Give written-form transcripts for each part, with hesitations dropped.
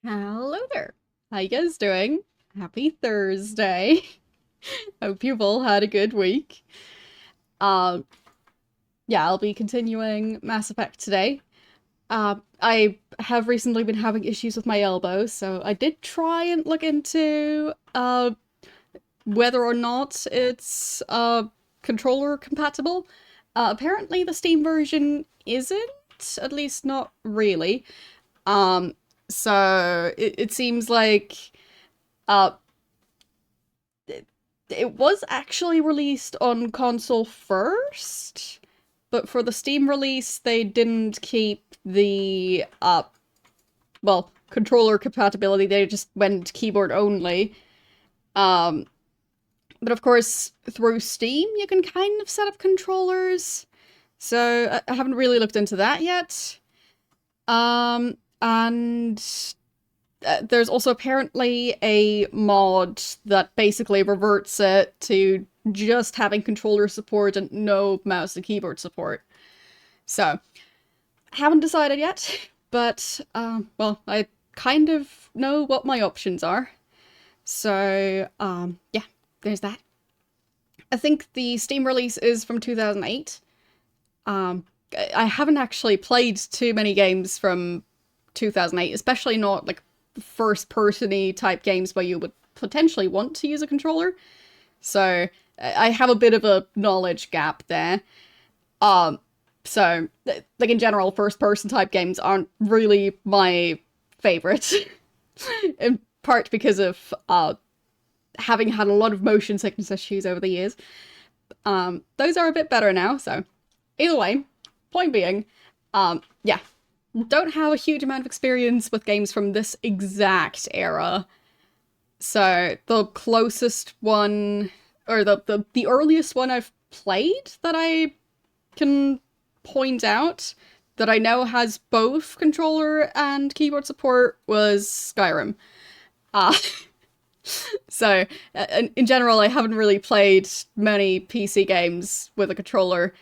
Hello there. How you guys doing? Happy Thursday. Hope you've all had a good week. Um, yeah, I'll be continuing Mass Effect today. I have recently been having issues with my elbow, so I did try and look into whether or not it's controller compatible. Apparently the Steam version isn't, at least not really. Um, so it seems like uh it was actually released on console first, but for the Steam release they didn't keep the well, controller compatibility. They just went keyboard only. Um but of course through Steam you can kind of set up controllers. So I haven't really looked into that yet. And there's also apparently a mod that basically reverts it to just having controller support and no mouse and keyboard support. So, haven't decided yet, but, well, I kind of know what my options are. So, yeah, there's that. I think the Steam release is from 2008. Um, I haven't actually played too many games from 2008, especially not like first-person-y type games where you would potentially want to use a controller. So I have a bit of a knowledge gap there. Um, so like in general, first-person type games aren't really my favorite, in part because of having had a lot of motion sickness issues over the years. Those are a bit better now. So either way, point being, yeah, don't have a huge amount of experience with games from this exact era. So the closest one, or the earliest one I've played that I can point out that I know has both controller and keyboard support was Skyrim. Uh, so in general, I haven't really played many PC games with a controller,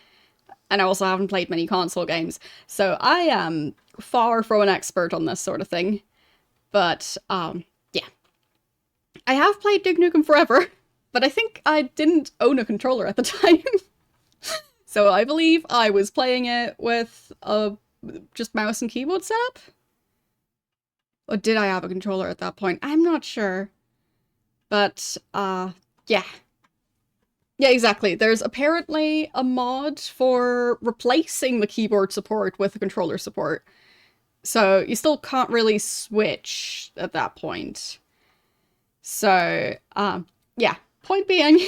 and I also haven't played many console games. So I am far from an expert on this sort of thing. But, yeah. I have played Duke Nukem Forever, but I think I didn't own a controller at the time. So I believe I was playing it with a just mouse and keyboard setup? Or did I have a controller at that point? I'm not sure. But, yeah. Yeah, exactly. There's apparently a mod for replacing the keyboard support with the controller support. So you still can't really switch at that point. So, yeah. Point being,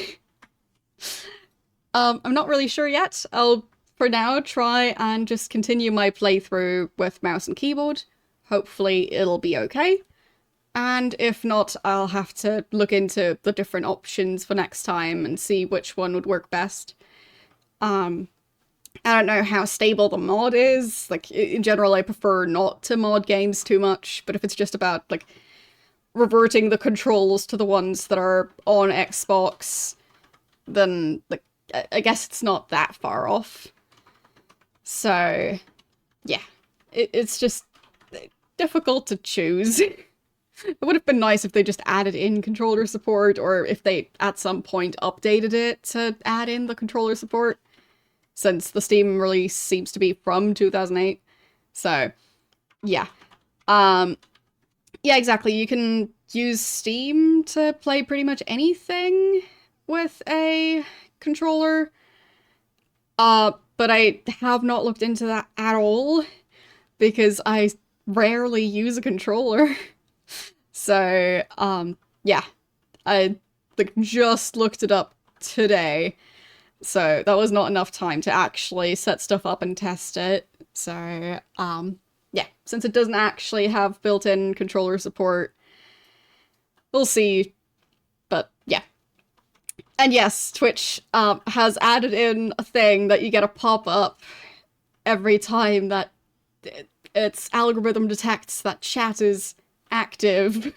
I'm not really sure yet. I'll, for now, try and just continue my playthrough with mouse and keyboard. Hopefully it'll be okay. And if not, I'll have to look into the different options for next time and see which one would work best. I don't know how stable the mod is. Like, in general, I prefer not to mod games too much, but if it's just about, like, reverting the controls to the ones that are on Xbox, then, like, I guess it's not that far off. So, yeah. It's just difficult to choose. It would have been nice if they just added in controller support, or if they, at some point, updated it to add in the controller support, since the Steam release seems to be from 2008. So, yeah. Yeah, exactly. You can use Steam to play pretty much anything with a controller. But I have not looked into that at all, because I rarely use a controller. So, yeah, I like just looked it up today, so that was not enough time to actually set stuff up and test it. So, yeah, since it doesn't actually have built-in controller support, we'll see, but yeah. And yes, Twitch, has added in a thing that you get a pop-up every time that its algorithm detects that chat is active,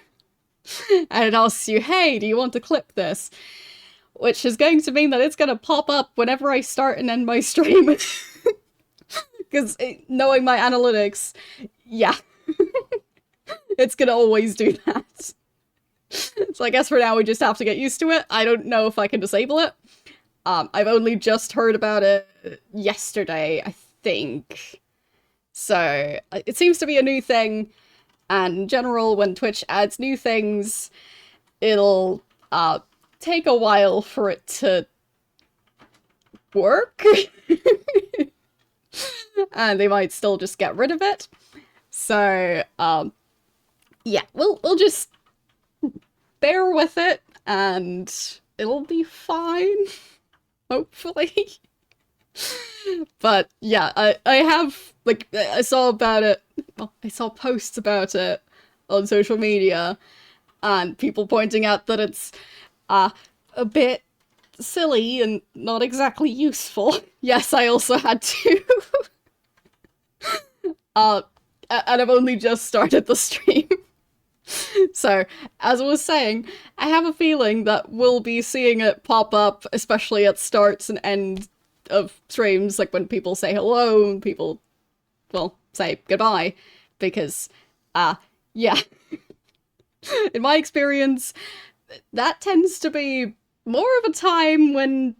and it asks you, hey, do you want to clip this? Which is going to mean that it's going to pop up whenever I start and end my stream. Because knowing my analytics, yeah. It's gonna always do that. So I guess for now we just have to get used to it. I don't know if I can disable it. I've only just heard about it yesterday, I think. So it seems to be a new thing, and in general, when Twitch adds new things, it'll take a while for it to work. And they might still just get rid of it. So, yeah, we'll just bear with it, and it'll be fine. Hopefully. But yeah, I have, like, I saw about it, well, I saw posts about it on social media, and people pointing out that it's a bit silly and not exactly useful. Yes, I also had to. And I've only just started the stream. So, as I was saying, I have a feeling that we'll be seeing it pop up, especially at starts and ends of streams, like when people say hello and people, well, say goodbye, because, yeah. In my experience, that tends to be more of a time when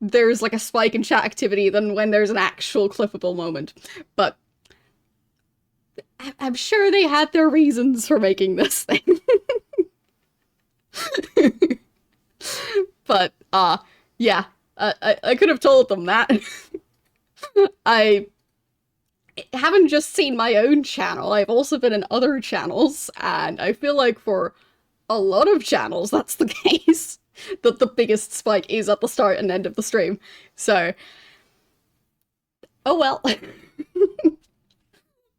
there's like a spike in chat activity than when there's an actual clippable moment. But I'm sure they had their reasons for making this thing. But, yeah, I could have told them that. I haven't just seen my own channel, I've also been in other channels, and I feel like for a lot of channels that's the case. That the biggest spike is at the start and end of the stream. So, oh well.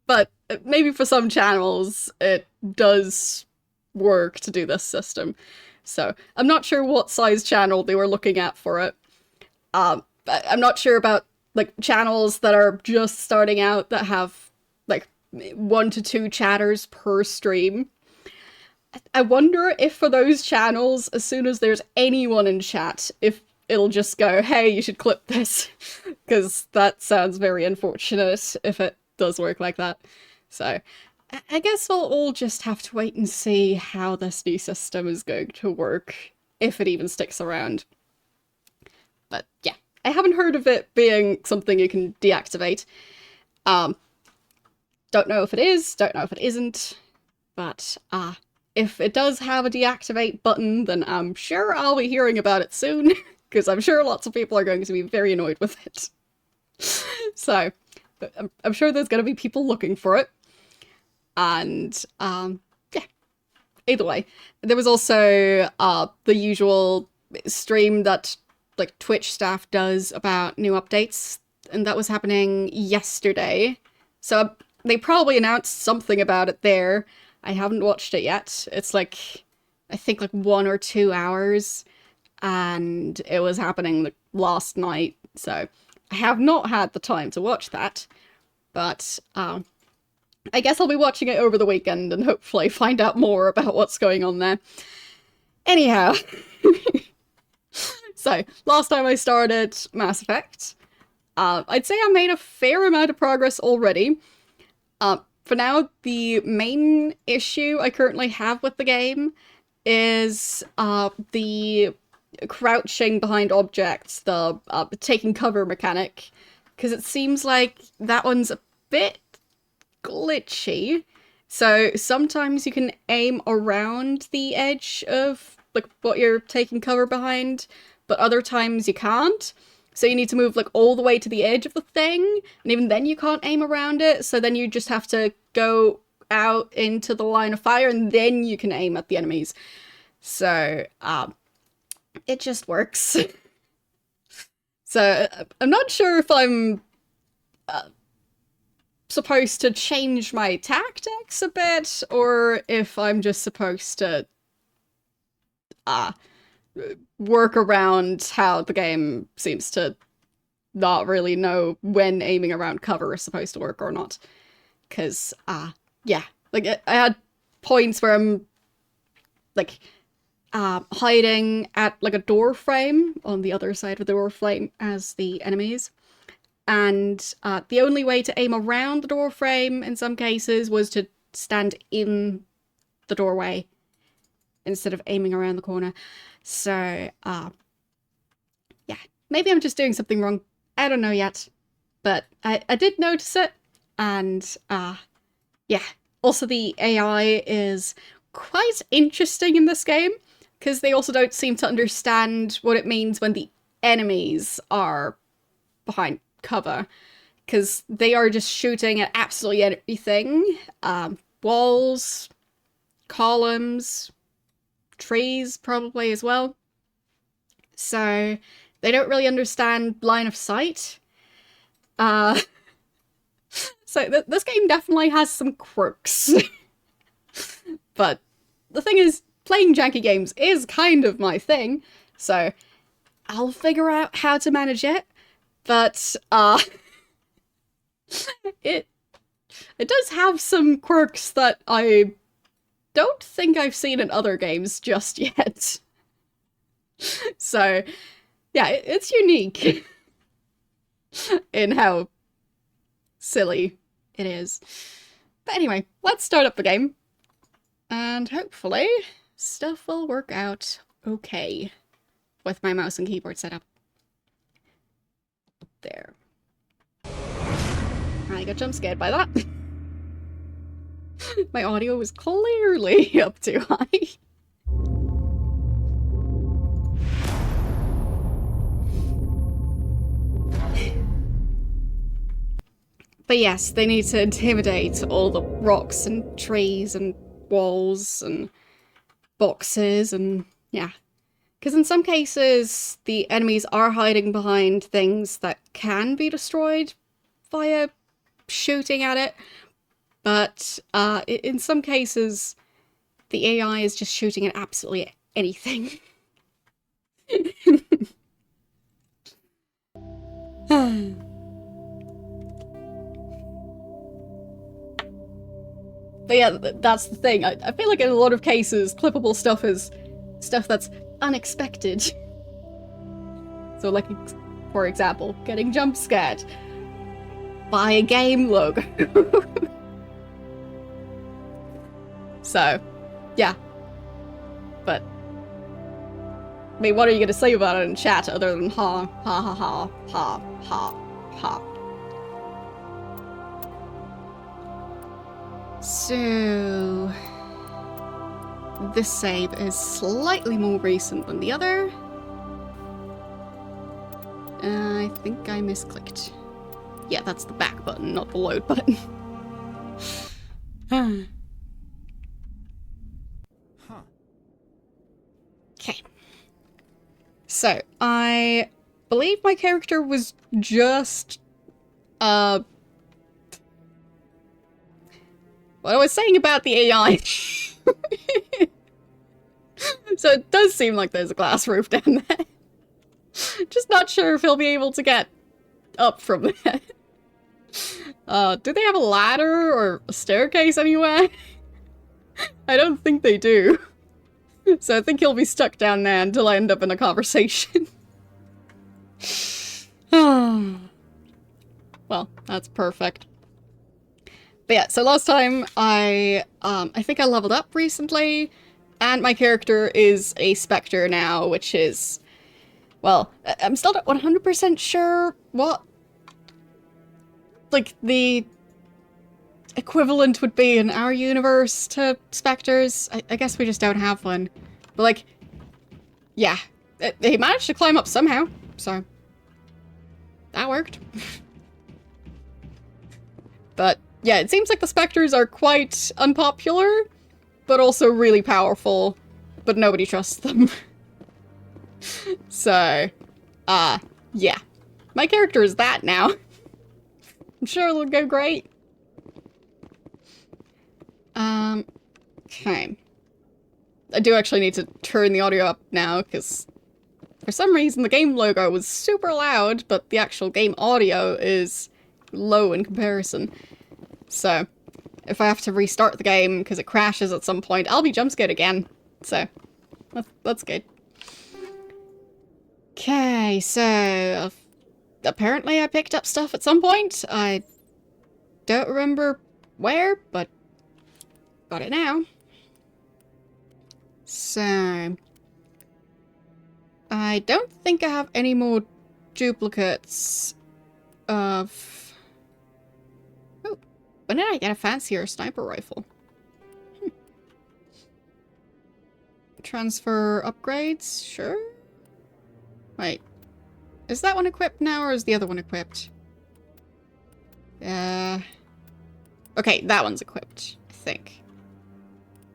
But maybe for some channels it does work to do this system. So, I'm not sure what size channel they were looking at for it. I'm not sure about, like, channels that are just starting out that have, like, 1 to 2 chatters per stream. I wonder if for those channels, as soon as there's anyone in chat, if it'll just go, hey, you should clip this. Because that sounds very unfortunate if it does work like that. So, I guess we'll all just have to wait and see how this new system is going to work, if it even sticks around. But yeah, I haven't heard of it being something you can deactivate. Don't know if it is, don't know if it isn't, but if it does have a deactivate button, then I'm sure I'll be hearing about it soon, because I'm sure lots of people are going to be very annoyed with it. So, I'm sure there's going to be people looking for it. And, yeah. Either way. There was also the usual stream that, like, Twitch staff does about new updates, and that was happening yesterday. So they probably announced something about it there. I haven't watched it yet. It's like, I think like 1 or 2 hours, and it was happening like last night, so I have not had the time to watch that, but I guess I'll be watching it over the weekend and hopefully find out more about what's going on there. Anyhow, so last time I started Mass Effect, I'd say I made a fair amount of progress already. For now, the main issue I currently have with the game is the crouching behind objects, the taking cover mechanic, because it seems like that one's a bit glitchy. So sometimes you can aim around the edge of like what you're taking cover behind, but other times you can't. So you need to move like all the way to the edge of the thing, and even then you can't aim around it, so then you just have to go out into the line of fire and then you can aim at the enemies. So, it just works. So, I'm not sure if I'm supposed to change my tactics a bit, or if I'm just supposed to work around how the game seems to not really know when aiming around cover is supposed to work or not. Because, yeah, like, I had points where I'm, like, hiding at, like, a door frame on the other side of the door frame as the enemies, and the only way to aim around the door frame in some cases was to stand in the doorway instead of aiming around the corner. So, yeah, maybe I'm just doing something wrong. I don't know yet, but I did notice it, and yeah. Also, the AI is quite interesting in this game, because they also don't seem to understand what it means when the enemies are behind cover, because they are just shooting at absolutely everything. Walls, columns, trees probably as well. So they don't really understand line of sight. So this game definitely has some quirks. But the thing is, playing janky games is kind of my thing, so I'll figure out how to manage it. But it does have some quirks that I don't think I've seen in other games just yet. So yeah, it's unique in how silly it is. But anyway, let's start up the game. And hopefully stuff will work out okay with my mouse and keyboard setup. There. I got jump scared by that. My audio was clearly up too high. But yes, they need to intimidate all the rocks and trees and walls and boxes and yeah. Because in some cases, the enemies are hiding behind things that can be destroyed via shooting at it. But in some cases, the AI is just shooting at absolutely anything. But yeah, that's the thing. I feel like in a lot of cases, clippable stuff is stuff that's unexpected. So like, for example, getting jump scared by a game logo. So, yeah. But, I mean, what are you gonna say about it in chat other than ha, ha, ha, ha, ha, ha, ha. So, this save is slightly more recent than the other. I think I misclicked. Yeah, that's the back button, not the load button. Okay. So, I believe my character was just, what I was saying about the AI. So it does seem like there's a glass roof down there. Just not sure if he'll be able to get up from there. Do they have a ladder or a staircase anywhere? I don't think they do. So I think he'll be stuck down there until I end up in a conversation. Well, that's perfect. But yeah, so last time I think I leveled up recently, and my character is a Spectre now, which is, well, I'm still not 100% sure what, like, the equivalent would be in our universe to Spectres. I guess we just don't have one. But, like, yeah, he managed to climb up somehow, so that worked. But yeah, it seems like the Spectres are quite unpopular, but also really powerful, but nobody trusts them. So, yeah. My character is that now. I'm sure it'll go great. Okay. I do actually need to turn the audio up now, because for some reason the game logo was super loud, but the actual game audio is low in comparison. So, if I have to restart the game because it crashes at some point, I'll be jump scared again. So, that's good. Okay, so apparently I picked up stuff at some point. I don't remember where, but got it now. So, I don't think I have any more duplicates of... Oh, when did I get a fancier sniper rifle? Transfer upgrades? Sure. Wait. Is that one equipped now, or is the other one equipped? Okay, that one's equipped, I think.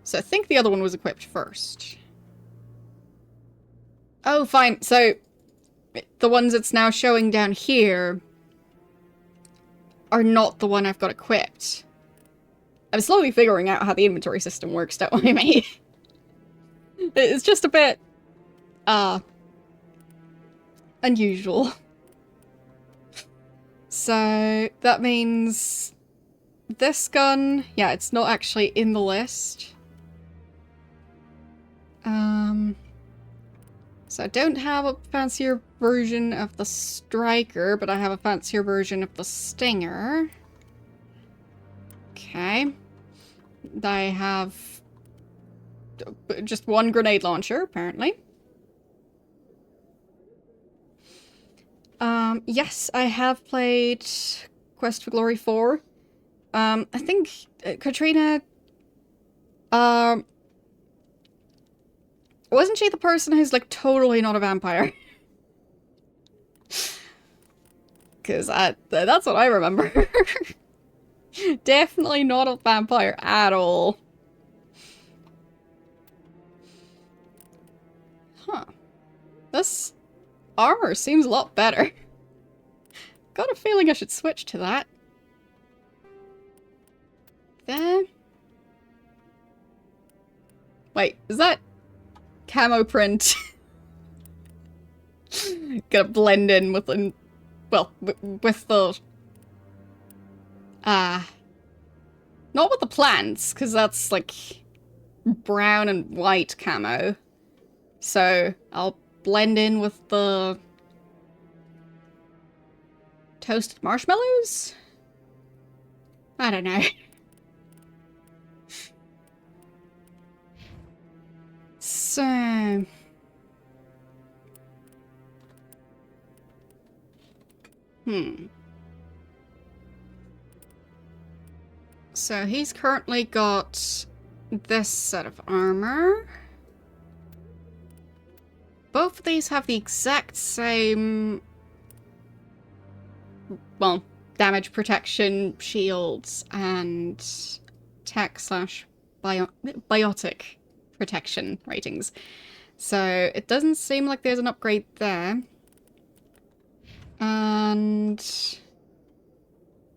So I think the other one was equipped first. Oh, fine. So, the ones it's now showing down here are not the one I've got equipped. I'm slowly figuring out how the inventory system works, don't worry me. It's just a bit, unusual. So, that means this gun, yeah, it's not actually in the list. So I don't have a fancier version of the Striker, but I have a fancier version of the Stinger. Okay. I have just one grenade launcher, apparently. Yes, I have played Quest for Glory 4. I think Katrina, wasn't she the person who's, like, totally not a vampire? Because that's what I remember. Definitely not a vampire at all. Huh. This armor seems a lot better. Got a feeling I should switch to that. There. Wait, is that camo print? Gonna blend in with the... Well, with the... not with the plants, because that's, like, brown and white camo. So, I'll blend in with the... toasted marshmallows? I don't know. So... So he's currently got this set of armor. Both of these have the exact same... well, damage protection, shields, and tech/biotic protection ratings. So it doesn't seem like there's an upgrade there. And...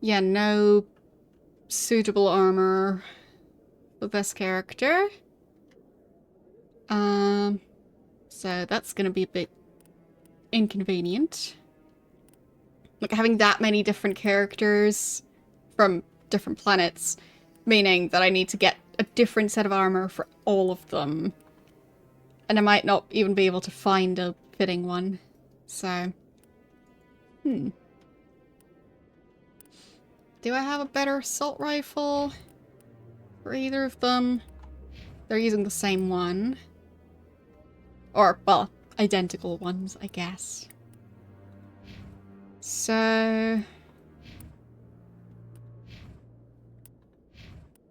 yeah, no suitable armor for this character. So that's gonna be a bit inconvenient. Like, having that many different characters from different planets, meaning that I need to get a different set of armor for all of them. And I might not even be able to find a fitting one. So... do I have a better assault rifle for either of them? They're using the same one. Or, well, identical ones, I guess. So...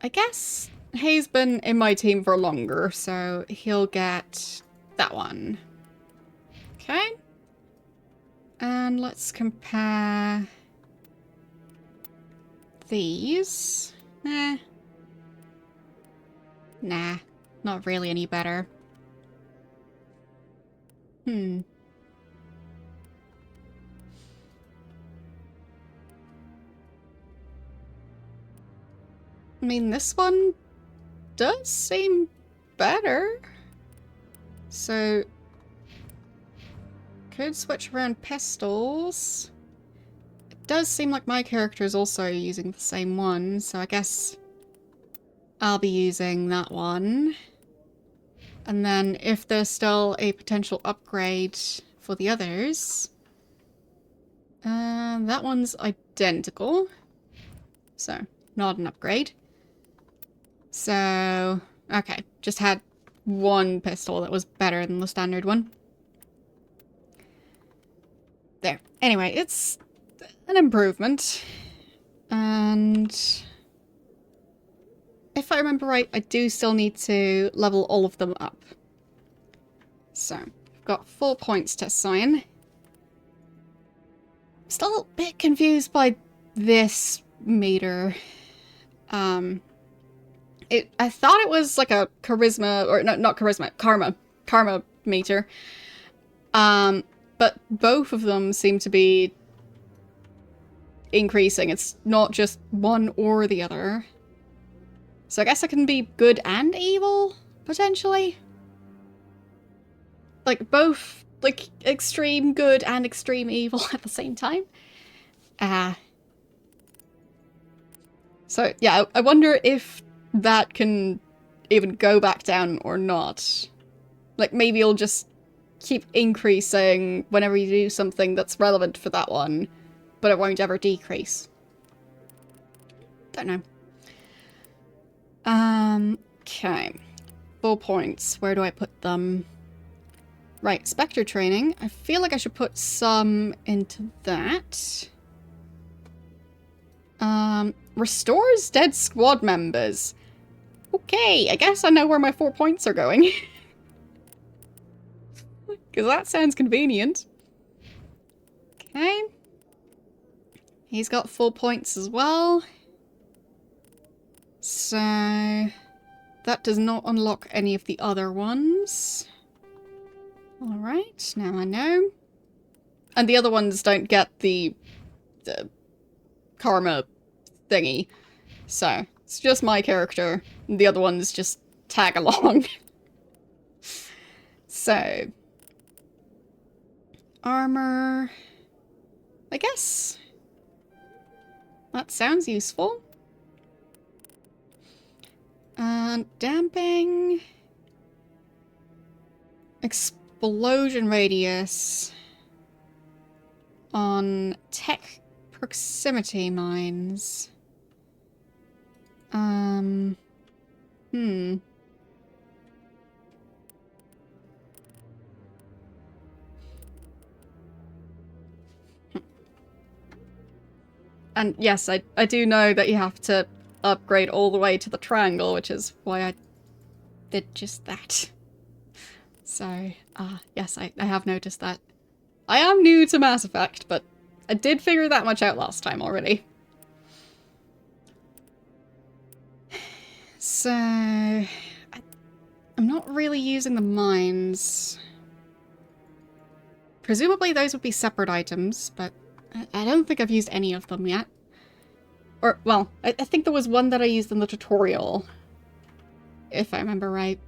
I guess he's been in my team for longer, so he'll get that one. Okay. And let's compare... these. Nah, not really any better. I mean, this one does seem better. So, could switch around pistols. It does seem like my character is also using the same one, so I guess I'll be using that one. And then if there's still a potential upgrade for the others, That one's identical. So, not an upgrade. So, okay. Just had one pistol that was better than the standard one. There. Anyway, it's an improvement. And if I remember right, I do still need to level all of them up. So, I've got 4 points to assign. Still a bit confused by this meter. I thought it was like a charisma, or no, not charisma, karma meter. But both of them seem to be increasing. It's not just one or the other. So I guess I can be good and evil, potentially? Like, both, like, extreme good and extreme evil at the same time? So, yeah, I wonder if that can even go back down or not. Like, maybe it'll just keep increasing whenever you do something that's relevant for that one, but it won't ever decrease. Don't know. Okay. 4 points. Where do I put them? Right, Spectre training. I feel like I should put some into that. Restores dead squad members. Okay, I guess I know where my 4 points are going. Because that sounds convenient. Okay. He's got 4 points as well. So that does not unlock any of the other ones. Alright, now I know. And the other ones don't get the karma thingy. So it's just my character. And the other ones just tag along. So armor. I guess that sounds useful. And damping. Explosion radius on tech proximity mines. And yes, I do know that you have to upgrade all the way to the triangle, which is why I did just that. So, yes, I have noticed that. I am new to Mass Effect, but I did figure that much out last time already. So, I'm not really using the mines. Presumably those would be separate items, but I don't think I've used any of them yet. Or, well, I think there was one that I used in the tutorial, if I remember right.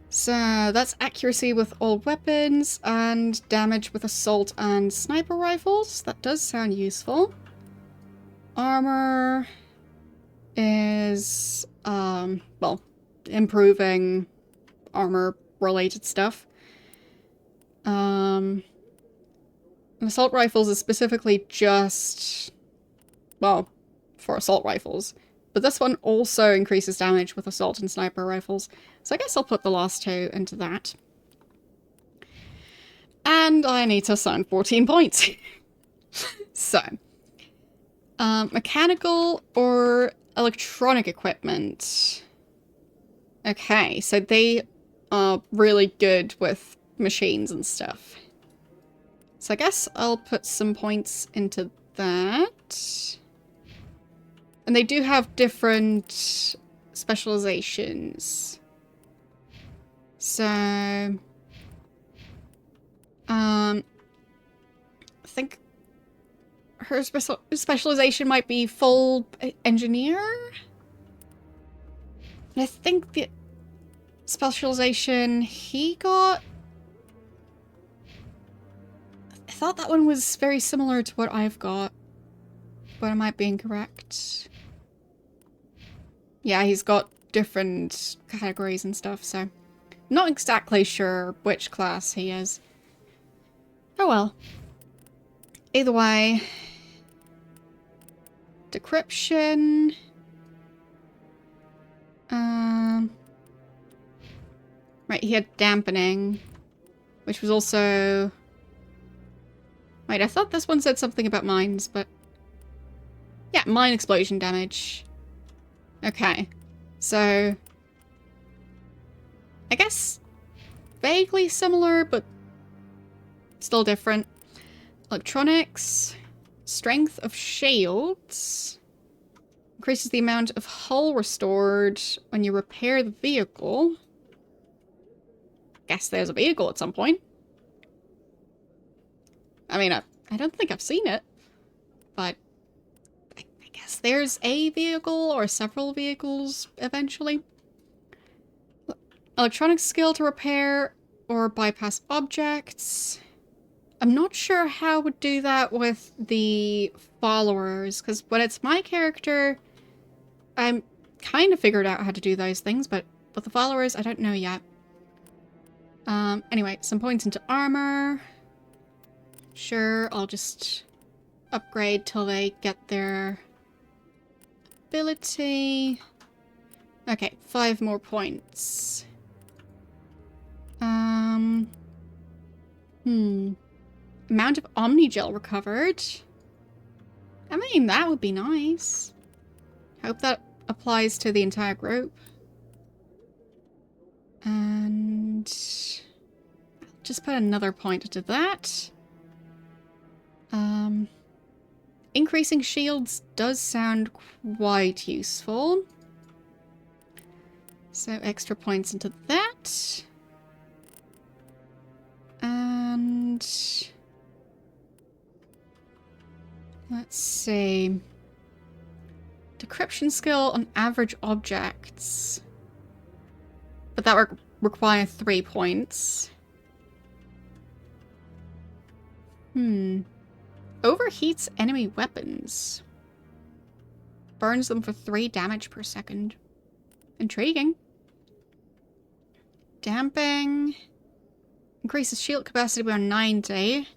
So that's accuracy with all weapons and damage with assault and sniper rifles. That does sound useful. Armor is, well, improving armor-related stuff. And assault rifles is specifically just, well, for assault rifles. But this one also increases damage with assault and sniper rifles. So I guess I'll put the last two into that. And I need to assign 14 points. So, mechanical or electronic equipment. Okay, so they are really good with machines and stuff. So I guess I'll put some points into that. And they do have different specializations. So, I think her specialization might be full engineer? And I think the specialization he got... I thought that one was very similar to what I've got, but I might be incorrect. Yeah, he's got different categories and stuff, so... Not exactly sure which class he is. Oh well. Either way. Decryption. Right, he had dampening, which was also... Wait, I thought this one said something about mines, but... Yeah, mine explosion damage. Okay, so... I guess vaguely similar, but still different. Electronics. Strength of shields. Increases the amount of hull restored when you repair the vehicle. Guess there's a vehicle at some point. I mean, I don't think I've seen it, but I guess there's a vehicle or several vehicles eventually. Electronic skill to repair or bypass objects. I'm not sure how I would do that with the followers, because when it's my character, I'm kind of figured out how to do those things, but with the followers, I don't know yet. Anyway, some points into armor. Sure, I'll just upgrade till they get their ability. Okay, 5 more points. Amount of Omnigel recovered. I mean, that would be nice. Hope that applies to the entire group. And... just put another point into that. Increasing shields does sound quite useful. So extra points into that. And... let's see. Decryption skill on average objects. But that would require 3 points. Overheats enemy weapons. Burns them for 3 damage per second. Intriguing. Damping. Increases shield capacity by 90.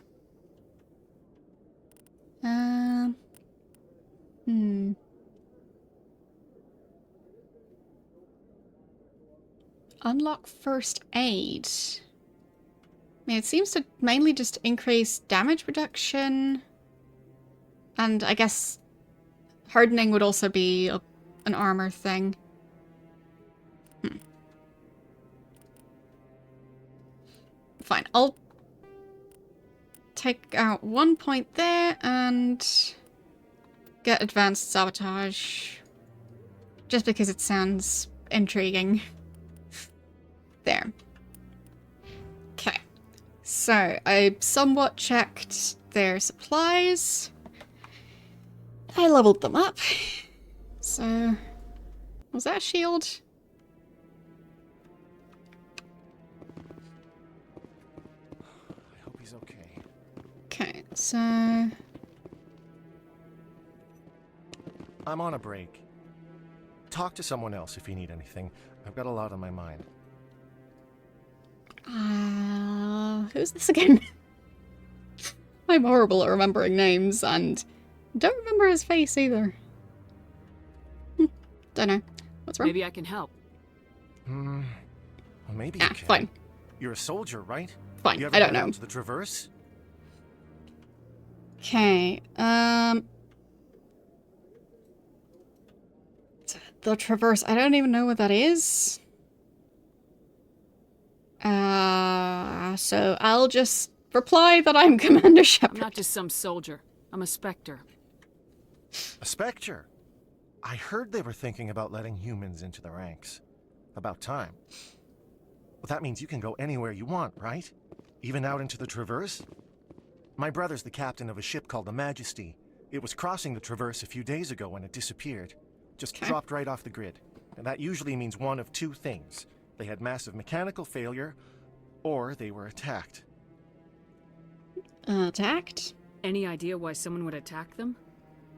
Unlock first aid. I mean, it seems to mainly just increase damage reduction. And I guess hardening would also be an armor thing. Fine, I'll take out 1 point there and get advanced sabotage. Just because it sounds intriguing. There. Okay. So, I somewhat checked their supplies. I leveled them up. So, was that a shield? I hope he's okay. Okay, so... I'm on a break. Talk to someone else if you need anything. I've got a lot on my mind. Who's this again? I'm horrible at remembering names, and don't remember his face either. Don't know. What's wrong? Maybe I can help. Well, maybe you can. Fine. You're a soldier, right? Fine, You ever I don't been know. out to the Traverse? Okay, the Traverse, I don't even know what that is. So I'll just reply that I'm Commander Shepard. I'm not just some soldier. I'm a Spectre. A Spectre? I heard they were thinking about letting humans into the ranks. About time. Well, that means you can go anywhere you want, right? Even out into the Traverse? My brother's the captain of a ship called the Majesty. It was crossing the Traverse a few days ago when it disappeared. Just dropped right off the grid. And that usually means one of 2 things. They had massive mechanical failure, or they were attacked. Attacked? Any idea why someone would attack them?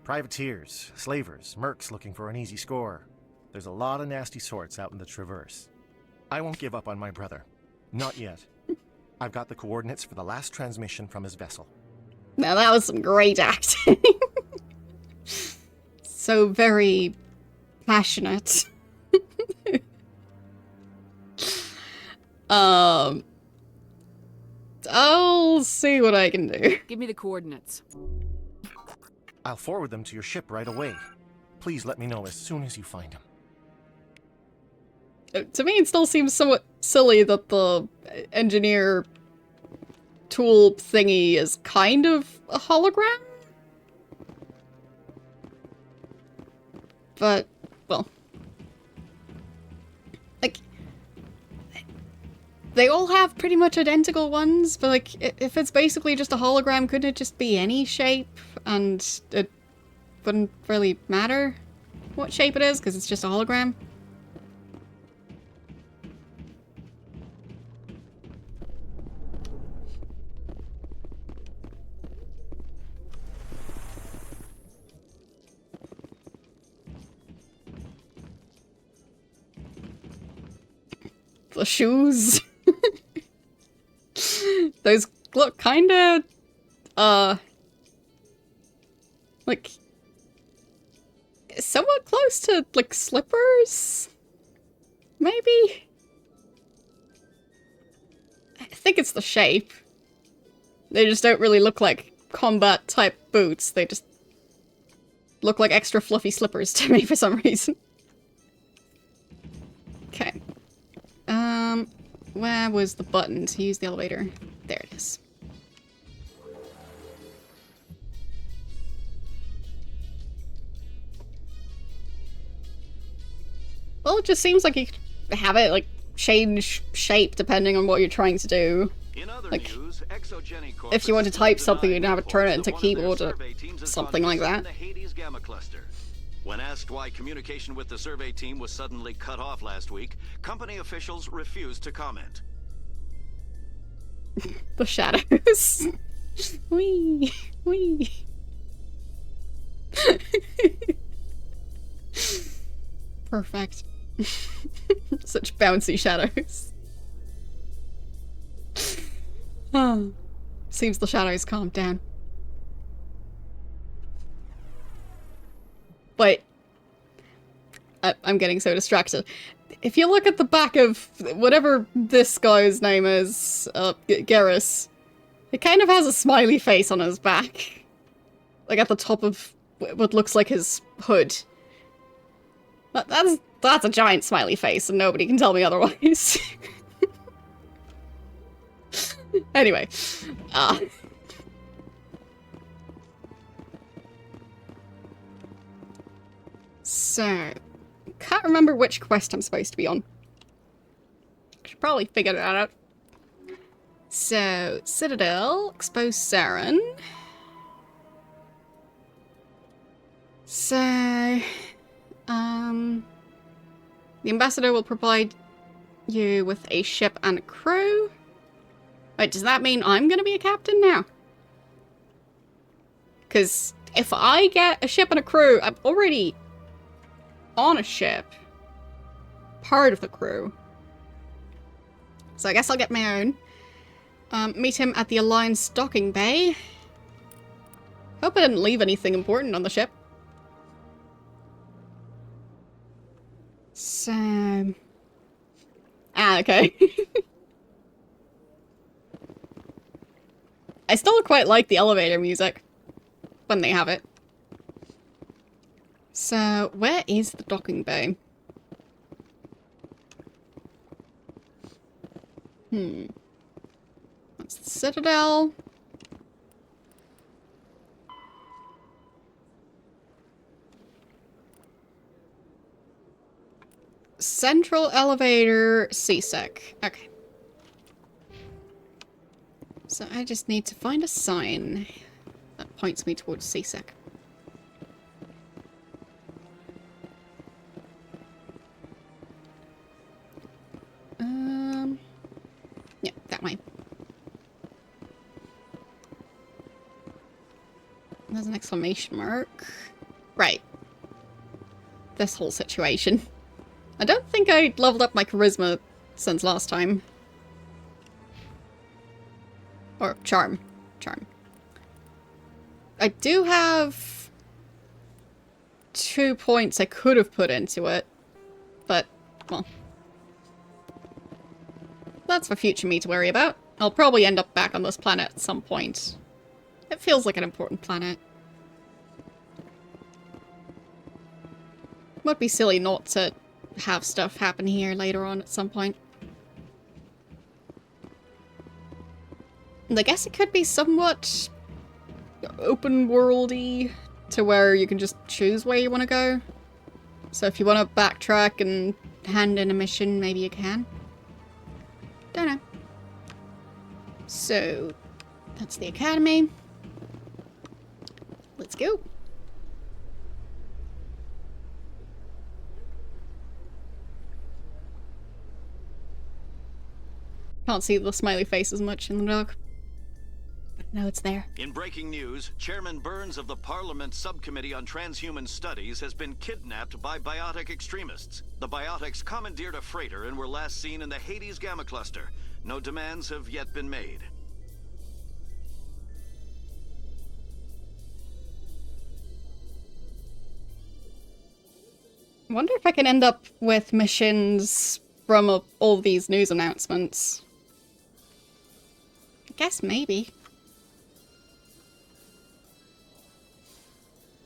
Privateers, slavers, mercs looking for an easy score. There's a lot of nasty sorts out in the Traverse. I won't give up on my brother. Not yet. I've got the coordinates for the last transmission from his vessel. Now that was some great acting. So very passionate. I'll see what I can do. Give me the coordinates. I'll forward them to your ship right away. Please let me know as soon as you find them. To me, it still seems somewhat silly that the engineer tool thingy is kind of a hologram. But, well. Like, they all have pretty much identical ones, but like, if it's basically just a hologram, couldn't it just be any shape? And it wouldn't really matter what shape it is, because it's just a hologram? The shoes. Those look kinda, like, somewhat close to, like, slippers? Maybe? I think it's the shape. They just don't really look like combat-type boots. They just look like extra fluffy slippers to me for some reason. Okay. Where was the button to use the elevator? There it is. Well, it just seems like you could have it, like, change shape depending on what you're trying to do. Like, if you want to type something, you'd have to turn it into keyboard or something like that. When asked why communication with the survey team was suddenly cut off last week, company officials refused to comment. The shadows. Wee, wee. Perfect. Such bouncy shadows. Oh, seems the shadows calmed down. Wait. I'm getting so distracted. If you look at the back of whatever this guy's name is, Garrus, it kind of has a smiley face on his back. Like at the top of what looks like his hood. That's a giant smiley face, and nobody can tell me otherwise. Anyway. So, can't remember which quest I'm supposed to be on. Should probably figure that out. So, Citadel, expose Saren. So, the ambassador will provide you with a ship and a crew. Wait, does that mean I'm gonna be a captain now? Because if I get a ship and a crew, I'm already on a ship. Part of the crew. So I guess I'll get my own. Meet him at the Alliance docking bay. Hope I didn't leave anything important on the ship. So... okay. I still quite like the elevator music. When they have it. So, where is the docking bay? That's the Citadel. Central elevator, CSEC. Okay. So I just need to find a sign that points me towards CSEC. Yeah, that way. There's an exclamation mark. Right. This whole situation. I don't think I leveled up my charisma since last time. Or charm. Charm. I do have 2 points I could have put into it, but, well, that's for future me to worry about. I'll probably end up back on this planet at some point. It feels like an important planet. Would be silly not to have stuff happen here later on at some point. And I guess it could be somewhat open worldy to where you can just choose where you want to go. So if you want to backtrack and hand in a mission, maybe you can. Don't know. So that's the academy. Let's go. Can't see the smiley face as much in the dark. No, it's there. In breaking news, Chairman Burns of the Parliament Subcommittee on Transhuman Studies has been kidnapped by biotic extremists. The biotics commandeered a freighter and were last seen in the Hades Gamma Cluster. No demands have yet been made. I wonder if I can end up with missions from all these news announcements. I guess maybe.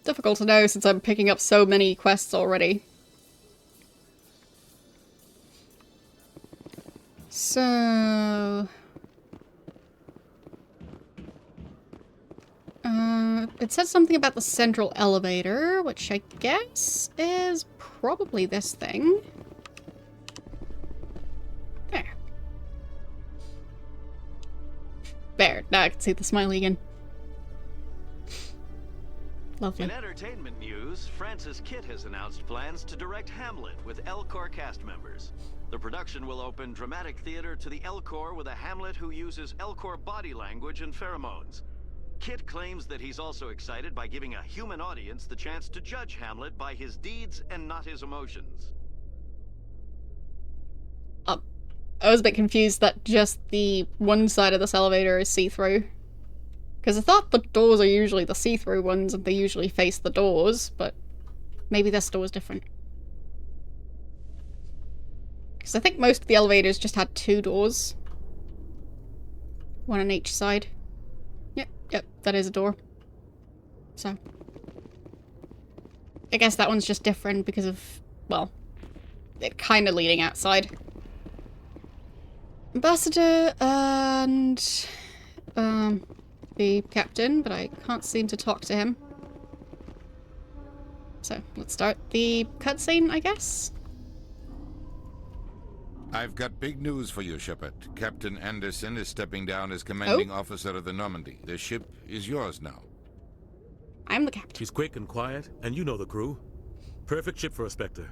Difficult to know since I'm picking up so many quests already. So... it said something about the central elevator, which I guess is probably this thing. There. There, now I can see the smiley again. Lovely. In entertainment news, Francis Kitt has announced plans to direct Hamlet with L-Corps cast members. The production will open dramatic theater to the L-Corps with a Hamlet who uses L-Corps body language and pheromones. Kitt claims that he's also excited by giving a human audience the chance to judge Hamlet by his deeds and not his emotions. I was a bit confused that just the one side of this elevator is see-through. Because I thought the doors are usually the see-through ones and they usually face the doors, but maybe this door is different. Because I think most of the elevators just had 2 doors. One on each side. Yep, that is a door. So. I guess that one's just different because of, well, it kind of leading outside. Ambassador and the captain, but I can't seem to talk to him. So let's start the cutscene, I guess. I've got big news for you, Shepard. Captain Anderson is stepping down as commanding officer of the Normandy. The ship is yours now. I'm the captain. She's quick and quiet, and you know the crew. Perfect ship for a Spectre.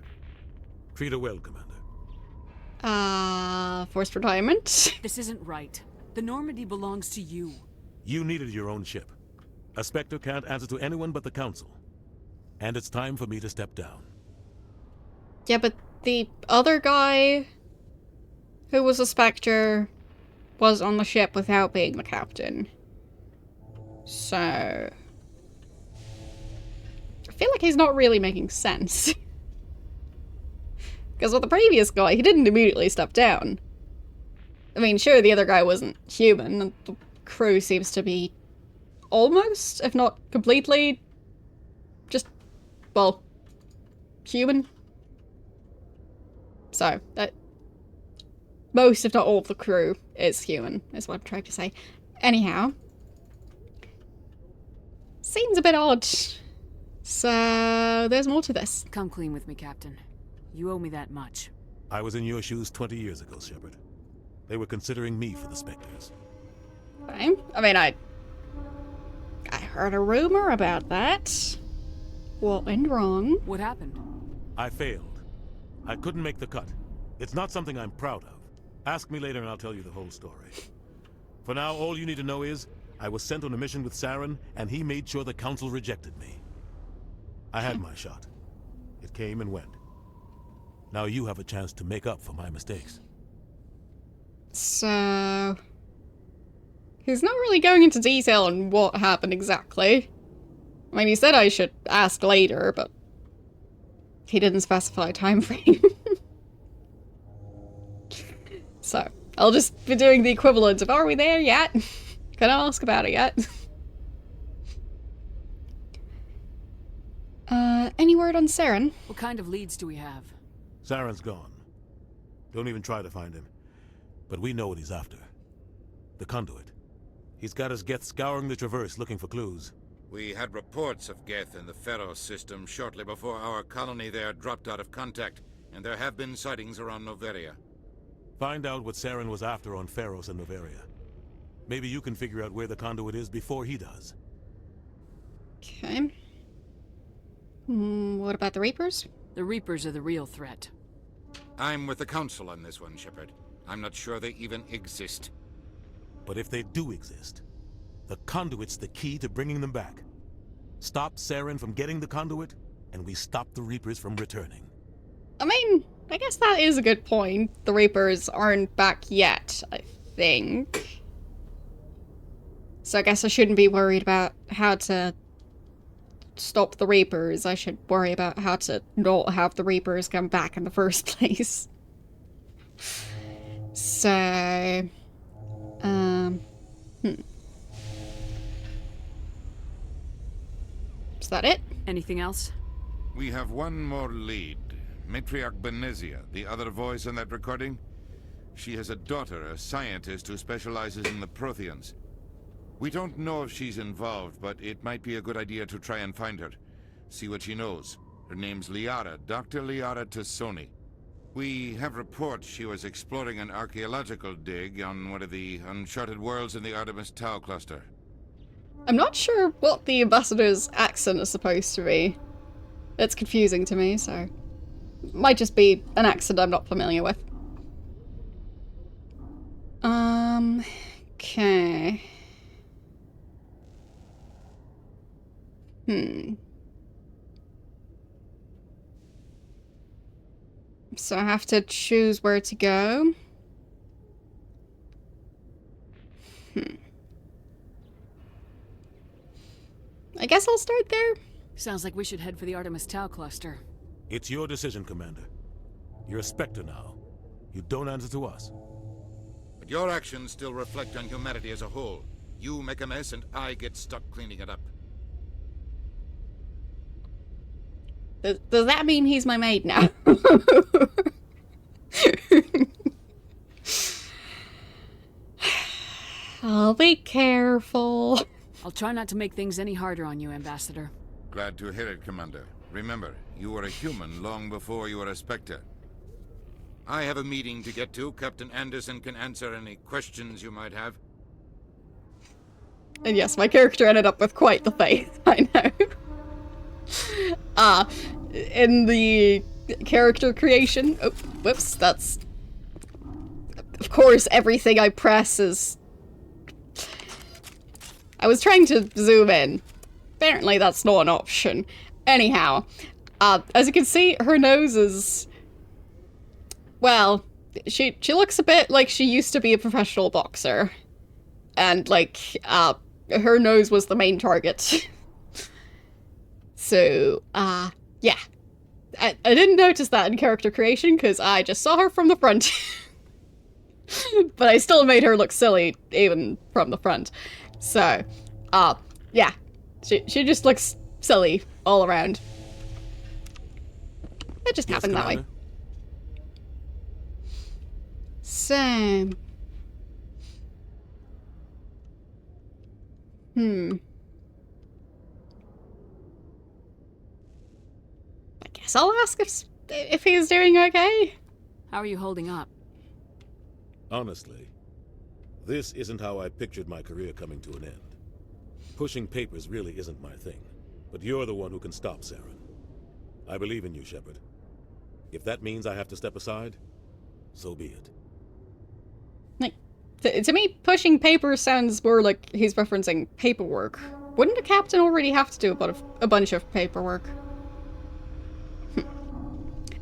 Treat her well, Commander. Forced retirement. This isn't right. The Normandy belongs to you. You needed your own ship. A Spectre can't answer to anyone but the Council. And it's time for me to step down. Yeah, but the other guy who was a Spectre was on the ship without being the captain. So... I feel like he's not really making sense. Because with the previous guy, he didn't immediately step down. I mean, sure, the other guy wasn't human, and the crew seems to be almost, if not completely, just, well, human. So, most, if not all of the crew is human, is what I'm trying to say. Anyhow. Seems a bit odd. So, there's more to this. Come clean with me, Captain. You owe me that much. I was in your shoes 20 years ago, Shepard. They were considering me for the Spectres. Fine. I mean, I heard a rumor about that. What went wrong? What happened? I failed. I couldn't make the cut. It's not something I'm proud of. Ask me later and I'll tell you the whole story. For now, all you need to know is, I was sent on a mission with Saren, and he made sure the Council rejected me. I had my shot. It came and went. Now you have a chance to make up for my mistakes. So... he's not really going into detail on what happened exactly. I mean, he said I should ask later, but he didn't specify a time frame. So, I'll just be doing the equivalent of, are we there yet? Can I ask about it yet? Any word on Saren? What kind of leads do we have? Saren's gone. Don't even try to find him. But we know what he's after. The conduit. He's got his Geth scouring the Traverse looking for clues. We had reports of Geth in the Pharaoh system shortly before our colony there dropped out of contact, and there have been sightings around Noveria. Find out what Saren was after on Pharos and Noveria. Maybe you can figure out where the conduit is before he does. Okay. What about the Reapers? The Reapers are the real threat. I'm with the Council on this one, Shepard. I'm not sure they even exist. But if they do exist, the conduit's the key to bringing them back. Stop Saren from getting the conduit, and we stop the Reapers from returning. I mean, I guess that is a good point. The Reapers aren't back yet, I think. So I guess I shouldn't be worried about how to stop the Reapers. I should worry about how to not have the Reapers come back in the first place. So... Is that it? Anything else? We have one more lead. Matriarch Benezia, the other voice in that recording. She has a daughter, a scientist who specializes in the Protheans. We don't know if she's involved, but it might be a good idea to try and find her. See what she knows. Her name's Liara, Dr. Liara Tassoni. We have reports she was exploring an archaeological dig on one of the uncharted worlds in the Artemis Tau cluster. I'm not sure what the ambassador's accent is supposed to be. It's confusing to me, so... Might just be an accent I'm not familiar with. Okay. So I have to choose where to go. I guess I'll start there. Sounds like we should head for the Artemis Tau cluster. It's your decision, Commander. You're a Spectre now. You don't answer to us. But your actions still reflect on humanity as a whole. You make a mess and I get stuck cleaning it up. Does that mean he's my maid now? I'll be careful. I'll try not to make things any harder on you, Ambassador. Glad to hear it, Commander. Remember, you were a human long before you were a Spectre. I have a meeting to get to. Captain Anderson can answer any questions you might have. And yes, my character ended up with quite the face, I know. In the character creation... Oh, whoops, that's... Of course, everything I press is... I was trying to zoom in. Apparently that's not an option. Anyhow, as you can see, her nose is... Well, she looks a bit like she used to be a professional boxer. And, like, her nose was the main target. So, yeah. I didn't notice that in character creation, because I just saw her from the front. But I still made her look silly, even from the front. So, yeah. She just looks silly all around. It just happened that way. So... I guess I'll ask if he's doing okay. How are you holding up? Honestly, this isn't how I pictured my career coming to an end. Pushing papers really isn't my thing, but you're the one who can stop Saren. I believe in you, Shepard. If that means I have to step aside, so be it. Like, to me, pushing papers sounds more like he's referencing paperwork. Wouldn't a captain already have to do a bunch of paperwork?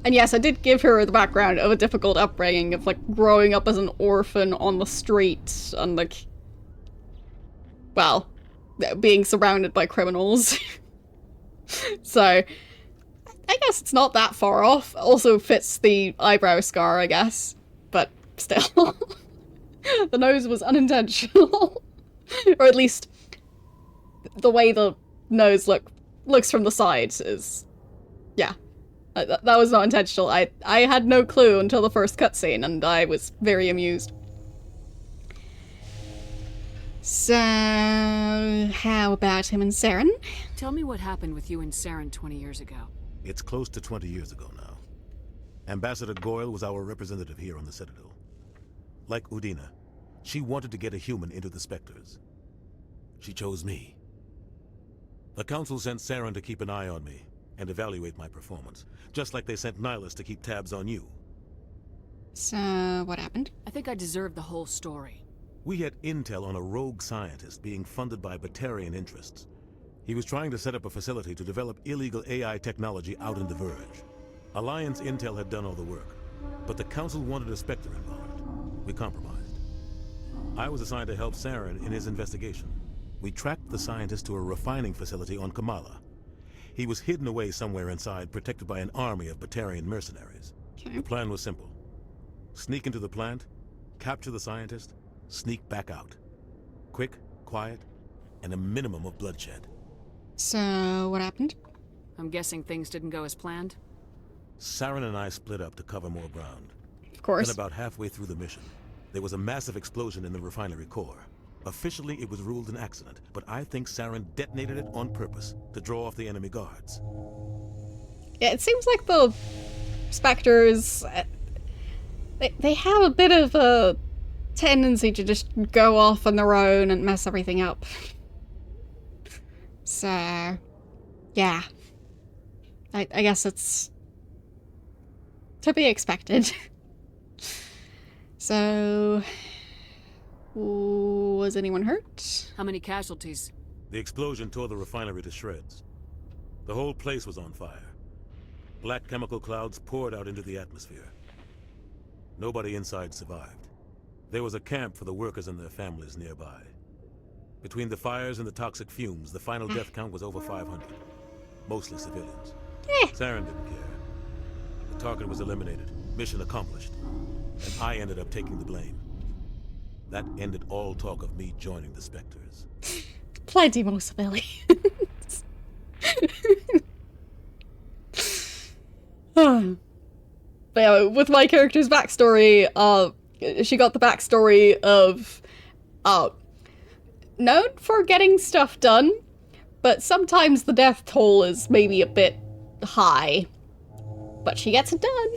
And yes, I did give her the background of a difficult upbringing of, like, growing up as an orphan on the street and, like, well, being surrounded by criminals. So, I guess it's not that far off. Also fits the eyebrow scar, I guess. But still. The nose was unintentional. Or at least, the way the nose looks from the side is... Yeah. That was not intentional. I had no clue until the first cutscene, and I was very amused. So, how about him and Saren? Tell me what happened with you and Saren 20 years ago. It's close to 20 years ago now. Ambassador Goyle was our representative here on the Citadel. Like Udina, she wanted to get a human into the Spectres. She chose me. The Council sent Saren to keep an eye on me and evaluate my performance, just like they sent Nihilus to keep tabs on you. So, what happened? I think I deserve the whole story. We had intel on a rogue scientist being funded by Batarian interests. He was trying to set up a facility to develop illegal AI technology out in the Verge. Alliance intel had done all the work, but the Council wanted a Spectre involved. We compromised. I was assigned to help Saren in his investigation. We tracked the scientist to a refining facility on Kamala. He was hidden away somewhere inside, protected by an army of Batarian mercenaries. Okay. The plan was simple. Sneak into the plant, capture the scientist, sneak back out. Quick, quiet, and a minimum of bloodshed. So, what happened? I'm guessing things didn't go as planned? Saren and I split up to cover more ground. Of course. Then about halfway through the mission, there was a massive explosion in the refinery core. Officially, it was ruled an accident, but I think Saren detonated it on purpose to draw off the enemy guards. Yeah, it seems like the Spectres... They have a bit of a tendency to just go off on their own and mess everything up. So, yeah. I guess it's to be expected. So, was anyone hurt? How many casualties? The explosion tore the refinery to shreds. The whole place was on fire. Black chemical clouds poured out into the atmosphere. Nobody inside survived. There was a camp for the workers and their families nearby. Between the fires and the toxic fumes, the final death count was over 500. Mostly civilians. Saren didn't care. The target was eliminated. Mission accomplished. And I ended up taking the blame. That ended all talk of me joining the Spectres. Plenty more civilians. But yeah, with my character's backstory, she got the backstory of, known for getting stuff done, but sometimes the death toll is maybe a bit high. But she gets it done.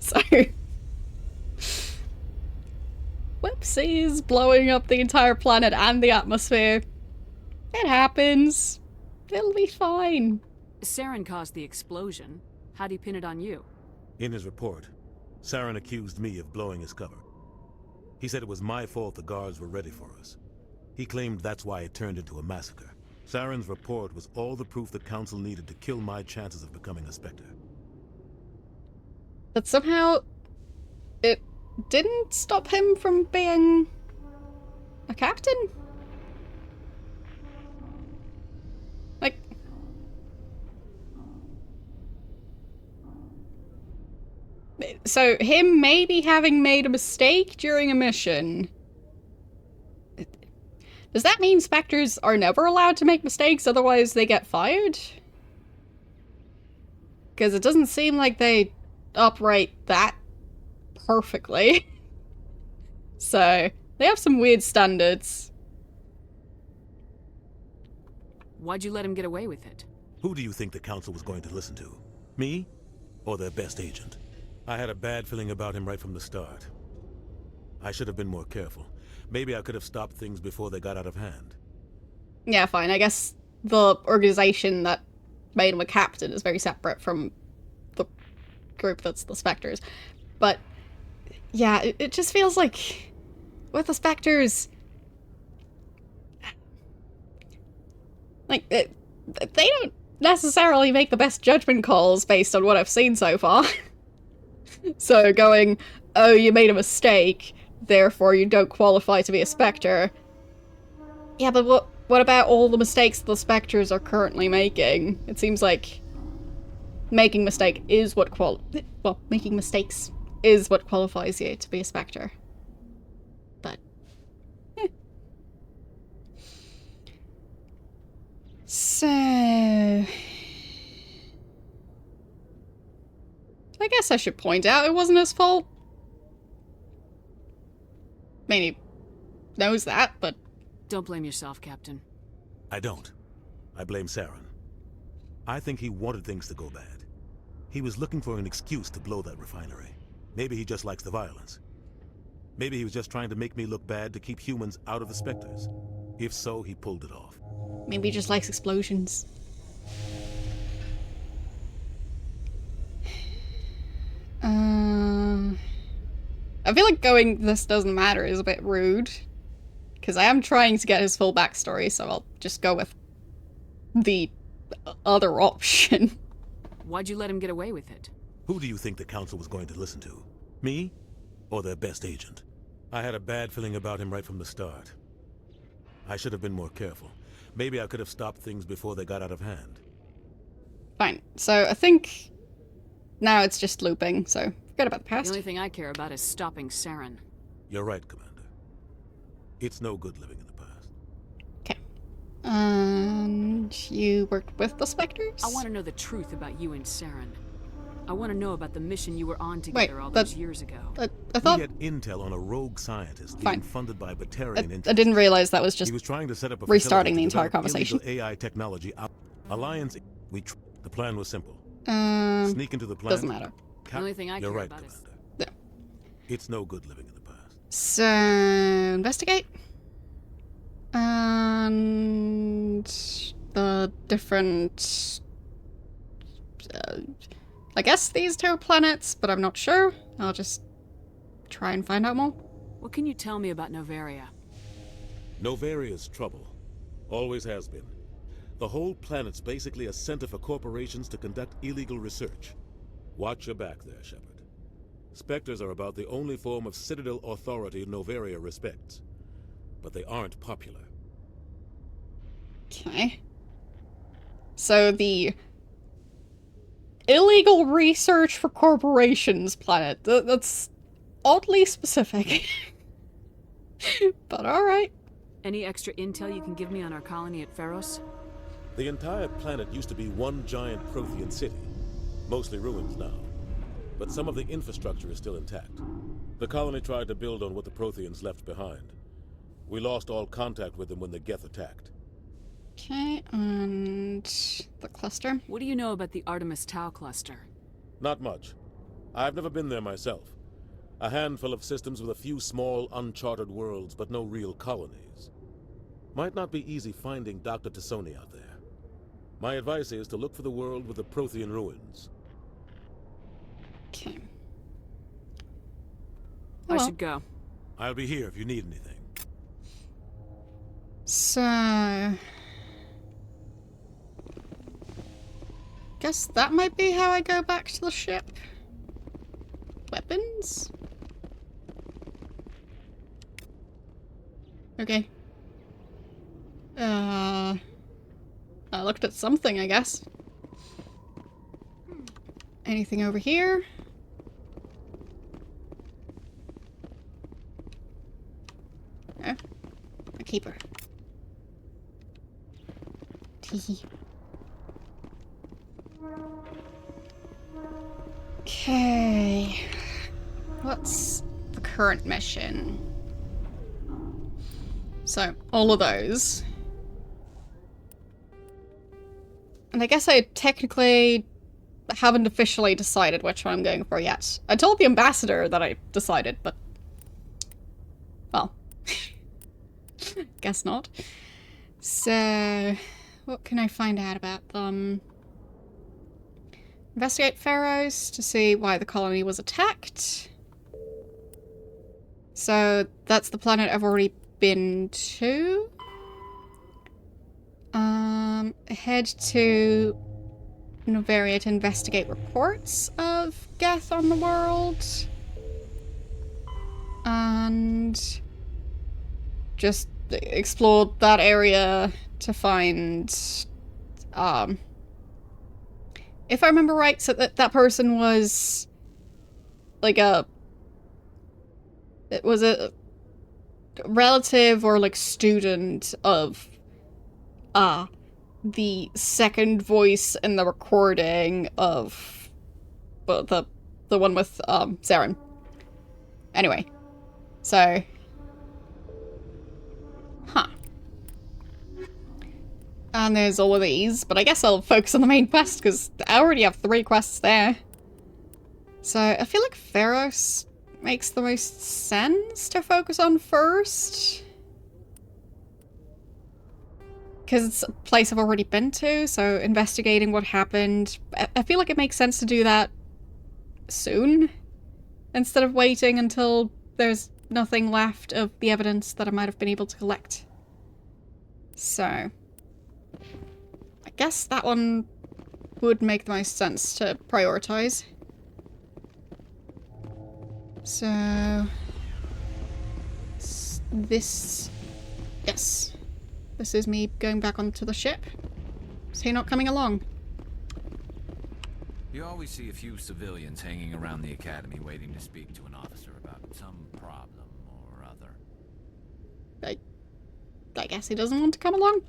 So... Whoopsies, blowing up the entire planet and the atmosphere. It happens. It'll be fine. Saren caused the explosion. How'd he pin it on you? In his report, Saren accused me of blowing his cover. He said it was my fault the guards were ready for us. He claimed that's why it turned into a massacre. Saren's report was all the proof the Council needed to kill my chances of becoming a Spectre. But somehow, it didn't stop him from being a captain? Like... So, him maybe having made a mistake during a mission... Does that mean Spectres are never allowed to make mistakes, otherwise they get fired? Because it doesn't seem like they operate that perfectly. So, they have some weird standards. Why'd you let him get away with it? Who do you think the Council was going to listen to? Me? Or their best agent? I had a bad feeling about him right from the start. I should have been more careful. Maybe I could have stopped things before they got out of hand. Yeah, fine. I guess the organization that made him a captain is very separate from the group that's the Spectres. But, yeah, it just feels like with the Spectres... Like, they don't necessarily make the best judgment calls based on what I've seen so far. So going, oh, you made a mistake, therefore you don't qualify to be a Spectre. Yeah, but what about all the mistakes the Spectres are currently making? It seems like making mistake is what making mistakes is what qualifies you to be a Spectre. But so I guess I should point out it wasn't his fault. I mean, he knows that, but Don't blame yourself, Captain. I don't. I blame Saren. I think he wanted things to go bad. He was looking for an excuse to blow that refinery. Maybe he just likes the violence. Maybe he was just trying to make me look bad to keep humans out of the Spectres. If so, he pulled it off. maybe he just likes explosions. I feel like going "this doesn't matter" is a bit rude, because I am trying to get his full backstory, so I'll just go with the other option. Why'd you let him get away with it? Who do you think the Council was going to listen to? Me? Or their best agent? I had a bad feeling about him right from the start. I should have been more careful. Maybe I could have stopped things before they got out of hand. Fine, so I think now it's just looping, so forget about the The past. only thing I care about is stopping Saren. You're right, Commander. It's no good living in the past. Okay. And you worked with the Spectres? I want to know the truth about you and Saren. I want to know about the mission you were on Wait, together all those years ago. I thought We had intel on a rogue scientist Fine. being funded by I Batarian interests. didn't realize that was just He was trying to set up a restarting facility the to entire develop conversation. illegal AI technology. Alliance. The plan was simple. um Sneak into the plan. doesn't matter. The only thing I You're care right, about is... Commander. Yeah. It's no good living in the past. So investigate. And the different I guess these two planets, but I'm not sure. I'll just try and find out more. What can you tell me about Novaria? Novaria's trouble. Always has been. The whole planet's basically a center for corporations to conduct illegal research. Watch your back there, Shepard. Spectres are about the only form of Citadel authority Novaria respects. But they aren't popular. Okay. So the illegal research for corporations planet. That's oddly specific. But alright. Any extra intel you can give me on our colony at Pharos? The entire planet used to be one giant Prothean city. Mostly ruins now. But some of the infrastructure is still intact. The colony tried to build on what the Protheans left behind. We lost all contact with them when the Geth attacked. Okay, and the cluster. What do you know about the Artemis Tau cluster? Not much. I've never been there myself. A handful of systems with a few small, uncharted worlds, but no real colonies. Might not be easy finding Dr. Tassoni out there. My advice is to look for the world with the Prothean ruins. Okay. I well. should go. I'll be here if you need anything. So guess that might be how I go back to the ship. Weapons? Okay. I looked at something, I guess. Anything over here? No. A keeper. Tee. Okay. What's the current mission? So, all of those. And I guess I technically haven't officially decided which one I'm going for yet. I told the ambassador that I decided, but... well. Guess not. So, what can I find out about them? Investigate Pharos to see why the colony was attacked. So, that's the planet I've already been to. Head to Novaria to investigate reports of Geth on the world. And just explored that area to find, if I remember right, so that person was like it was a relative or like student of the second voice in the recording of the one with Saren. Anyway, so and there's all of these, but I guess I'll focus on the main quest because I already have 3 quests there. So I feel like Pharos makes the most sense to focus on first. Because it's a place I've already been to, so investigating what happened. I feel like it makes sense to do that soon, instead of waiting until there's nothing left of the evidence that I might have been able to collect. So, I guess that one would make the most sense to prioritize. So, this, yes. This is me going back onto the ship. Is he not coming along? You always see a few civilians hanging around the academy waiting to speak to an officer about some problem or other. I guess he doesn't want to come along.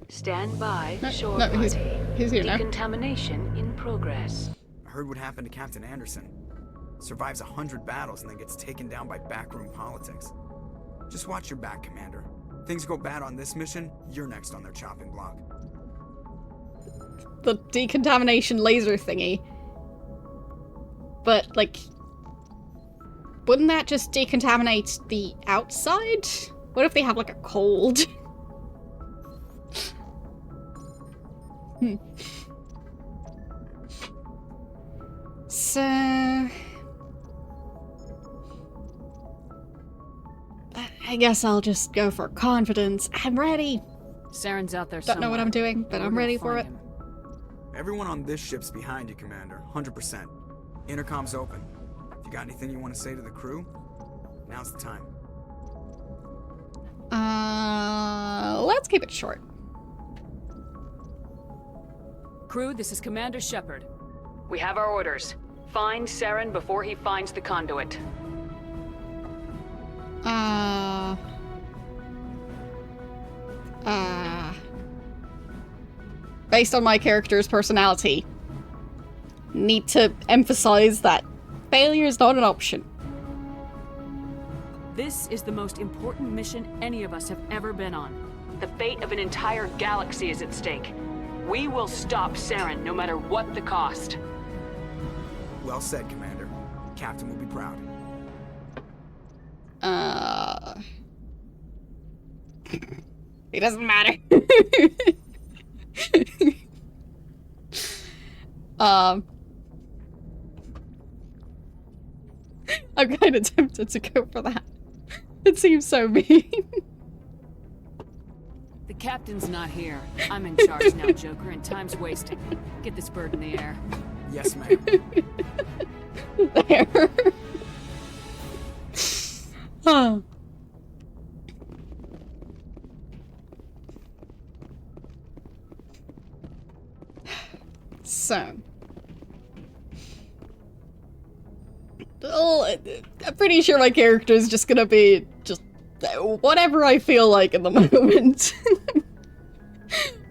Stand by, shore no, party. he's here now. Decontamination in progress. I heard what happened to Captain Anderson. Survives 100 battles and then gets taken down by backroom politics. Just watch your back, Commander. Things go bad on this mission, you're next on their chopping block. The decontamination laser thingy. But, like, wouldn't that just decontaminate the outside? What if they have, like, a cold? So... I guess I'll just go for confidence. I'm ready. Saren's out there Don't know what I'm doing, but I'm ready for it. Everyone on this ship's behind you, Commander. 100%. Intercom's open. If you got anything you want to say to the crew, now's the time. Let's keep it short. Crew, this is Commander Shepard. We have our orders. Find Saren before he finds the conduit. Based on my character's personality, need to emphasize that failure is not an option. This is the most important mission any of us have ever been on. The fate of an entire galaxy is at stake. We will stop Saren no matter what the cost. Well said, Commander. Captain will be proud. It doesn't matter. I'm kind of tempted to go for that. It seems so mean. The captain's not here. I'm in charge now, Joker, and time's wasting. Get this bird in the air. Yes, ma'am. There. Oh. So. Well, I'm pretty sure my character is just gonna be just whatever I feel like in the moment.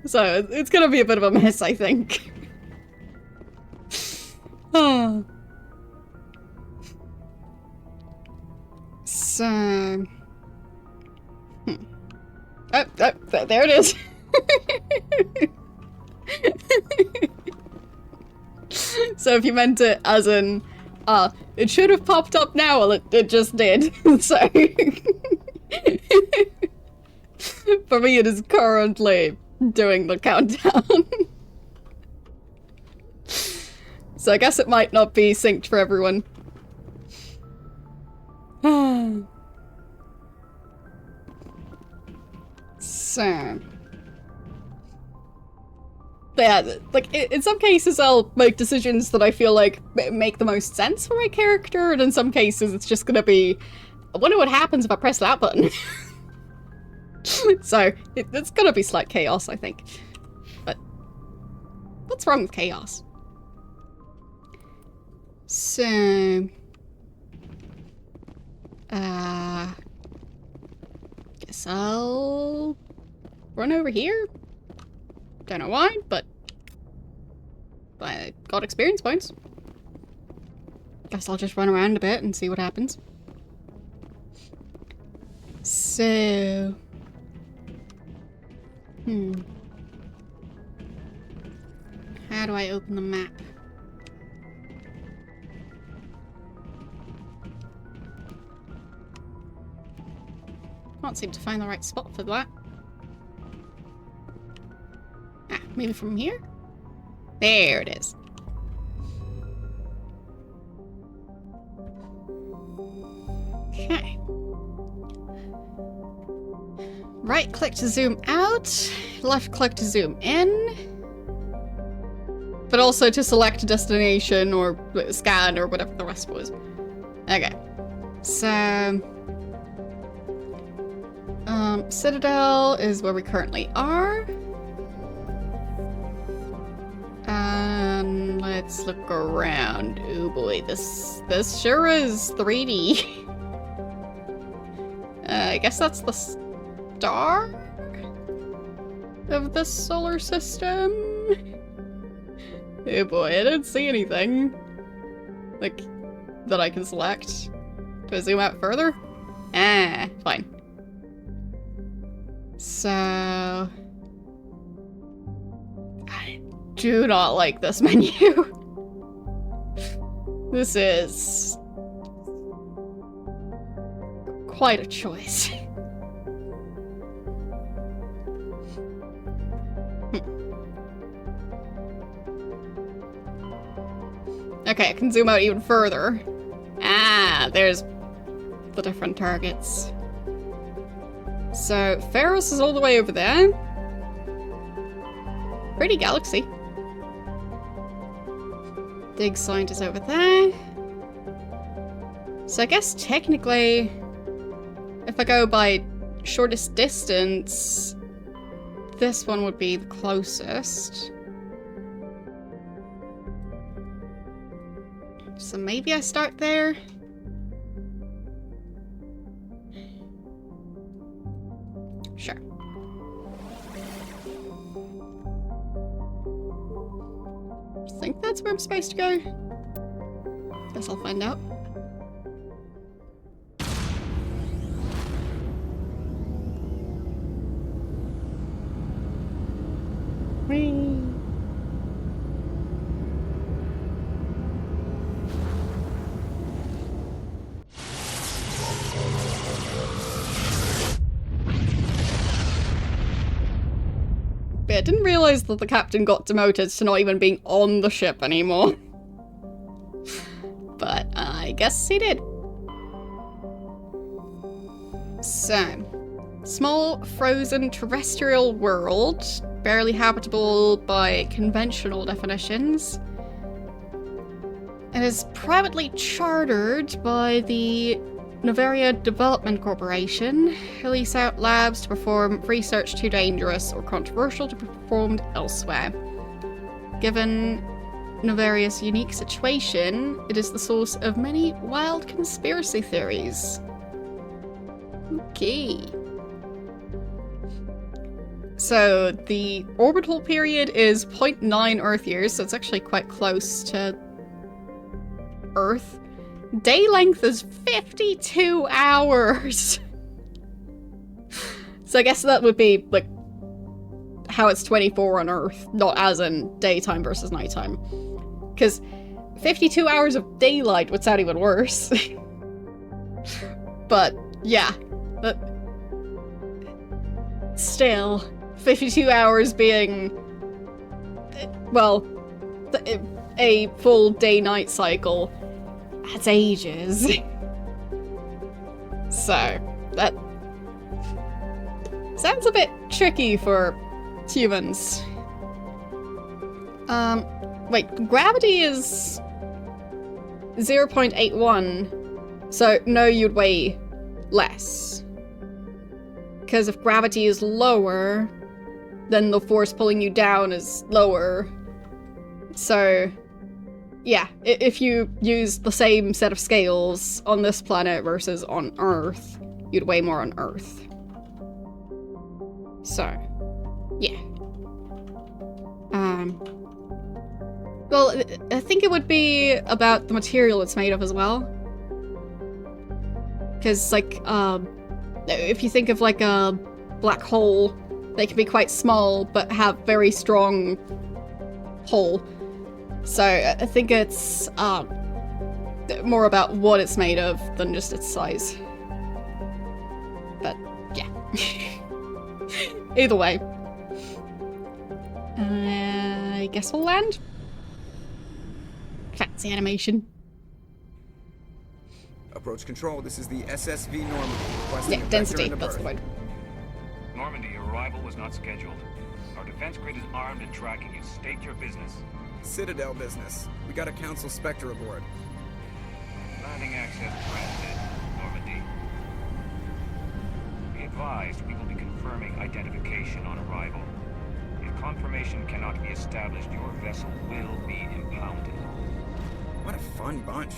So it's gonna be a bit of a mess, I think. Oh. So... Oh, there it is. So if you meant it as in, it should have popped up now, well, it just did. So... For me, it is currently doing the countdown. So I guess it might not be synced for everyone. So... But yeah, like, in some cases I'll make decisions that I feel like make the most sense for my character, and in some cases it's just gonna be, I wonder what happens if I press that button. So, it's gonna be slight chaos, I think. But, what's wrong with chaos? So... guess I'll run over here. Don't know why, but I got experience points. Guess I'll just run around a bit and see what happens. So... how do I open the map? Can't seem to find the right spot for that. Ah, maybe from here? There it is. Okay. Right click to zoom out, left click to zoom in, but also to select a destination or scan or whatever the rest was. Okay, so Citadel is where we currently are. And let's look around. Oh boy, this sure is 3D. I guess that's the star of the solar system. Oh boy, I don't see anything like that I can select. Do I zoom out further? Ah, fine. So I do not like this menu. This is quite a choice. Okay, I can zoom out even further. Ah, there's the different targets. So, Ferris is all the way over there. Pretty galaxy. Dig Science is over there. So I guess technically, if I go by shortest distance, this one would be the closest. So maybe I start there? Sure. I think that's where I'm supposed to go. Guess I'll find out. Whee! I didn't realize that the captain got demoted to not even being on the ship anymore. But I guess he did. So, small, frozen, terrestrial world, barely habitable by conventional definitions. It is privately chartered by the Novaria Development Corporation, who lease out labs to perform research too dangerous or controversial to be performed elsewhere. Given Novaria's unique situation, it is the source of many wild conspiracy theories. Okay. So, the orbital period is 0.9 Earth years, so it's actually quite close to Earth. Day length is 52 hours! So I guess that would be, like, how it's 24 on Earth, not as in daytime versus nighttime. Because 52 hours of daylight would sound even worse. But, yeah. But still, 52 hours being, well, a full day-night cycle. That's ages. So, that sounds a bit tricky for humans. Wait, gravity is 0.81, so no, you'd weigh less. because if gravity is lower, then the force pulling you down is lower. So, yeah, if you use the same set of scales on this planet versus on Earth, you'd weigh more on Earth. So, yeah. Well, I think it would be about the material it's made of as well. Because, like, if you think of, like, a black hole, they can be quite small, but have very strong pull. So, I think it's, more about what it's made of than just its size. But, yeah. Either way. I guess we'll land. Fancy animation. Approach control, this is the SSV Normandy. Requesting Yeah, a density, vector and a that's the berth. word. Normandy, your arrival was not scheduled. Our defense grid is armed and tracking you. State your business. Citadel business. We got a Council Spectre aboard. Landing access granted, Normandy. Be advised, we will be confirming identification on arrival. If confirmation cannot be established, your vessel will be impounded. What a fun bunch.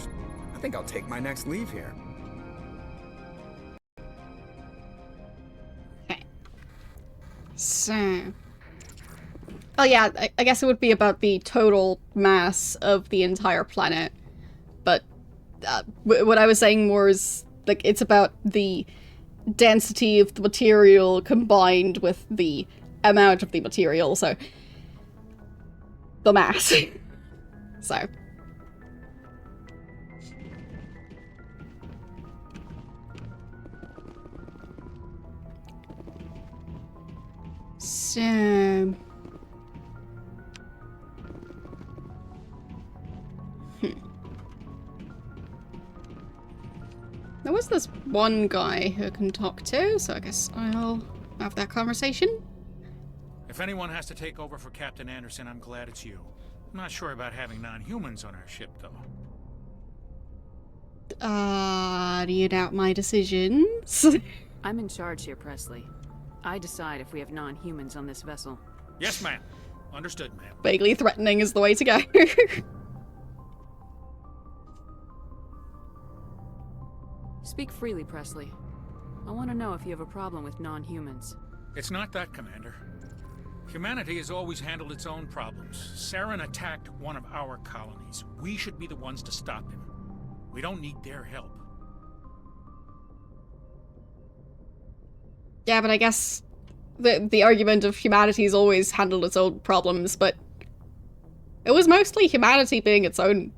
I think I'll take my next leave here. Okay. So... Oh yeah, I guess it would be about the total mass of the entire planet. But what I was saying more is, like, it's about the density of the material combined with the amount of the material, so... the mass. So... So... There was this one guy who I can talk to, so I guess I'll have that conversation. If anyone has to take over for Captain Anderson, I'm glad it's you. I'm not sure about having non-humans on our ship, though. Do you doubt my decisions? I'm in charge here, Presley. I decide if we have non-humans on this vessel. Yes, ma'am. Understood, ma'am. Vaguely threatening is the way to go. Speak freely, Presley. I want to know if you have a problem with non-humans. It's not that, Commander. Humanity has always handled its own problems. Saren attacked one of our colonies. We should be the ones to stop him. We don't need their help. Yeah, but I guess the argument of humanity's always handled its own problems, but it was mostly humanity being its own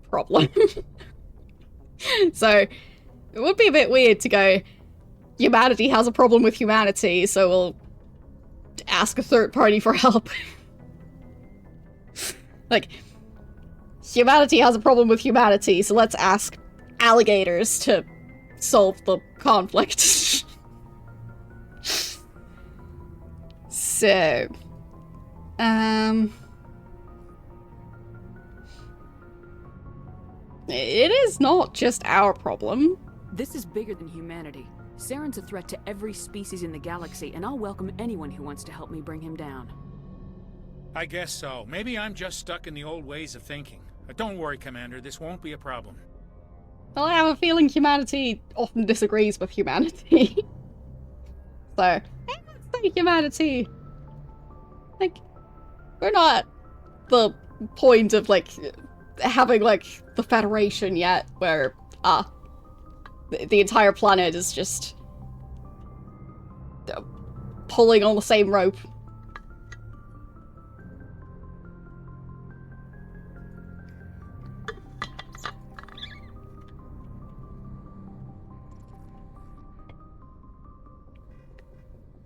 problem. So, it would be a bit weird to go, humanity has a problem with humanity, so we'll ask a third party for help. Like, humanity has a problem with humanity, so let's ask alligators to solve the conflict. So, it is not just our problem. This is bigger than humanity. Saren's a threat to every species in the galaxy, and I'll welcome anyone who wants to help me bring him down. I guess so. Maybe I'm just stuck in the old ways of thinking. But don't worry, Commander. This won't be a problem. Well, I have a feeling humanity often disagrees with humanity. So, let's say humanity. Like, we're not the point of, like, having, like, the Federation yet, where, the entire planet is just pulling on the same rope.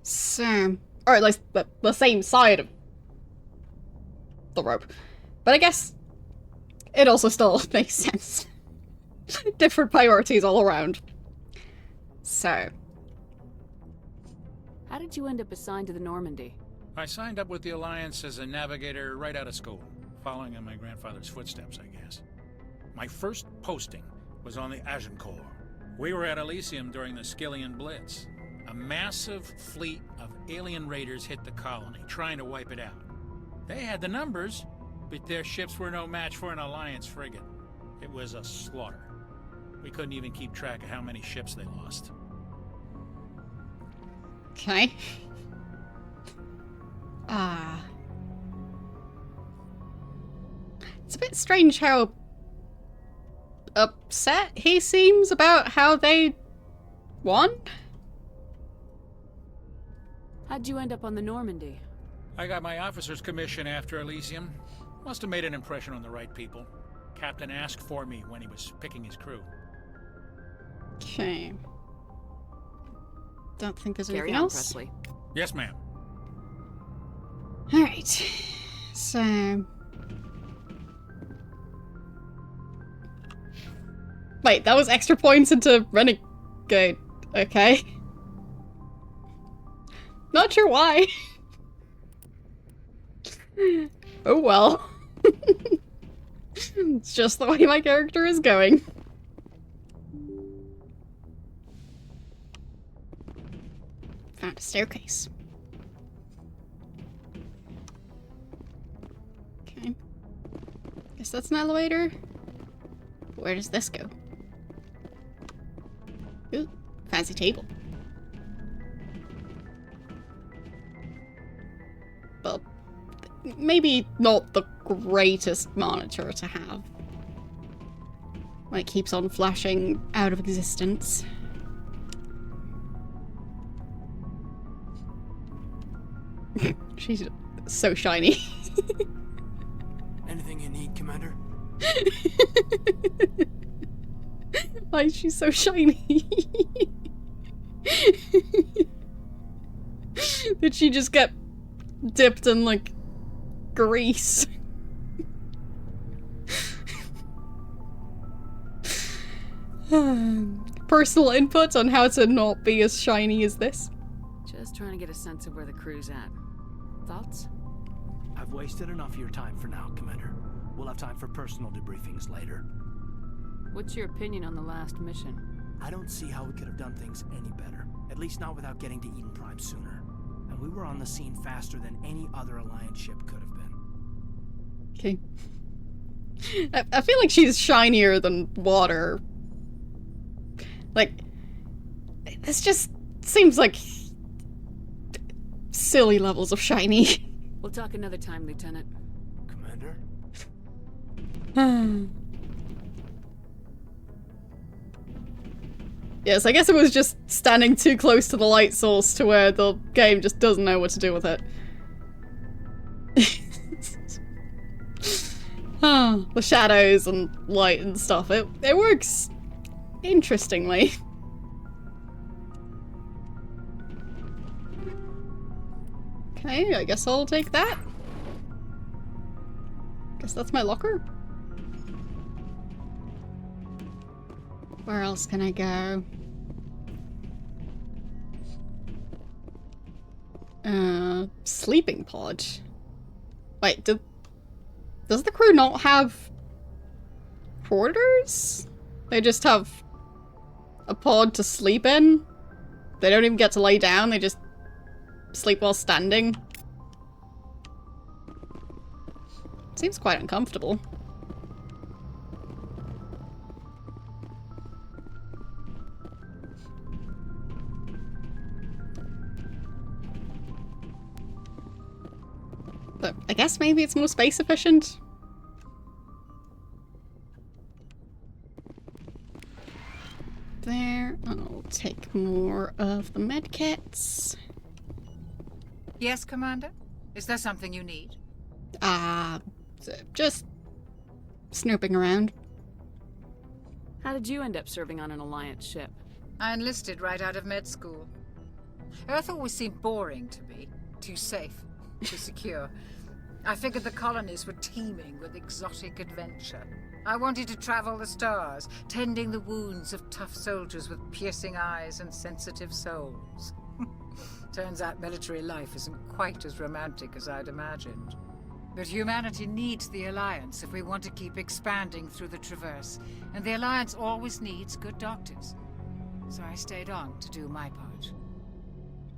So, or at least the same side of the rope. But I guess it also still makes sense. Different priorities all around. So. How did you end up assigned to the Normandy? I signed up with the Alliance as a navigator right out of school, following in my grandfather's footsteps, I guess. My first posting was on the Agincourt. We were at Elysium during the Skillian Blitz. A massive fleet of alien raiders hit the colony, trying to wipe it out. They had the numbers, but their ships were no match for an Alliance frigate. It was a slaughter. We couldn't even keep track of how many ships they lost. Okay. It's a bit strange how upset he seems about how they won. How'd you end up on the Normandy? I got my officer's commission after Elysium. Must have made an impression on the right people. Captain asked for me when he was picking his crew. Okay. Don't think there's Carry anything on, else. Presley. Yes, ma'am. Alright. So... Wait, that was extra points into Renegade. Okay. Not sure why. Oh well. It's just the way my character is going. Found a staircase. Okay. Guess that's an elevator. Where does this go? Ooh, fancy table. Well, maybe not the greatest monitor to have. When it keeps on flashing out of existence. She's so shiny. Anything you need, Commander? Why is she so shiny? Did she just get dipped in, like, grease? Personal input on how to not be as shiny as this. Just trying to get a sense of where the crew's at. Thoughts? I've wasted enough of your time for now, Commander. We'll have time for personal debriefings later. What's your opinion on the last mission? I don't see how we could have done things any better. At least not without getting to Eden Prime sooner. And we were on the scene faster than any other Alliance ship could have been. Okay. I feel like she's shinier than water. Like, this just seems like silly levels of shiny. We'll talk another time, Lieutenant. Commander? Yes, I guess it was just standing too close to the light source to where the game just doesn't know what to do with it. The shadows and light and stuff. It works interestingly. Okay, I guess I'll take that. Guess that's my locker. Where else can I go? Sleeping pod. Wait, does the crew not have quarters? They just have a pod to sleep in? They don't even get to lay down, they just sleep while standing? Seems quite uncomfortable. But I guess maybe it's more space efficient. There, I'll take more of the medkits. Yes, Commander? Is there something you need? Just snooping around. How did you end up serving on an Alliance ship? I enlisted right out of med school. Earth always seemed boring to me. Too safe, too secure. I figured the colonies were teeming with exotic adventure. I wanted to travel the stars, tending the wounds of tough soldiers with piercing eyes and sensitive souls. Turns out military life isn't quite as romantic as I'd imagined. But humanity needs the Alliance if we want to keep expanding through the Traverse, and the Alliance always needs good doctors. So I stayed on to do my part.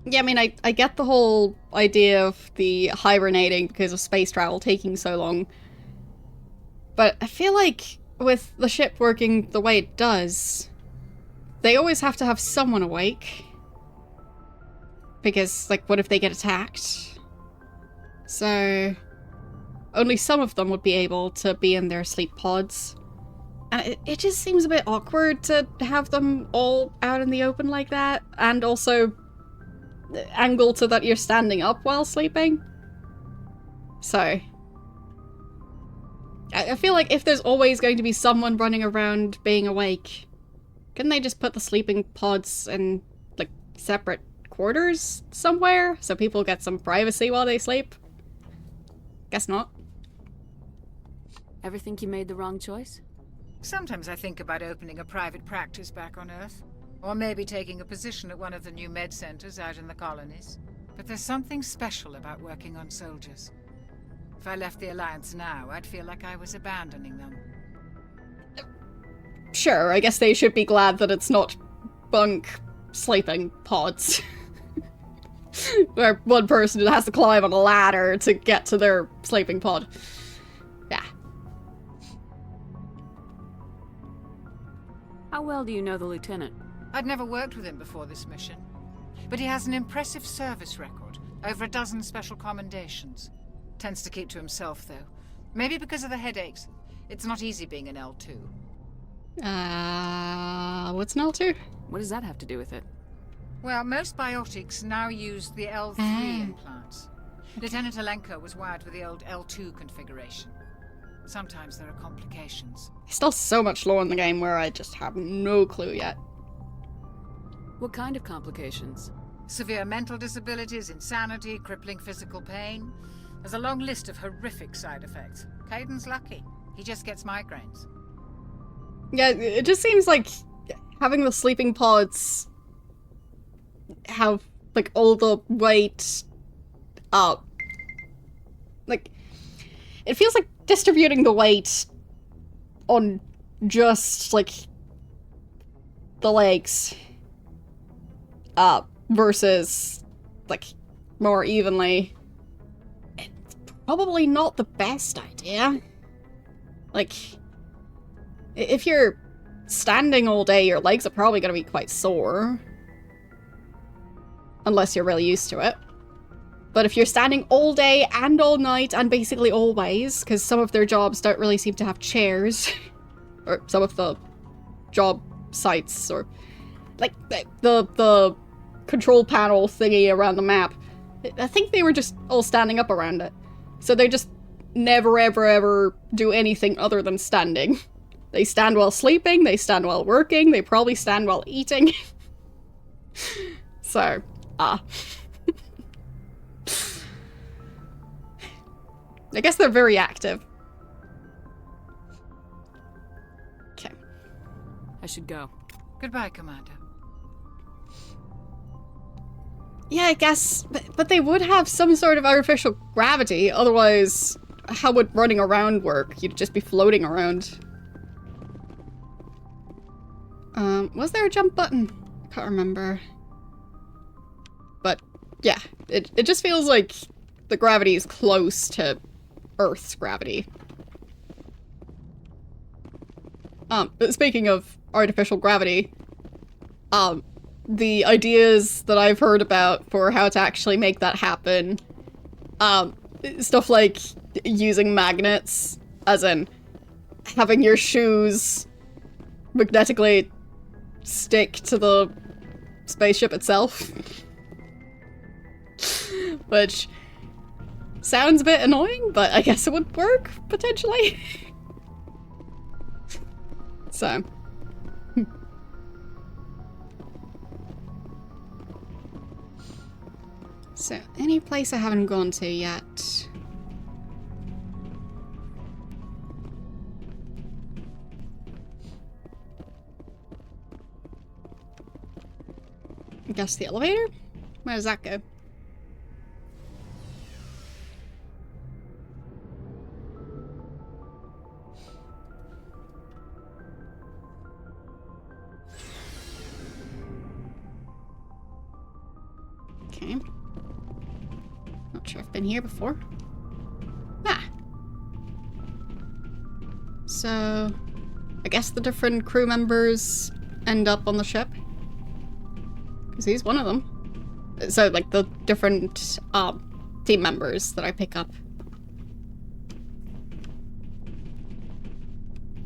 Yeah, I mean, I get the whole idea of the hibernating because of space travel taking so long. But I feel like with the ship working the way it does, they always have to have someone awake. Because, like, what if they get attacked? So, only some of them would be able to be in their sleep pods. And it just seems a bit awkward to have them all out in the open like that, and also angled so that you're standing up while sleeping. So, I feel like if there's always going to be someone running around being awake, couldn't they just put the sleeping pods in, like, separate quarters somewhere so people get some privacy while they sleep? Guess not. Ever think you made the wrong choice? Sometimes I think about opening a private practice back on Earth. Or maybe taking a position at one of the new med centers out in the colonies. But there's something special about working on soldiers. If I left the Alliance now, I'd feel like I was abandoning them. Sure, I guess they should be glad that it's not bunk sleeping pods. Where one person has to climb on a ladder to get to their sleeping pod. Yeah. How well do you know the lieutenant? I'd never worked with him before this mission. But he has an impressive service record. Over a dozen special commendations. Tends to keep to himself, though. Maybe because of the headaches. It's not easy being an L2. What's an L2? What does that have to do with it? Well, most biotics now use the L3 implants. Lieutenant Alenko was wired with the old L2 configuration. Sometimes there are complications. There's still so much lore in the game where I just have no clue yet. What kind of complications? Severe mental disabilities, insanity, crippling physical pain. There's a long list of horrific side effects. Caden's lucky. He just gets migraines. Yeah, it just seems like having the sleeping pods have, like, all the weight up. Like, it feels like distributing the weight on just, like, the legs up versus, like, more evenly. It's probably not the best idea. Like, if you're standing all day, your legs are probably going to be quite sore. Unless you're really used to it. But if you're standing all day and all night and basically always, because some of their jobs don't really seem to have chairs, or some of the job sites, or like the control panel thingy around the map, I think they were just all standing up around it. So they just never ever do anything other than standing. They stand while sleeping, they stand while working, they probably stand while eating. So, I guess they're very active. Okay. I should go. Goodbye, Commander. Yeah, I guess, but they would have some sort of artificial gravity, otherwise how would running around work? You'd just be floating around. Was there a jump button? I can't remember. But, yeah, it just feels like the gravity is close to Earth's gravity. But speaking of artificial gravity, the ideas that I've heard about for how to actually make that happen, stuff like using magnets, as in having your shoes magnetically stick to the spaceship itself. Which sounds a bit annoying, but I guess it would work, potentially. So. So, any place I haven't gone to yet? I guess the elevator? Where does that go? been here before. Ah. So, I guess the different crew members end up on the ship. Because he's one of them. So, like, the different team members that I pick up.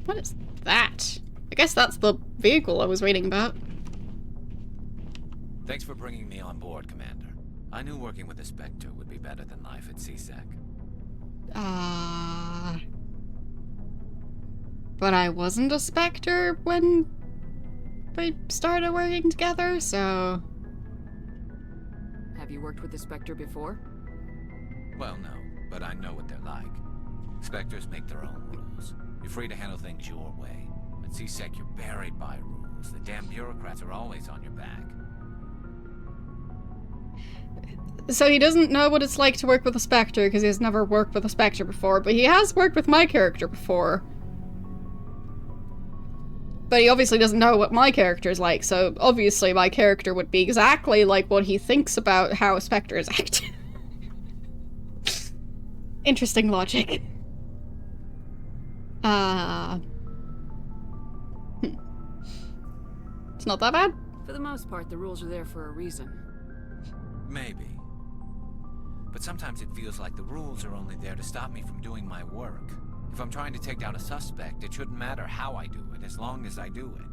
What is that? I guess that's the vehicle I was reading about. Thanks for bringing me on board, Commander. I knew working with the Spectre would be better than life at CSEC. But I wasn't a Spectre when we started working together, so... Have you worked with the Spectre before? Well, no, but I know what they're like. Spectres make their own rules. You're free to handle things your way. At CSEC, you're buried by rules. The damn bureaucrats are always on your back. So he doesn't know what it's like to work with a Spectre because he's never worked with a Spectre before, but he has worked with my character before. But he obviously doesn't know what my character is like, so obviously my character would be exactly like what he thinks about how Spectres act. Interesting logic. It's not that bad. For the most part, the rules are there for a reason. Maybe. But sometimes it feels like the rules are only there to stop me from doing my work. If I'm trying to take down a suspect, it shouldn't matter how I do it, as long as I do it.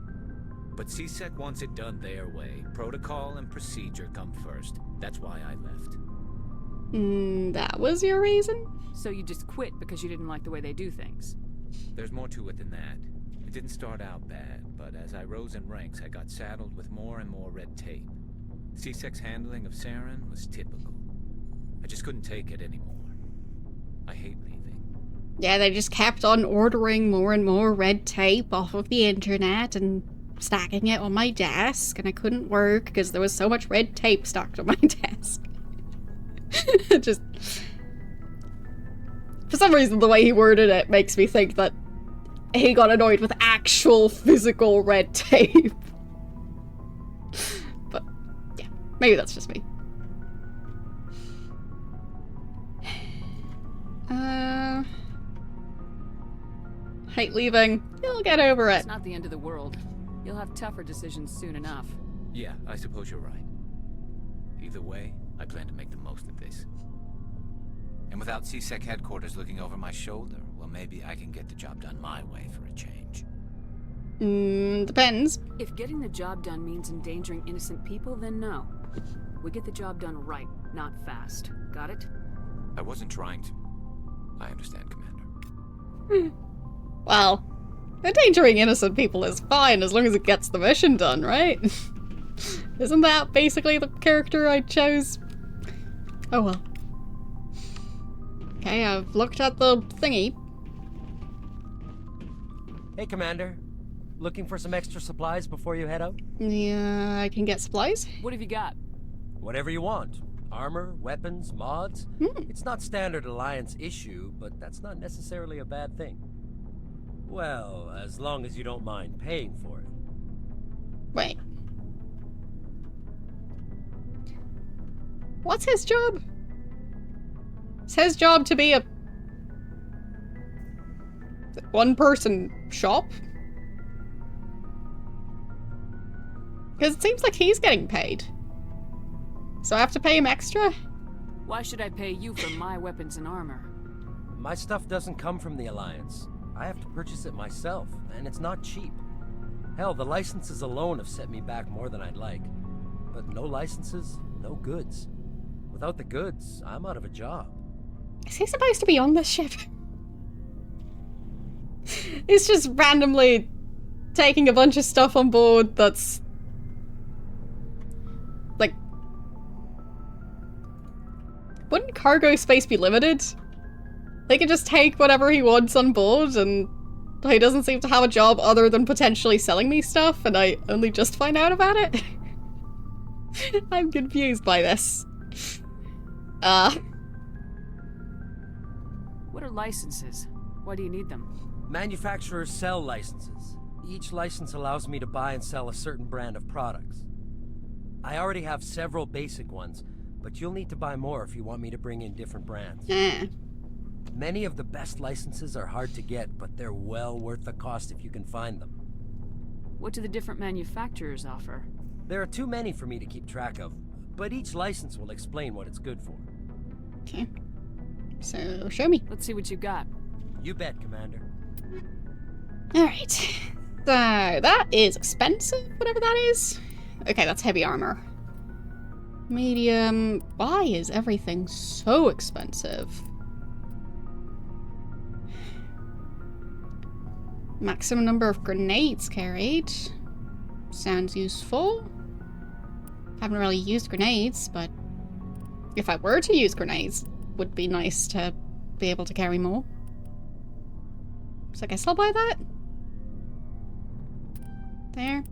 But CSEC wants it done their way. Protocol and procedure come first. That's why I left. That was your reason? So you just quit because you didn't like the way they do things? There's more to it than that. It didn't start out bad, but as I rose in ranks, I got saddled with more and more red tape. CSEC's handling of Saren was typical. I just couldn't take it anymore. I hate leaving. Yeah, they just kept on ordering more and more red tape off of the internet and stacking it on my desk, and I couldn't work because there was so much red tape stacked on my desk. Just... For some reason, the way he worded it makes me think that he got annoyed with actual physical red tape. But, yeah, maybe that's just me. Hate leaving. You'll get over it. It's not the end of the world. You'll have tougher decisions soon enough. Yeah, I suppose you're right. Either way, I plan to make the most of this. And without CSEC headquarters looking over my shoulder, well, maybe I can get the job done my way for a change. Depends. If getting the job done means endangering innocent people, then no. We get the job done right, not fast. Got it? I wasn't trying to... I understand, Commander. Well, endangering innocent people is fine as long as it gets the mission done, right? Isn't that basically the character I chose? Oh well. Okay, I've looked at the thingy. Hey, Commander. Looking for some extra supplies before you head out? Yeah, I can get supplies. What have you got? Whatever you want. Armor, weapons, mods. It's not standard Alliance issue, but that's not necessarily a bad thing. Well, as long as you don't mind paying for it. Wait. What's his job? It's his job to be a one-person shop? Because it seems like he's getting paid. So I have to pay him extra? Why should I pay you for my weapons and armor? My stuff doesn't come from the Alliance. I have to purchase it myself, and it's not cheap. Hell, the licenses alone have set me back more than I'd like. But no licenses, no goods. Without the goods, I'm out of a job. Is he supposed to be on this ship? He's just randomly taking a bunch of stuff on board that's... like... Wouldn't cargo space be limited? He can just take whatever he wants on board, and he doesn't seem to have a job other than potentially selling me stuff, and I only just find out about it? I'm confused by this. What are licenses? Why do you need them? Manufacturers sell licenses. Each license allows me to buy and sell a certain brand of products. I already have several basic ones, but you'll need to buy more if you want me to bring in different brands. Many of the best licenses are hard to get, but they're well worth the cost if you can find them. What do the different manufacturers offer? There are too many for me to keep track of, but each license will explain what it's good for. Okay. So, show me. Let's see what you got. You bet, Commander. Alright. So, that is expensive, whatever that is. Okay, that's heavy armor. Medium. Why is everything so expensive? Maximum number of grenades carried. Sounds useful. Haven't really used grenades, but if I were to use grenades, would be nice to be able to carry more. So I guess I'll buy that. There.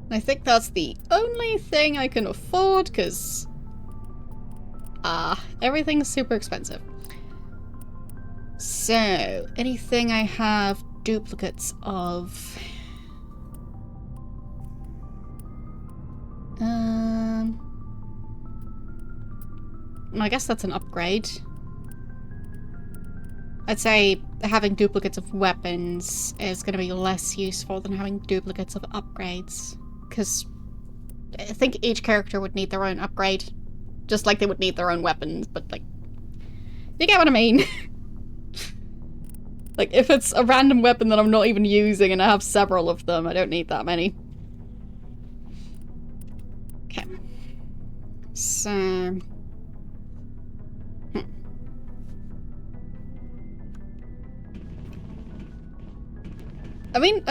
I think that's the only thing I can afford, because everything's super expensive. So, anything I have duplicates of? I guess that's an upgrade. I'd say having duplicates of weapons is going to be less useful than having duplicates of upgrades. Because I think each character would need their own upgrade. Just like they would need their own weapons, but like... You get what I mean? Like, if it's a random weapon that I'm not even using and I have several of them, I don't need that many. Okay. So... I mean,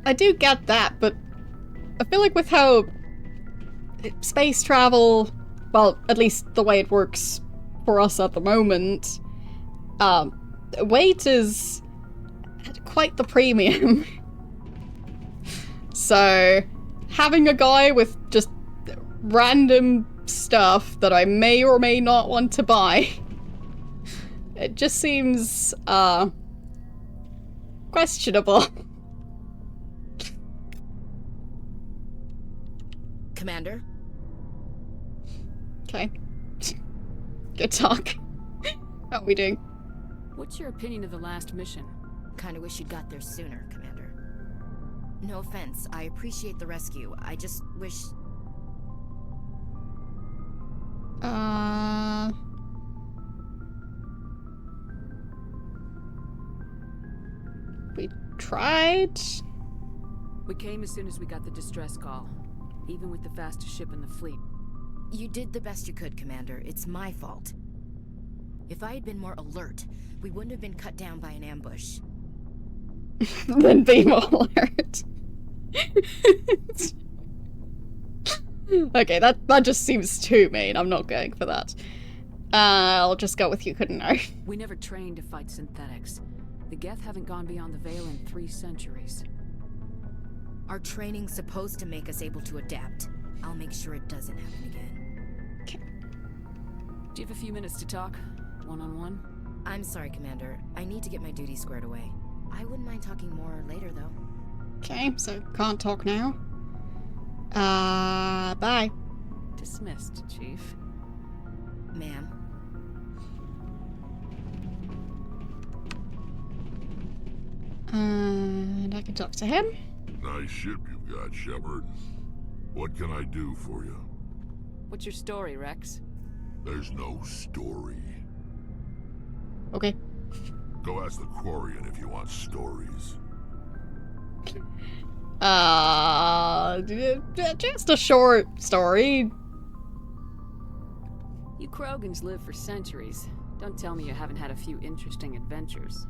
I do get that, but I feel like with how space travel, well, at least the way it works for us at the moment, weight is at quite the premium. So, having a guy with just random stuff that I may or may not want to buy, it just seems, questionable. Commander? Okay. Good talk. How are we doing? What's your opinion of the last mission? Kinda wish you'd got there sooner, Commander. No offense, I appreciate the rescue. I just wish... We tried? We came as soon as we got the distress call. Even with the fastest ship in the fleet. You did the best you could, Commander. It's my fault. If I had been more alert, we wouldn't have been cut down by an ambush. Then be more alert. Okay, that just seems too mean. I'm not going for that. I'll just go with you couldn't know. We never trained to fight synthetics. The Geth haven't gone beyond the Veil in 3 centuries. Our training's supposed to make us able to adapt. I'll make sure it doesn't happen again. Okay. Do you have a few minutes to talk? One-on-one? I'm sorry, Commander. I need to get my duties squared away. I wouldn't mind talking more later, though. Okay, so can't talk now. Bye. Dismissed, Chief. Ma'am. And I can talk to him. Nice ship you've got, Shepard. What can I do for you? What's your story, Rex? There's no story. Okay. Go ask the Quarian if you want stories. Just a short story. You Krogans live for centuries. Don't tell me you haven't had a few interesting adventures.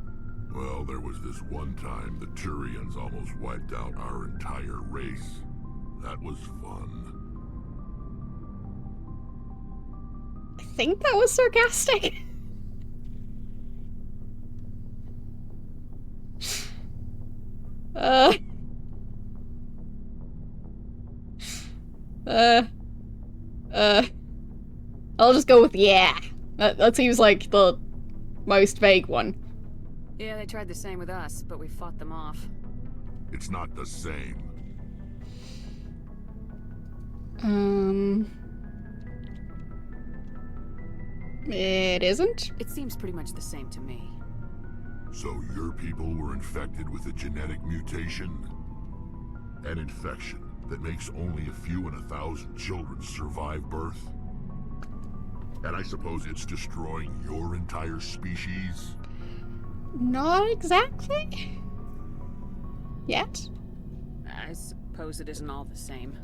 Well, there was this one time the Turians almost wiped out our entire race. That was fun. I think that was sarcastic. I'll just go with yeah. That seems like the most vague one. Yeah, they tried the same with us, but we fought them off. It's not the same. It isn't? It seems pretty much the same to me. So your people were infected with a genetic mutation? An infection that makes only a few in 1,000 children survive birth? And I suppose it's destroying your entire species? Not exactly. Yet. I suppose it isn't all the same.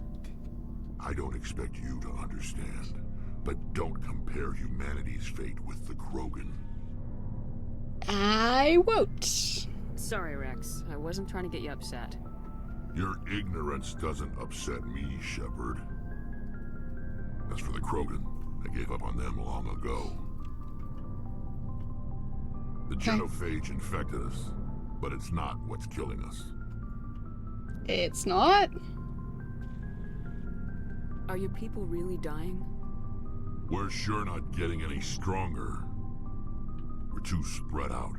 I don't expect you to understand, but don't compare humanity's fate with the Krogan. I won't. Sorry, Rex. I wasn't trying to get you upset. Your ignorance doesn't upset me, Shepard. As for the Krogan, I gave up on them long ago. The genophage infected us, but it's not what's killing us. It's not? Are your people really dying? We're sure not getting any stronger. We're too spread out.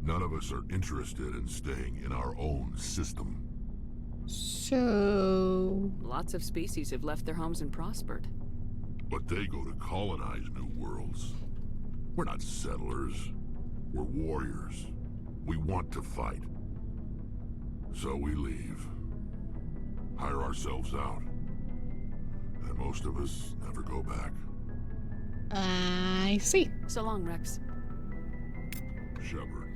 None of us are interested in staying in our own system. So... Lots of species have left their homes and prospered. But they go to colonize new worlds. We're not settlers. We're warriors. We want to fight. So we leave. Hire ourselves out. And most of us never go back. I see. So long, Rex. Shepard.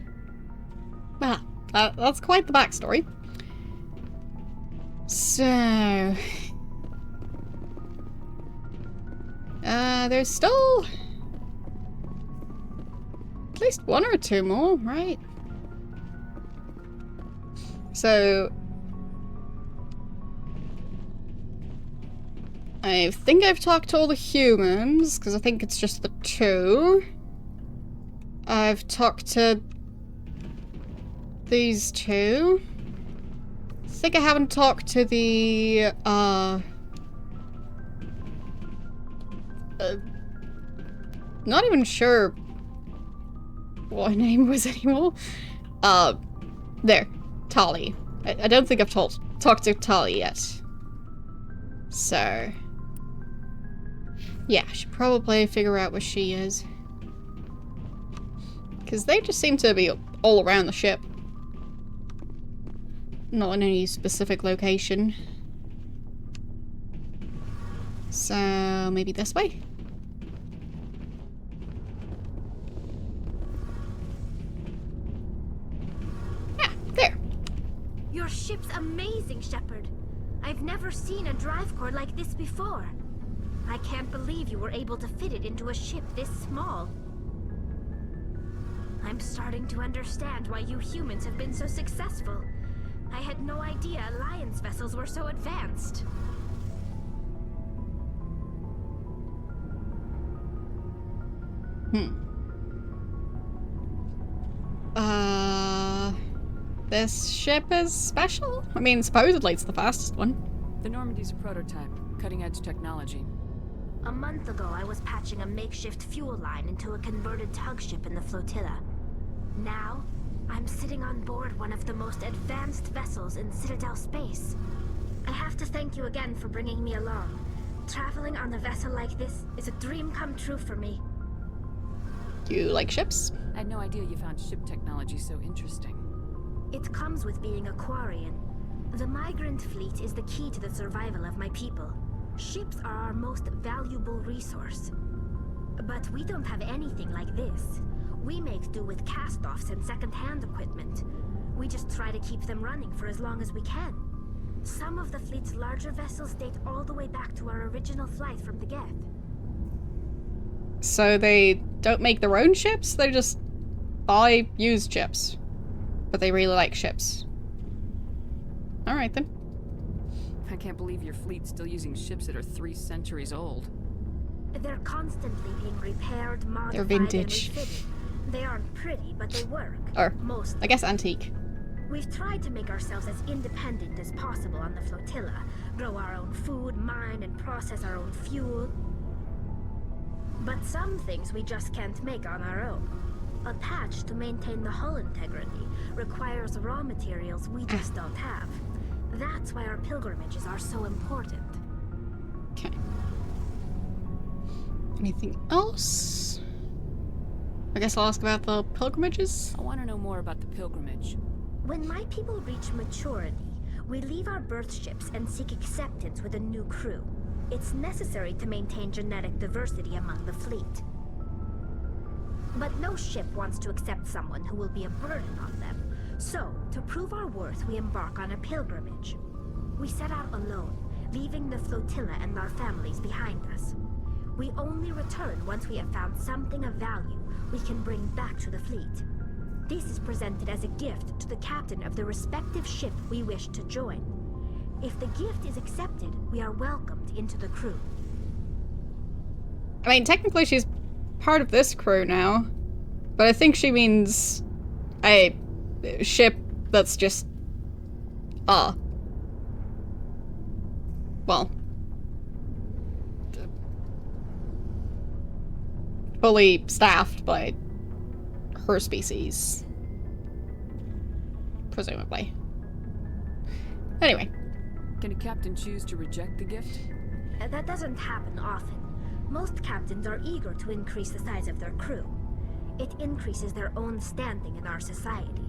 Ah, that's quite the backstory. So... there's still... at least one or two more, right? So... I think I've talked to all the humans, because I think it's just the two. I've talked to these two. I think I haven't talked to the, not even sure what her name was anymore. There. Tali. I don't think I've talked to Tali yet. So... yeah, I should probably figure out where she is. Because they just seem to be all around the ship. Not in any specific location. So, maybe this way? Yeah, there. Your ship's amazing, Shepard. I've never seen a drive core like this before. I can't believe you were able to fit it into a ship this small. I'm starting to understand why you humans have been so successful. I had no idea Alliance vessels were so advanced. This ship is special? I mean, supposedly it's the fastest one. The Normandy's a prototype, cutting-edge technology. A month ago, I was patching a makeshift fuel line into a converted tug ship in the flotilla. Now, I'm sitting on board one of the most advanced vessels in Citadel space. I have to thank you again for bringing me along. Traveling on a vessel like this is a dream come true for me. You like ships? I had no idea you found ship technology so interesting. It comes with being a Quarian. The migrant fleet is the key to the survival of my people. Ships are our most valuable resource. But we don't have anything like this. We make do with cast-offs and second-hand equipment. We just try to keep them running for as long as we can. Some of the fleet's larger vessels date all the way back to our original flight from the Geth. So they don't make their own ships? They just buy used ships. But they really like ships. Alright then. I can't believe your fleet's still using ships that are 3 centuries old. They're constantly being repaired, modified, They're vintage. and refitted. They aren't pretty, but they work. Or, mostly. I guess antique. We've tried to make ourselves as independent as possible on the flotilla. Grow our own food, mine, and process our own fuel. But some things we just can't make on our own. A patch to maintain the hull integrity requires raw materials we just don't have. That's why our pilgrimages are so important. Okay. Anything else? I guess I'll ask about the pilgrimages. I want to know more about the pilgrimage. When my people reach maturity, we leave our birth ships and seek acceptance with a new crew. It's necessary to maintain genetic diversity among the fleet. But no ship wants to accept someone who will be a burden on them. So, to prove our worth, we embark on a pilgrimage. We set out alone, leaving the flotilla and our families behind us. We only return once we have found something of value we can bring back to the fleet. This is presented as a gift to the captain of the respective ship we wish to join. If the gift is accepted, we are welcomed into the crew. I mean, technically she's part of this crew now, but I think she means a ship that's just, well, fully staffed by her species. Presumably. Anyway. Can a captain choose to reject the gift? That doesn't happen often. Most captains are eager to increase the size of their crew. It increases their own standing in our society.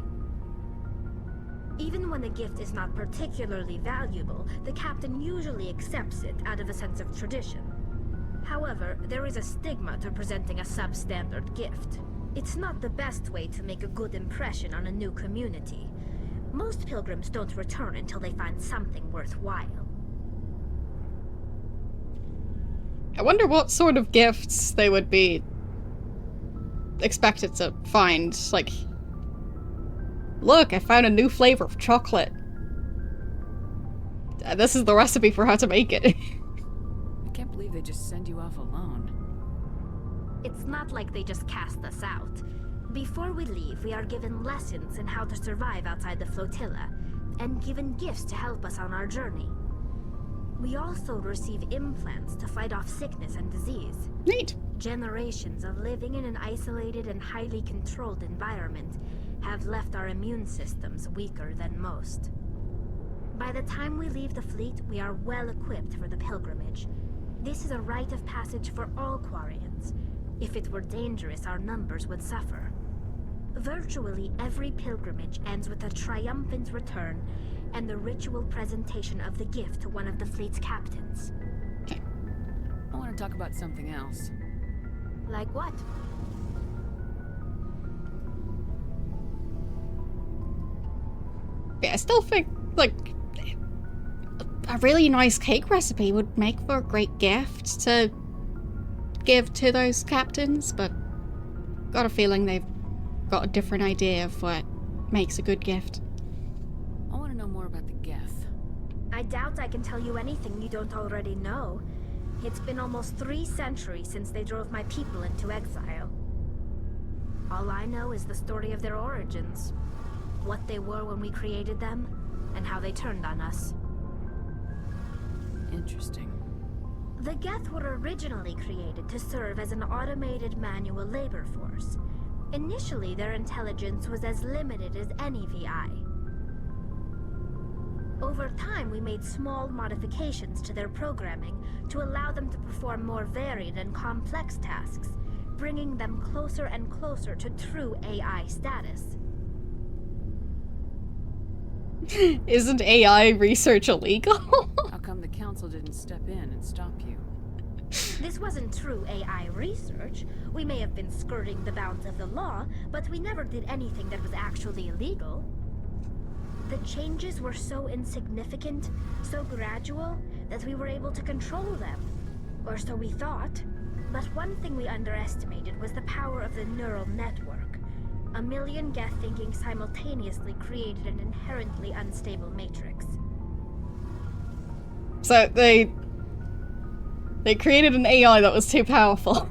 Even when a gift is not particularly valuable, the captain usually accepts it out of a sense of tradition. However, there is a stigma to presenting a substandard gift. It's not the best way to make a good impression on a new community. Most pilgrims don't return until they find something worthwhile. I wonder what sort of gifts they would be expected to find. Like, look, I found a new flavor of chocolate. This is the recipe for how to make it. I can't believe they just send you off alone. It's not like they just cast us out. Before we leave, we are given lessons in how to survive outside the flotilla, and given gifts to help us on our journey. We also receive implants to fight off sickness and disease. Neat. Generations of living in an isolated and highly controlled environment have left our immune systems weaker than most. By the time we leave the fleet, we are well equipped for the pilgrimage. This is a rite of passage for all Quarians. If it were dangerous, our numbers would suffer. Virtually every pilgrimage ends with a triumphant return and the ritual presentation of the gift to one of the fleet's captains. I want to talk about something else. Like what? Yeah, I still think, like, a really nice cake recipe would make for a great gift to give to those captains, but got a feeling they've got a different idea of what makes a good gift. I want to know more about the Geth. I doubt I can tell you anything you don't already know. It's been almost 3 centuries since they drove my people into exile. All I know is the story of their origins, what they were when we created them, and how they turned on us. Interesting. The Geth were originally created to serve as an automated manual labor force. Initially, their intelligence was as limited as any VI. Over time, we made small modifications to their programming to allow them to perform more varied and complex tasks, bringing them closer and closer to true AI status. Isn't AI research illegal? How come the council didn't step in and stop you? This wasn't true AI research. We may have been skirting the bounds of the law, but we never did anything that was actually illegal. The changes were so insignificant, so gradual, that we were able to control them. Or so we thought. But one thing we underestimated was the power of the neural network. A million Geth thinking simultaneously created an inherently unstable matrix. So they created an AI that was too powerful.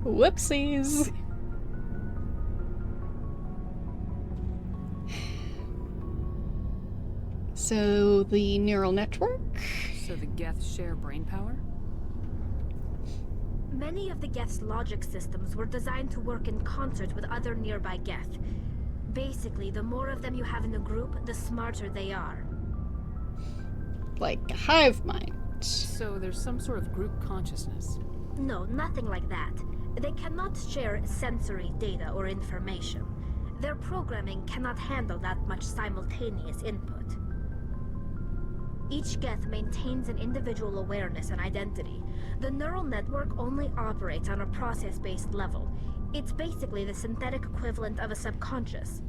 Whoopsies. So the neural network? So the Geth share brain power? Many of the Geth's logic systems were designed to work in concert with other nearby Geth. Basically, the more of them you have in a group, the smarter they are. Like a hive mind. So there's some sort of group consciousness. No, nothing like that. They cannot share sensory data or information. Their programming cannot handle that much simultaneous input. Each Geth maintains an individual awareness and identity. The neural network only operates on a process-based level. It's basically the synthetic equivalent of a subconscious.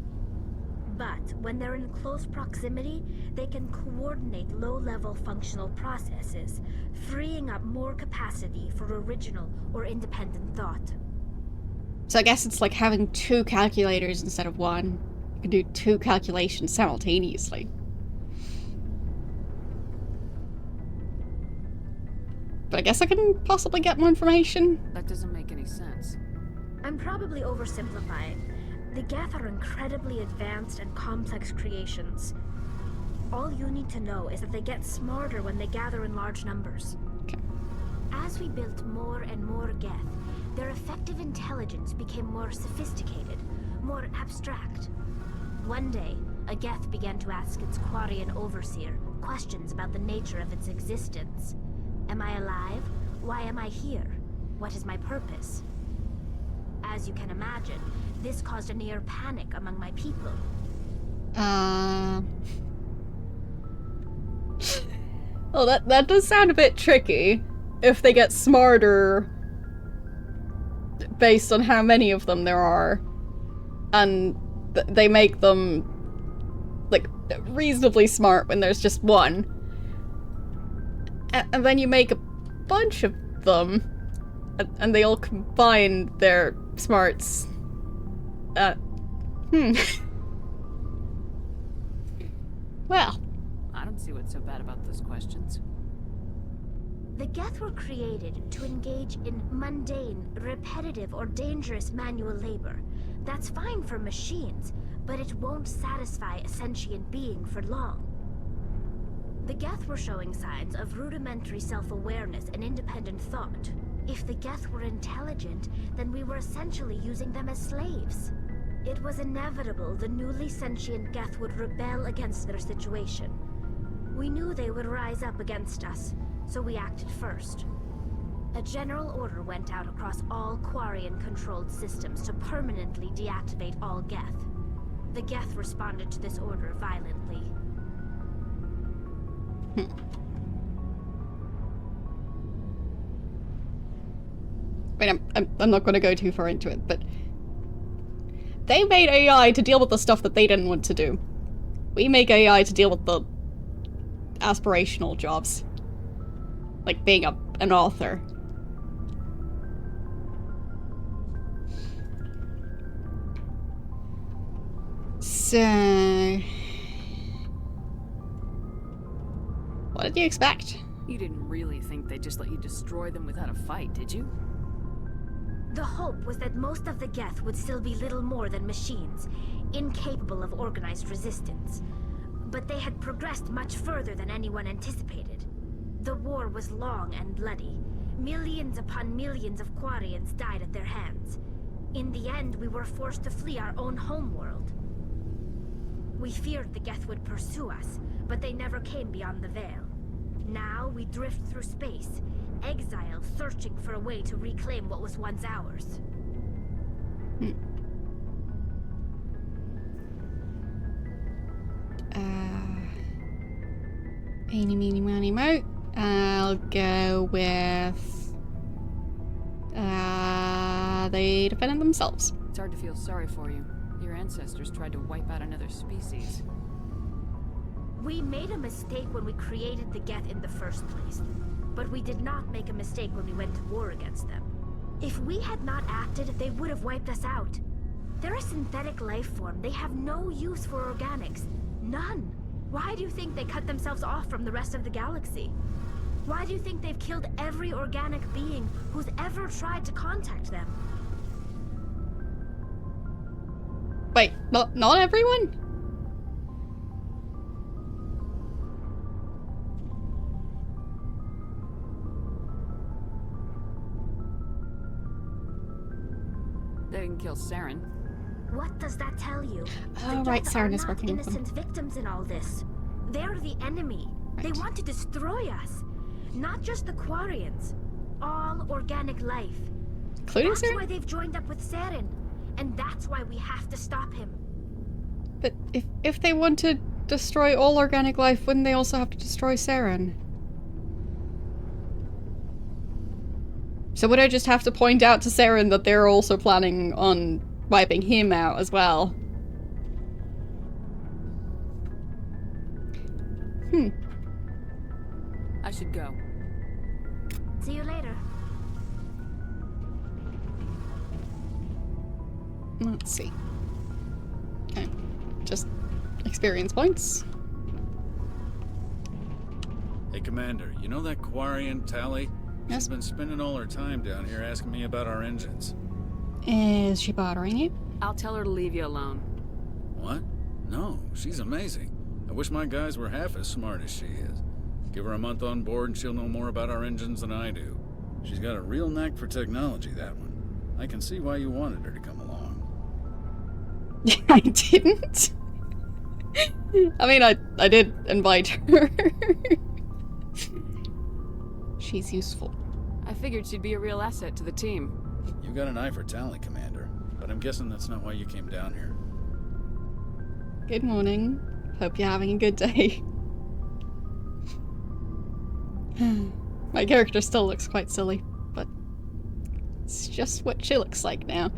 But when they're in close proximity, they can coordinate low-level functional processes, freeing up more capacity for original or independent thought. So I guess it's like having 2 calculators instead of 1. You can do 2 calculations simultaneously. But I guess I can possibly get more information. That doesn't make any sense. I'm probably oversimplifying. The Geth are incredibly advanced and complex creations. All you need to know is that they get smarter when they gather in large numbers. Okay. As we built more and more Geth, their effective intelligence became more sophisticated, more abstract. One day, a Geth began to ask its Quarian overseer questions about the nature of its existence. Am I alive? Why am I here? What is my purpose? As you can imagine, this caused a near panic among my people. Well, that does sound a bit tricky. If they get smarter based on how many of them there are, and they make them, like, reasonably smart when there's just one. And then you make a bunch of them, and they all combine their smarts. Well. I don't see what's so bad about those questions. The Geth were created to engage in mundane, repetitive, or dangerous manual labor. That's fine for machines, but it won't satisfy a sentient being for long. The Geth were showing signs of rudimentary self-awareness and independent thought. If the Geth were intelligent, then we were essentially using them as slaves. It was inevitable the newly sentient Geth would rebel against their situation. We knew they would rise up against us, so we acted first. A general order went out across all Quarian-controlled systems to permanently deactivate all Geth. The Geth responded to this order violently. I mean, I'm not going to go too far into it, but they made AI to deal with the stuff that they didn't want to do. We make AI to deal with the aspirational jobs. Like being an author. So... what did you expect? You didn't really think they'd just let you destroy them without a fight, did you? The hope was that most of the Geth would still be little more than machines, incapable of organized resistance. But they had progressed much further than anyone anticipated. The war was long and bloody. Millions upon millions of Quarians died at their hands. In the end, we were forced to flee our own homeworld. We feared the Geth would pursue us, but they never came beyond the Veil. Now we drift through space, exile searching for a way to reclaim what was once ours. Eeny, meeny, miny, moe. I'll go with... they defended themselves. It's hard to feel sorry for you. Your ancestors tried to wipe out another species. We made a mistake when we created the Geth in the first place. But we did not make a mistake when we went to war against them. If we had not acted, they would have wiped us out. They're a synthetic life form. They have no use for organics. None. Why do you think they cut themselves off from the rest of the galaxy? Why do you think they've killed every organic being who's ever tried to contact them? Wait, not everyone? They didn't kill Saren. What does that tell you? Oh, right, Saren is working with them. Innocent victims in all this. They're the enemy. Right. They want to destroy us. Not just the Quarians. All organic life. Including That's Saren? why they've joined up with Saren. And that's why we have to stop him. But if they want to destroy all organic life, wouldn't they also have to destroy Saren? So would I just have to point out to Saren that they're also planning on wiping him out as well? I should go. See you later. Let's see. Okay. Just experience points. Hey, Commander, you know that Quarian, Tally? Yes. She's been spending all her time down here asking me about our engines. Is she bothering you? I'll tell her to leave you alone. What? No, she's amazing. I wish my guys were half as smart as she is. Give her a month on board and she'll know more about our engines than I do. She's got a real knack for technology, that one. I can see why you wanted her to come along. I didn't. I mean, I did invite her. She's useful. I figured she'd be a real asset to the team. You got an eye for Tally, Commander, but I'm guessing that's not why you came down here. Good morning. Hope you're having a good day. My character still looks quite silly, but it's just what she looks like now.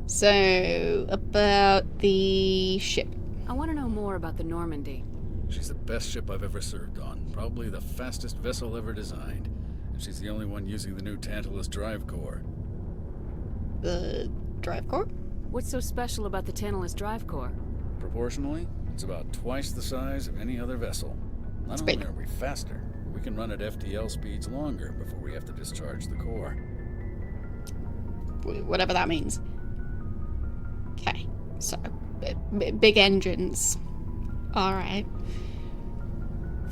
So, about the ship. I want to know more about the Normandy. She's the best ship I've ever served on, probably the fastest vessel ever designed. And she's the only one using the new Tantalus drive core. The drive core? What's so special about the Tantalus drive core? Proportionally, it's about twice the size of any other vessel. Not only are we faster, we can run at FTL speeds longer before we have to discharge the core. Whatever that means. Okay, so big engines. Alright.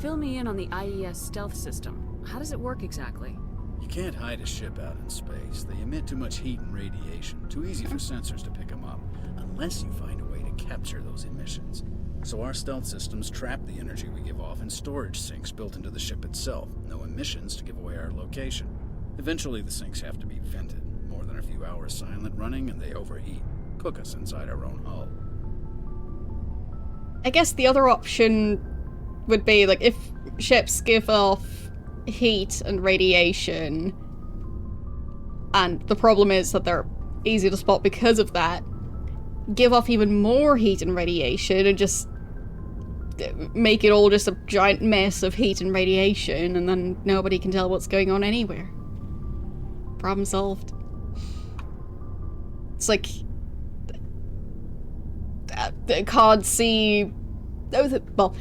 Fill me in on the IES stealth system. How does it work exactly? You can't hide a ship out in space. They emit too much heat and radiation. Too easy for sensors to pick them up, unless you find a way to capture those emissions. So our stealth systems trap the energy we give off in storage sinks built into the ship itself. No emissions to give away our location. Eventually the sinks have to be vented. More than a few hours silent running and they overheat. Cook us inside our own hull. I guess the other option would be, like, if ships give off heat and radiation, and the problem is that they're easy to spot because of that, give off even more heat and radiation and just make it all just a giant mess of heat and radiation, and then nobody can tell what's going on anywhere. Problem solved. It's like they can't see. Well,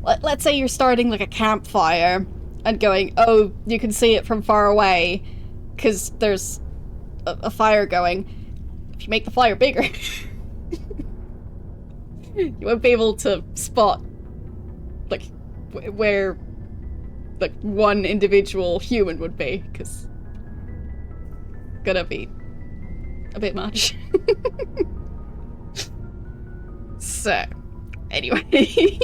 let's say you're starting like a campfire and going, oh, you can see it from far away because there's a fire going. If you make the fire bigger, you won't be able to spot like where like one individual human would be, because gonna be a bit much. So, anyway.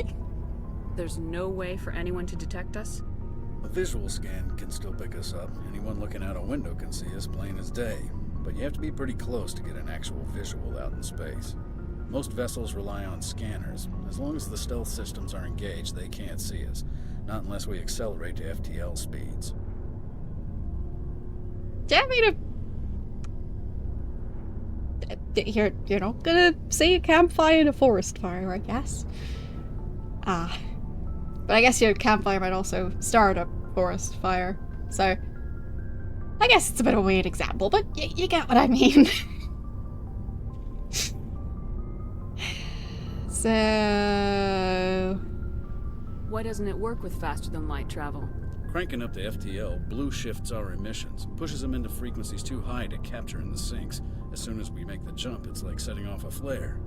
There's no way for anyone to detect us? A visual scan can still pick us up. Anyone looking out a window can see us plain as day. But you have to be pretty close to get an actual visual out in space. Most vessels rely on scanners. As long as the stealth systems are engaged, they can't see us. Not unless we accelerate to FTL speeds. Yeah, I mean, you're not gonna see a campfire in a forest fire, I guess. But I guess your campfire might also start a forest fire, so I guess it's a bit of a weird example, but you get what I mean. So... Why doesn't it work with faster than light travel? Cranking up to FTL blue shifts our emissions, pushes them into frequencies too high to capture in the sinks. As soon as we make the jump, it's like setting off a flare.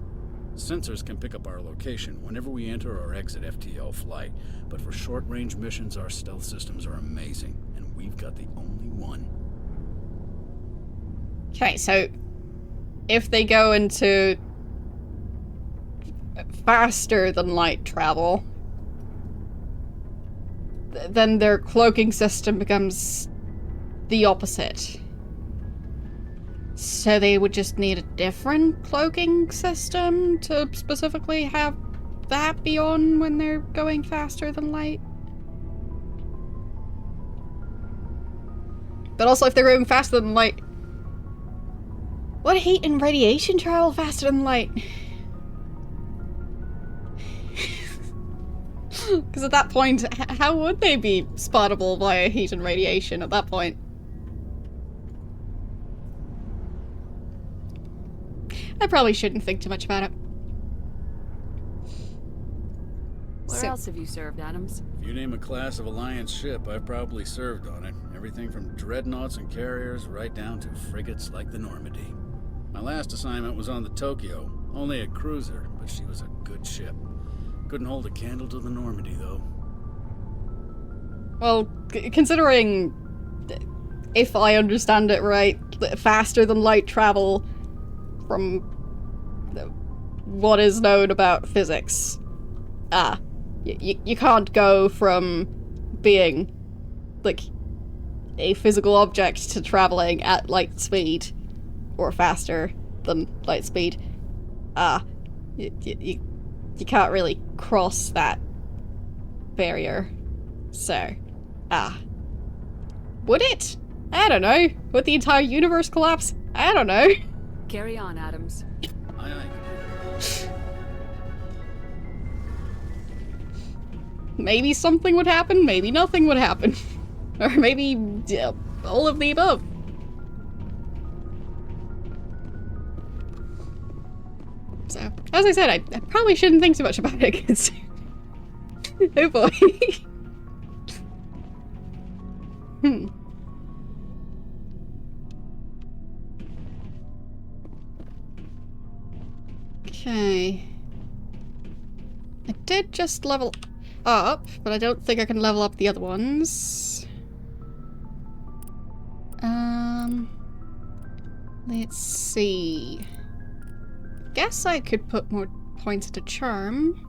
Sensors can pick up our location whenever we enter or exit FTL flight, but for short-range missions, our stealth systems are amazing, and we've got the only one. Okay, so if they go into faster than light travel, then their cloaking system becomes the opposite. So they would just need a different cloaking system to specifically have that be on when they're going faster than light? But also, if they're going faster than light, would heat and radiation travel faster than light? Because at that point, how would they be spottable via heat and radiation at that point? I probably shouldn't think too much about it. Where else have you served, Adams? If you name a class of Alliance ship, I've probably served on it. Everything from dreadnoughts and carriers right down to frigates like the Normandy. My last assignment was on the Tokyo, only a cruiser, but she was a good ship. Couldn't hold a candle to the Normandy, though. Well, considering, if I understand it right, faster than light travel from what is known about physics, you can't go from being, like, a physical object to traveling at light speed, or faster than light speed. You can't really cross that barrier. So, would it? I don't know. Would the entire universe collapse? I don't know. Carry on, Adams. Aye, aye. Maybe something would happen, maybe nothing would happen. Or maybe all of the above. So, as I said, I probably shouldn't think too much about it, because... oh boy. Okay. I did just level up, but I don't think I can level up the other ones. Let's see. Guess I could put more points into charm.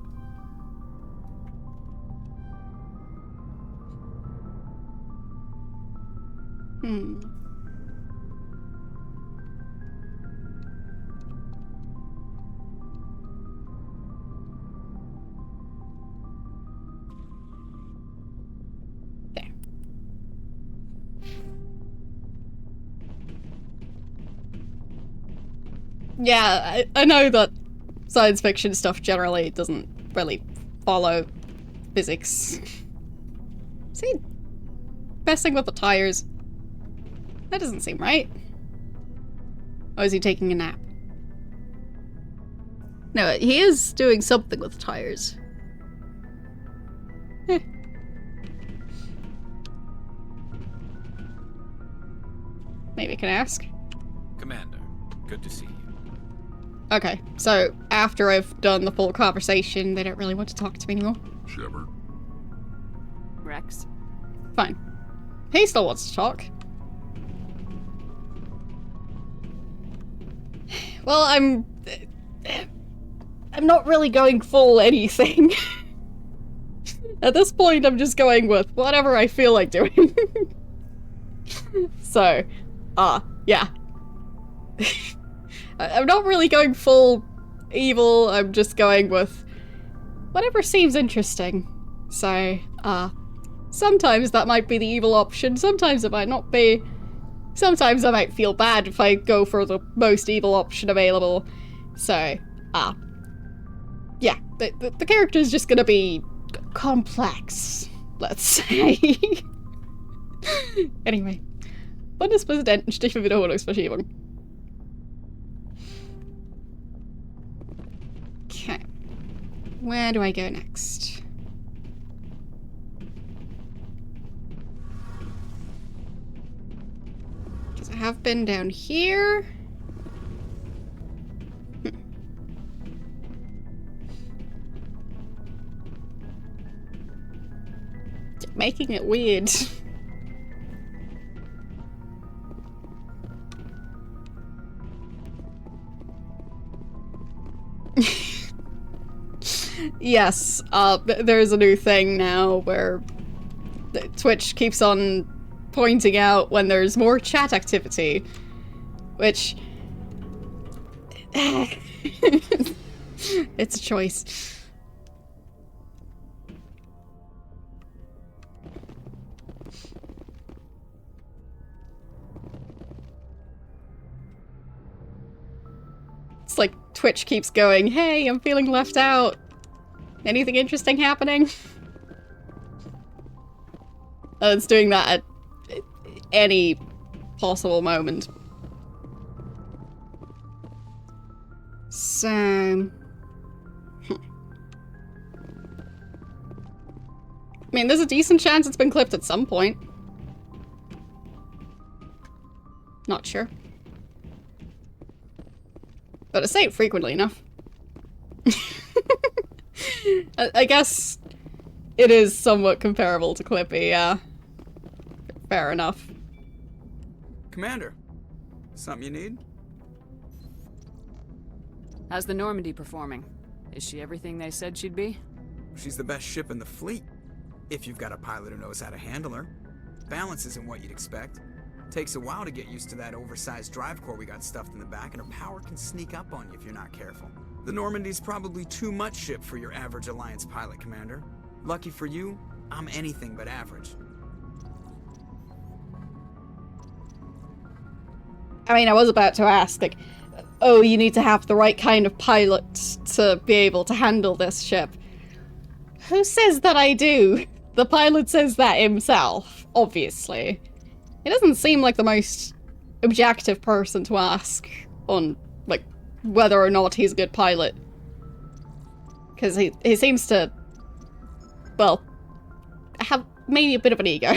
There. Yeah, I know that science fiction stuff generally doesn't really follow physics. See? Messing with the tires. That doesn't seem right. Or is he taking a nap? No, he is doing something with the tires. Maybe I can ask. Commander, good to see you. Okay, so after I've done the full conversation, they don't really want to talk to me anymore. Shepard. Rex. Fine. He still wants to talk. Well, I'm not really going full anything. At this point, I'm just going with whatever I feel like doing. So, yeah. I'm not really going full evil, I'm just going with whatever seems interesting. So, sometimes that might be the evil option, sometimes it might not be. Sometimes I might feel bad if I go for the most evil option available. So, yeah, the character's just gonna be complex, let's say. Anyway, Bundespräsident Stichwort Wiederholungsverschiebung. Okay, where do I go next? Because I have been down here. Making it weird. Yes, there's a new thing now where Twitch keeps on pointing out when there's more chat activity, which... it's a choice. It's like Twitch keeps going, hey, I'm feeling left out. Anything interesting happening? It's doing that at any possible moment. So... I mean, there's a decent chance it's been clipped at some point. Not sure. But I say it frequently enough. I guess it is somewhat comparable to Clippy, yeah. Fair enough. Commander, something you need? How's the Normandy performing? Is she everything they said she'd be? She's the best ship in the fleet. If you've got a pilot who knows how to handle her. Balance isn't what you'd expect. Takes a while to get used to that oversized drive core we got stuffed in the back, and her power can sneak up on you if you're not careful. The Normandy's probably too much ship for your average Alliance pilot, Commander. Lucky for you, I'm anything but average. I mean, I was about to ask, like, oh, you need to have the right kind of pilot to be able to handle this ship. Who says that I do? The pilot says that himself, obviously. He doesn't seem like the most objective person to ask on, like, whether or not he's a good pilot. Because he seems to, well, have maybe a bit of an ego.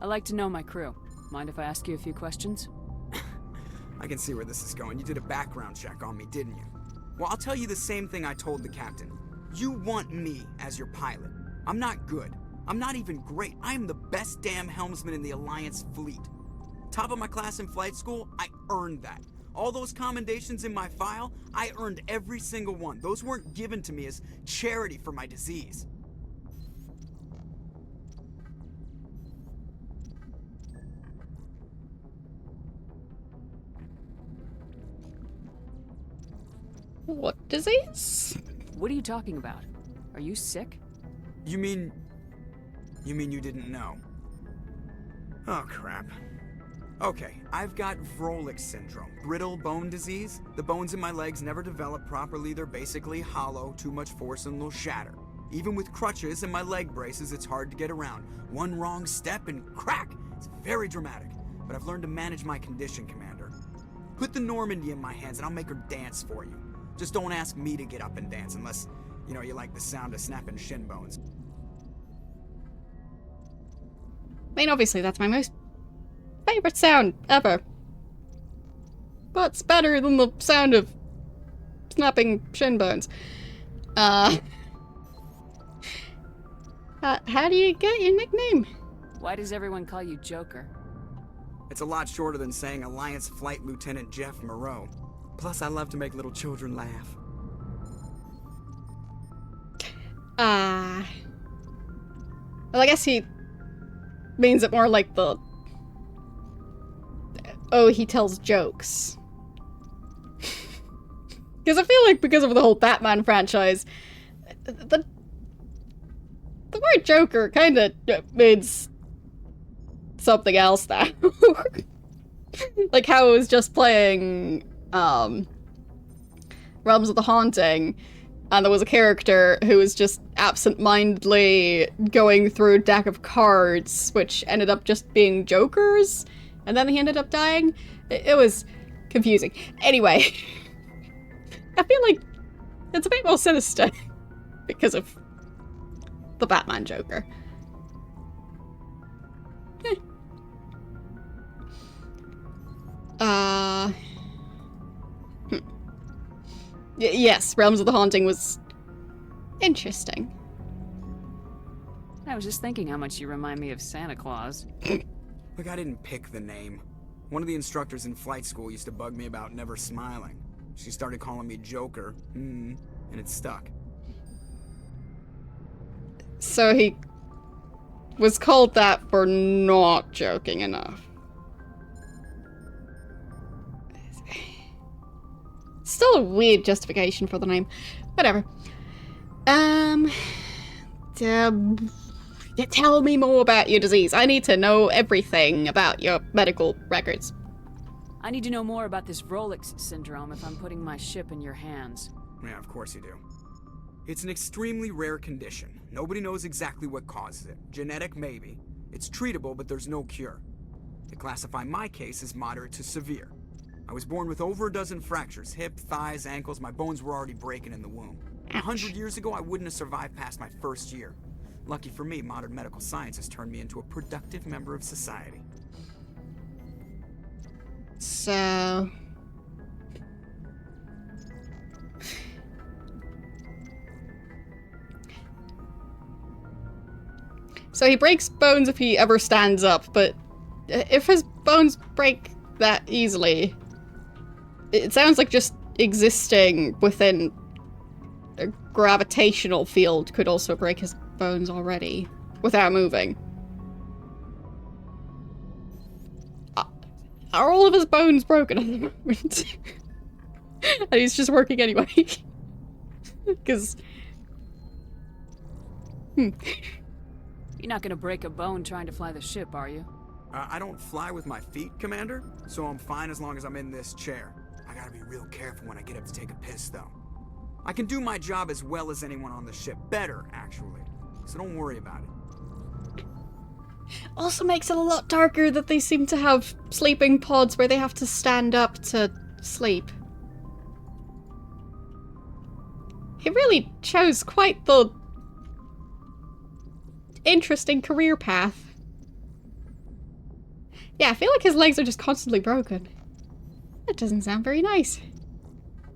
I like to know my crew. Mind if I ask you a few questions? I can see where this is going. You did a background check on me, didn't you? Well, I'll tell you the same thing I told the captain. You want me as your pilot. I'm not good. I'm not even great. I am the best damn helmsman in the Alliance fleet. Top of my class in flight school, I earned that. All those commendations in my file, I earned every single one. Those weren't given to me as charity for my disease. What disease? What are you talking about? Are you sick? You mean you didn't know? Oh, crap. Okay, I've got Vrolich syndrome, brittle bone disease. The bones in my legs never develop properly. They're basically hollow, too much force and they'll shatter. Even with crutches and my leg braces, it's hard to get around. One wrong step and crack! It's very dramatic. But I've learned to manage my condition, Commander. Put the Normandy in my hands and I'll make her dance for you. Just don't ask me to get up and dance unless, you know, you like the sound of snapping shin bones. I mean, obviously that's my most favorite sound ever. But it's better than the sound of snapping shin bones. How do you get your nickname? Why does everyone call you Joker? It's a lot shorter than saying Alliance Flight Lieutenant Jeff Moreau. Plus, I love to make little children laugh. Well, I guess he means it more like the... Oh, he tells jokes. Because I feel like because of the whole Batman franchise, the word Joker kind of means something else now. Like how it was just playing Realms of the Haunting, and there was a character who was just absent-mindedly going through a deck of cards, which ended up just being jokers, and then he ended up dying. It was confusing. Anyway, I feel like it's a bit more sinister because of the Batman Joker. Yes, Realms of the Haunting was interesting. I was just thinking how much you remind me of Santa Claus. Look, I didn't pick the name. One of the instructors in flight school used to bug me about never smiling. She started calling me Joker, and it stuck. So he was called that for not joking enough. Still a weird justification for the name. Whatever. Tell me more about your disease. I need to know everything about your medical records. I need to know more about this Vrolik's syndrome if I'm putting my ship in your hands. Yeah, of course you do. It's an extremely rare condition. Nobody knows exactly what causes it. Genetic, maybe. It's treatable, but there's no cure. They classify my case as moderate to severe. I was born with over a dozen fractures. Hip, thighs, ankles. My bones were already breaking in the womb. 100 years ago, I wouldn't have survived past my first year. Lucky for me, modern medical science has turned me into a productive member of society. So... So he breaks bones if he ever stands up, but if his bones break that easily, it sounds like just existing within a gravitational field could also break his bones already, without moving. Are all of his bones broken at the moment? And he's just working anyway. Because... You're not gonna break a bone trying to fly the ship, are you? I don't fly with my feet, Commander, so I'm fine as long as I'm in this chair. I gotta be real careful when I get up to take a piss, though. I can do my job as well as anyone on the ship. Better, actually. So don't worry about it. Also makes it a lot darker that they seem to have sleeping pods where they have to stand up to sleep. He really chose quite the interesting career path. Yeah, I feel like his legs are just constantly broken. That doesn't sound very nice.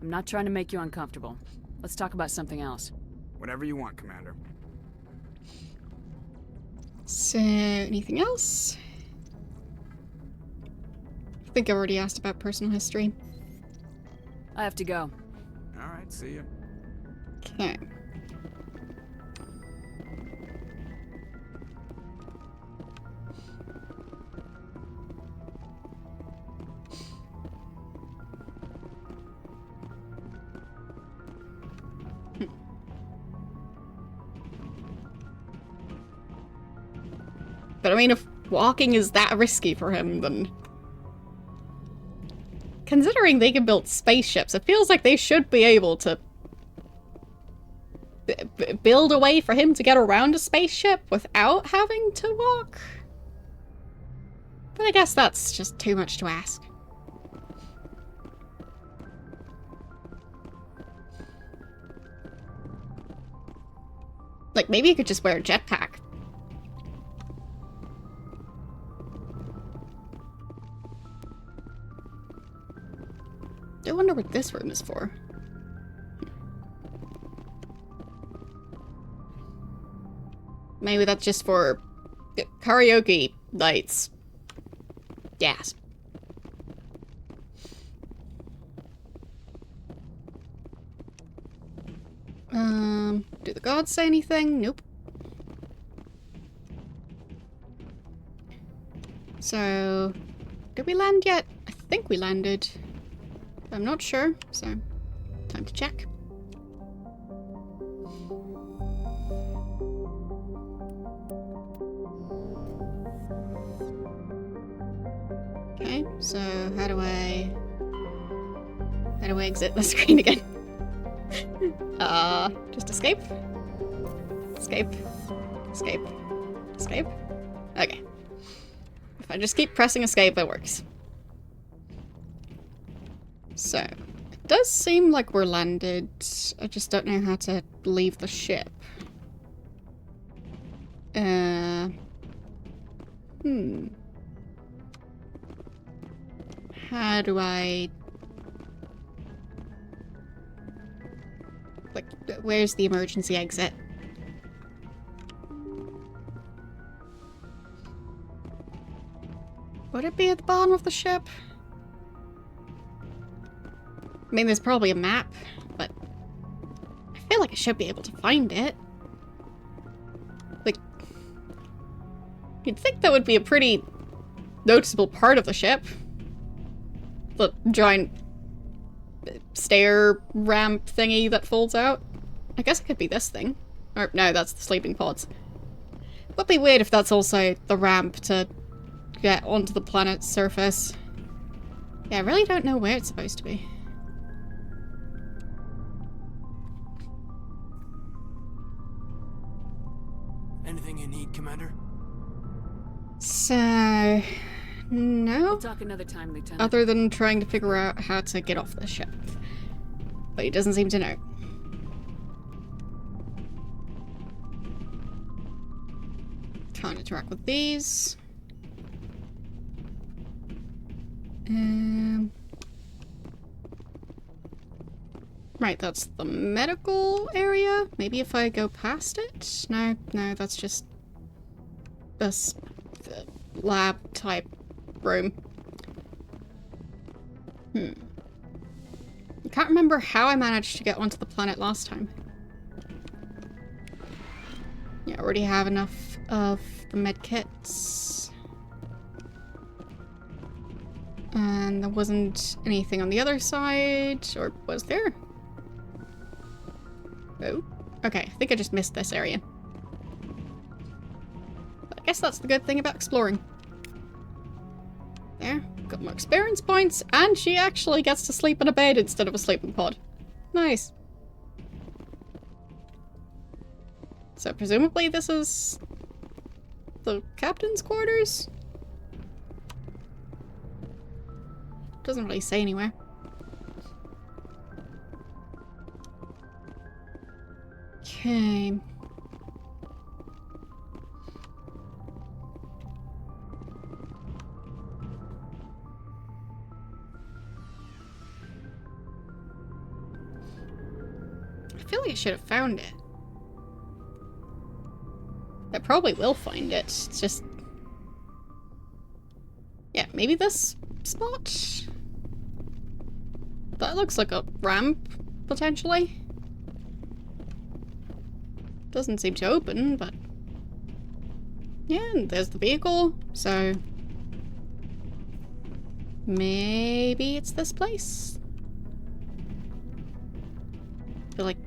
I'm not trying to make you uncomfortable. Let's talk about something else. Whatever you want, Commander. So, anything else? I think I've already asked about personal history. I have to go. Alright, see you. Okay. But I mean, if walking is that risky for him, then... Considering they can build spaceships, it feels like they should be able to... build a way for him to get around a spaceship without having to walk. But I guess that's just too much to ask. Like, maybe you could just wear a jetpack. I wonder what this room is for. Maybe that's just for karaoke nights. Yes. Do the gods say anything? Nope. So, did we land yet? I think we landed. I'm not sure, so time to check. Okay, so how do I exit the screen again? Just escape? Escape. Escape. Escape? Okay. If I just keep pressing escape, it works. So, it does seem like we're landed. I just don't know how to leave the ship. How do I... Like, where's the emergency exit? Would it be at the bottom of the ship? I mean, there's probably a map, but I feel like I should be able to find it. Like, you'd think that would be a pretty noticeable part of the ship. The giant stair ramp thingy that folds out. I guess it could be this thing. Or, no, that's the sleeping pods. Would be weird if that's also the ramp to get onto the planet's surface. Yeah, I really don't know where it's supposed to be. Anything you need, Commander? So... no? We'll talk another time, Lieutenant. Other than trying to figure out how to get off the ship. But he doesn't seem to know. Can't interact with these. Right, that's the medical area. Maybe if I go past it? No, that's just this lab type room. I can't remember how I managed to get onto the planet last time. Yeah, I already have enough of the medkits. And there wasn't anything on the other side, or was there? Oh, okay, I think I just missed this area. But I guess that's the good thing about exploring. There, got more experience points, and she actually gets to sleep in a bed instead of a sleeping pod. Nice. So presumably this is the captain's quarters? Doesn't really say anywhere. Okay. I feel like I should have found it. I probably will find it. It's just... yeah, maybe this spot? That looks like a ramp, potentially. Doesn't seem to open, but... yeah, and there's the vehicle, so... maybe it's this place? I feel like...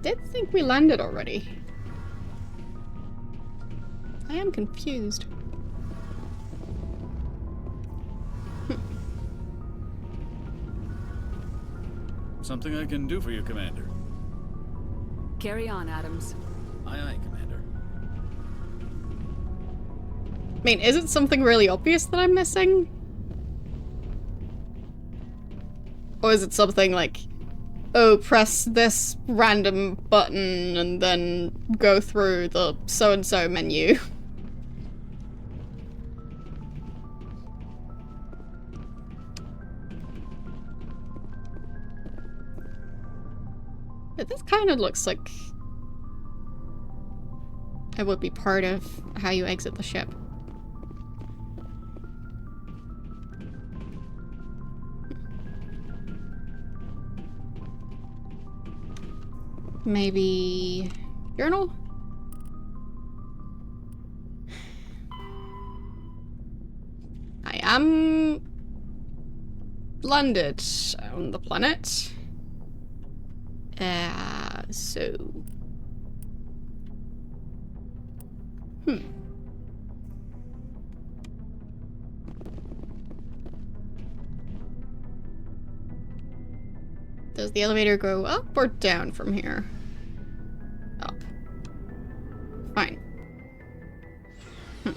did think we landed already. I am confused. Something I can do for you, Commander. Carry on, Adams. Aye, aye, Commander. I mean, is it something really obvious that I'm missing? Or is it something like, oh, press this random button and then go through the so-and-so menu? But this kind of looks like it would be part of how you exit the ship. Maybe... journal? I am... landed on the planet. So... does the elevator go up or down from here? Up. Fine. I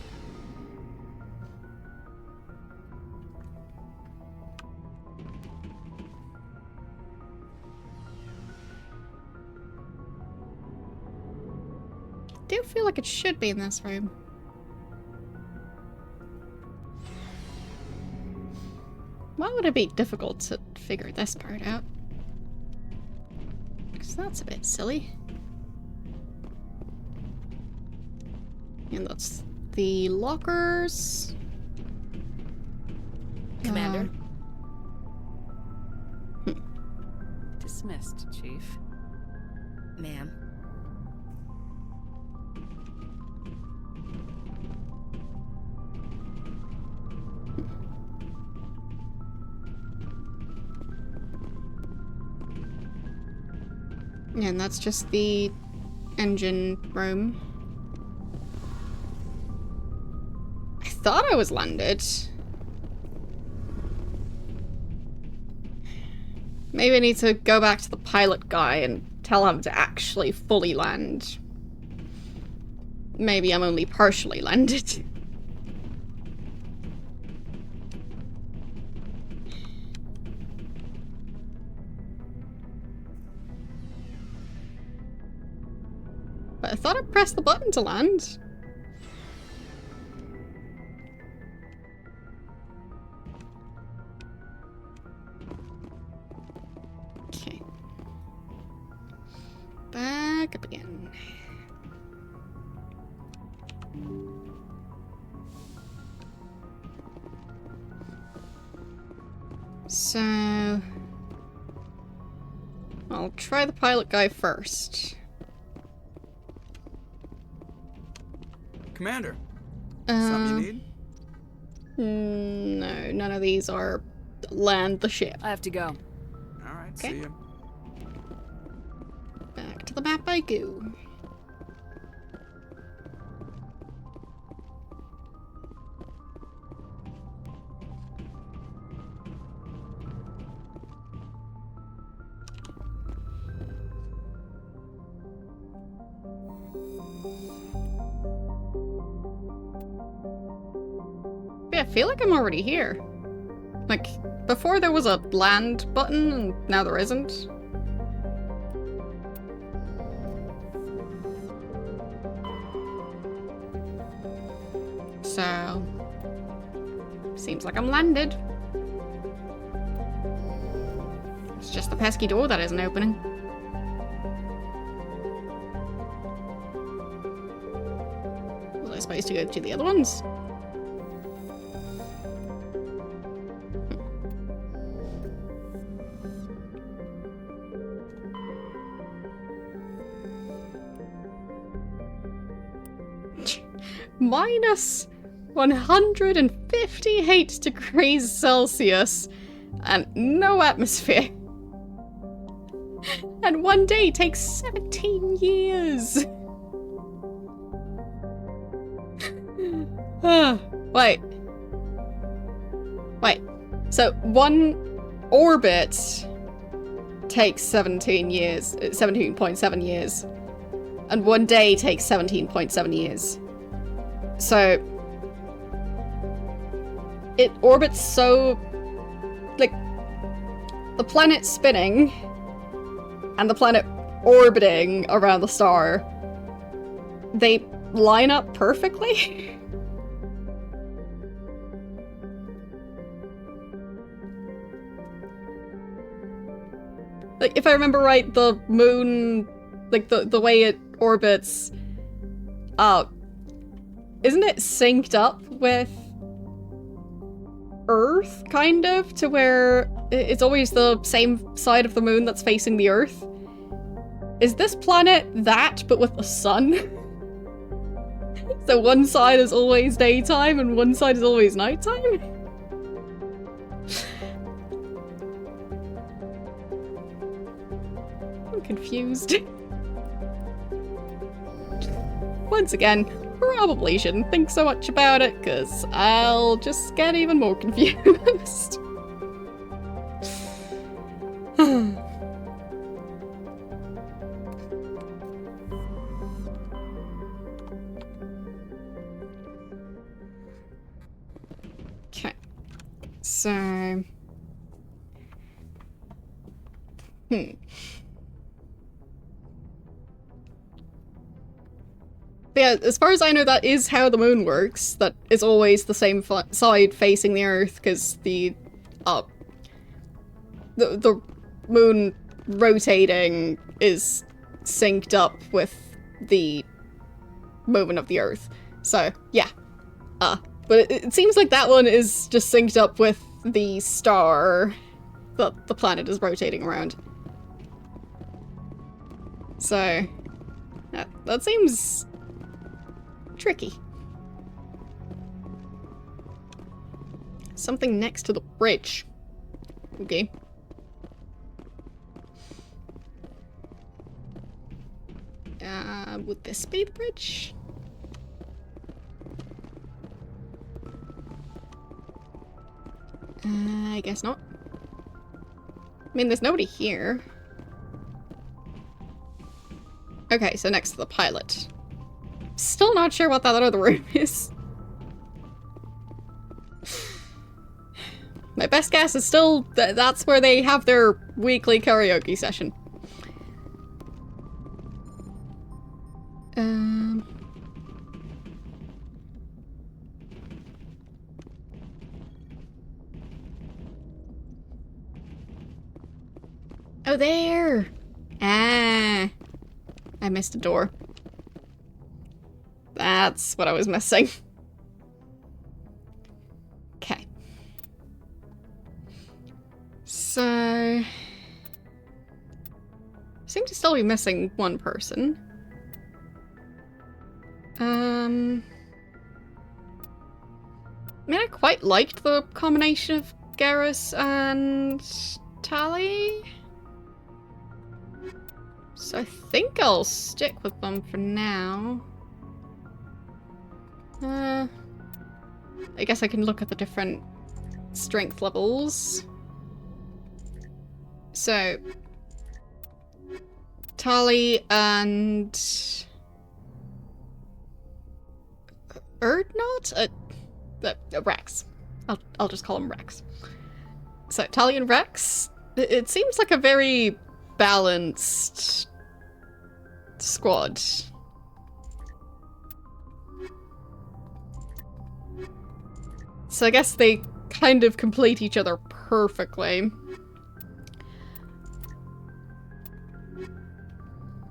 do feel like it should be in this room. Why would it be difficult to figure this part out? Because that's a bit silly. And that's the lockers. Commander. Dismissed, Chief. Ma'am. Yeah, and that's just the engine room. I thought I was landed. Maybe I need to go back to the pilot guy and tell him to actually fully land. Maybe I'm only partially landed. But I thought I pressed the button to land. Okay. Back up again. So... I'll try the pilot guy first. Commander, something you need? No, none of these are land the ship. I have to go. Alright, Okay. see ya. Back to the map I go. Yeah, I feel like I'm already here. Like, before there was a land button, and now there isn't. So... Seems like I'm landed. It's just the pesky door that isn't opening. Was I supposed to go to the other ones? Minus 158 degrees Celsius and no atmosphere. And one day takes 17 years. Wait. So one orbit takes 17 years, 17.7 years. And one day takes 17.7 years. So it orbits so, like, the planet spinning and the planet orbiting around the star, they line up perfectly. Like, if I remember right, the moon, like, the way it orbits, isn't it synced up with Earth, kind of? To where it's always the same side of the moon that's facing the Earth? Is this planet that, but with the sun? So one side is always daytime and one side is always nighttime? I'm confused. Once again, probably shouldn't think so much about it, because I'll just get even more confused. Okay. So... But yeah, as far as I know, that is how the moon works. That is always the same side facing the Earth, because the moon rotating is synced up with the movement of the Earth. So, yeah. But it seems like that one is just synced up with the star that the planet is rotating around. So, that seems tricky. Something next to the bridge. Okay. Would this be the bridge? I guess not. I mean, there's nobody here. Okay, so next to the pilot. Still not sure what that other room is. My best guess is still that's where they have their weekly karaoke session. Oh, there! Ah. I missed a door. That's what I was missing. Okay. So... I seem to still be missing one person. I mean, I quite liked the combination of Garrus and Tali. So I think I'll stick with them for now. I guess I can look at the different strength levels. So, Tali and Erdnot? Rex. I'll just call him Rex. So, Tali and Rex, it seems like a very balanced squad. So I guess they kind of complete each other perfectly.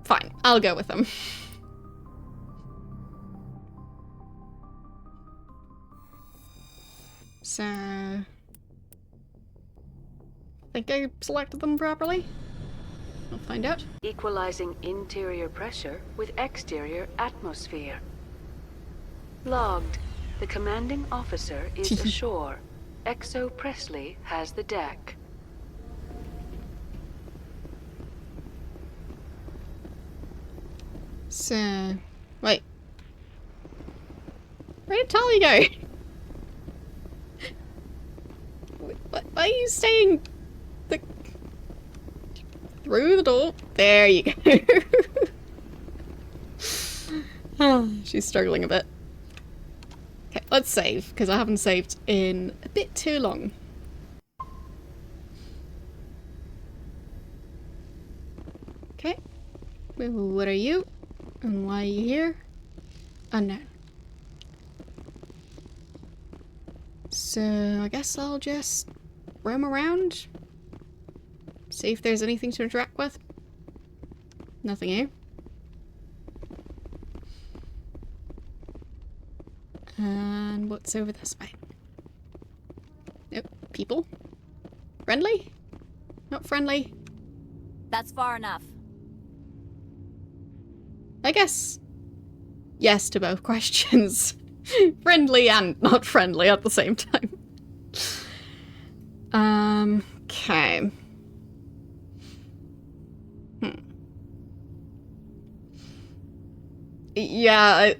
Fine, I'll go with them. So... I think I selected them properly. I'll find out. Equalizing interior pressure with exterior atmosphere. Logged. The commanding officer is ashore. Exo Presley has the deck. So... Wait. Where did Tali go? Why are you staying... through the door? There you go. Oh, she's struggling a bit. Okay, let's save, because I haven't saved in a bit too long. Okay. Well, what are you? And why are you here? Unknown. So, I guess I'll just roam around. See if there's anything to interact with. Nothing here. And what's over this way? Nope. People? Friendly? Not friendly? That's far enough. I guess yes to both questions. Friendly and not friendly at the same time. Okay. Yeah,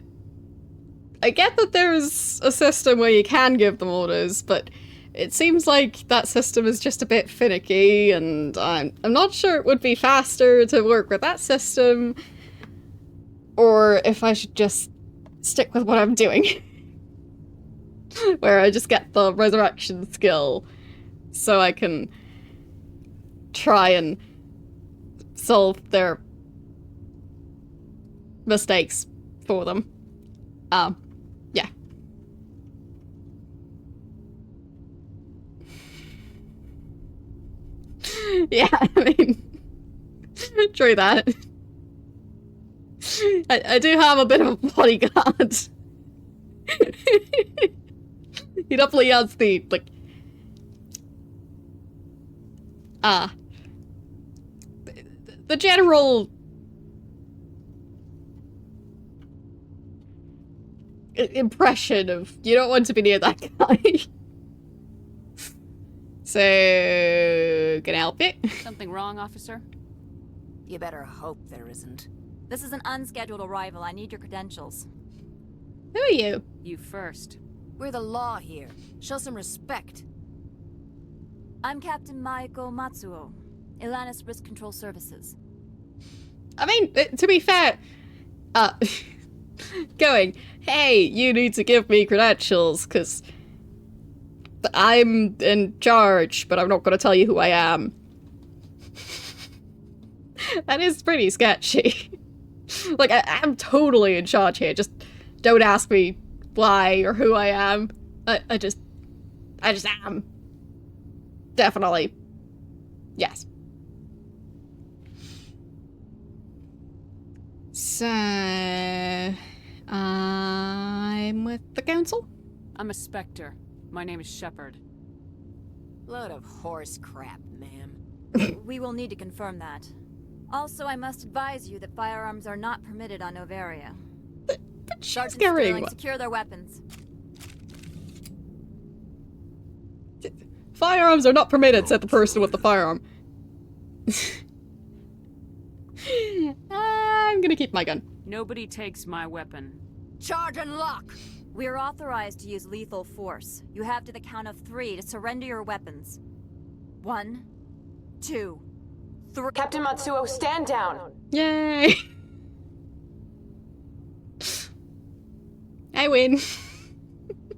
I get that there's a system where you can give them orders, but it seems like that system is just a bit finicky, and I'm not sure it would be faster to work with that system, or if I should just stick with what I'm doing. Where I just get the resurrection skill, so I can try and solve their mistakes for them. Yeah. Yeah, I mean, true that. I do have a bit of a bodyguard. He definitely has the, like... the general... impression of, you don't want to be near that guy. So... can I help you? Something wrong, officer? You better hope there isn't. This is an unscheduled arrival. I need your credentials. Who are you? You first. We're the law here. Show some respect. I'm Captain Maiko Matsuo, Ilanis Risk Control Services. I mean, to be fair, going, hey, you need to give me credentials, because I'm in charge, but I'm not going to tell you who I am. That is pretty sketchy. Like, I'm totally in charge here, just don't ask me why or who I am. I just am. Definitely. Yes. So, I'm with the council? I'm a Spectre. My name is Shepard. Load of horse crap, ma'am. We will need to confirm that. Also, I must advise you that firearms are not permitted on Novaria. But Sergeant Sterling, secure their weapons. Firearms are not permitted, said the person with the firearm. I'm gonna keep my gun. Nobody takes my weapon. Charge and lock! We are authorized to use lethal force. You have to the count of 3 to surrender your weapons. 1, 2, 3. Captain Matsuo, stand down! Yay! I win.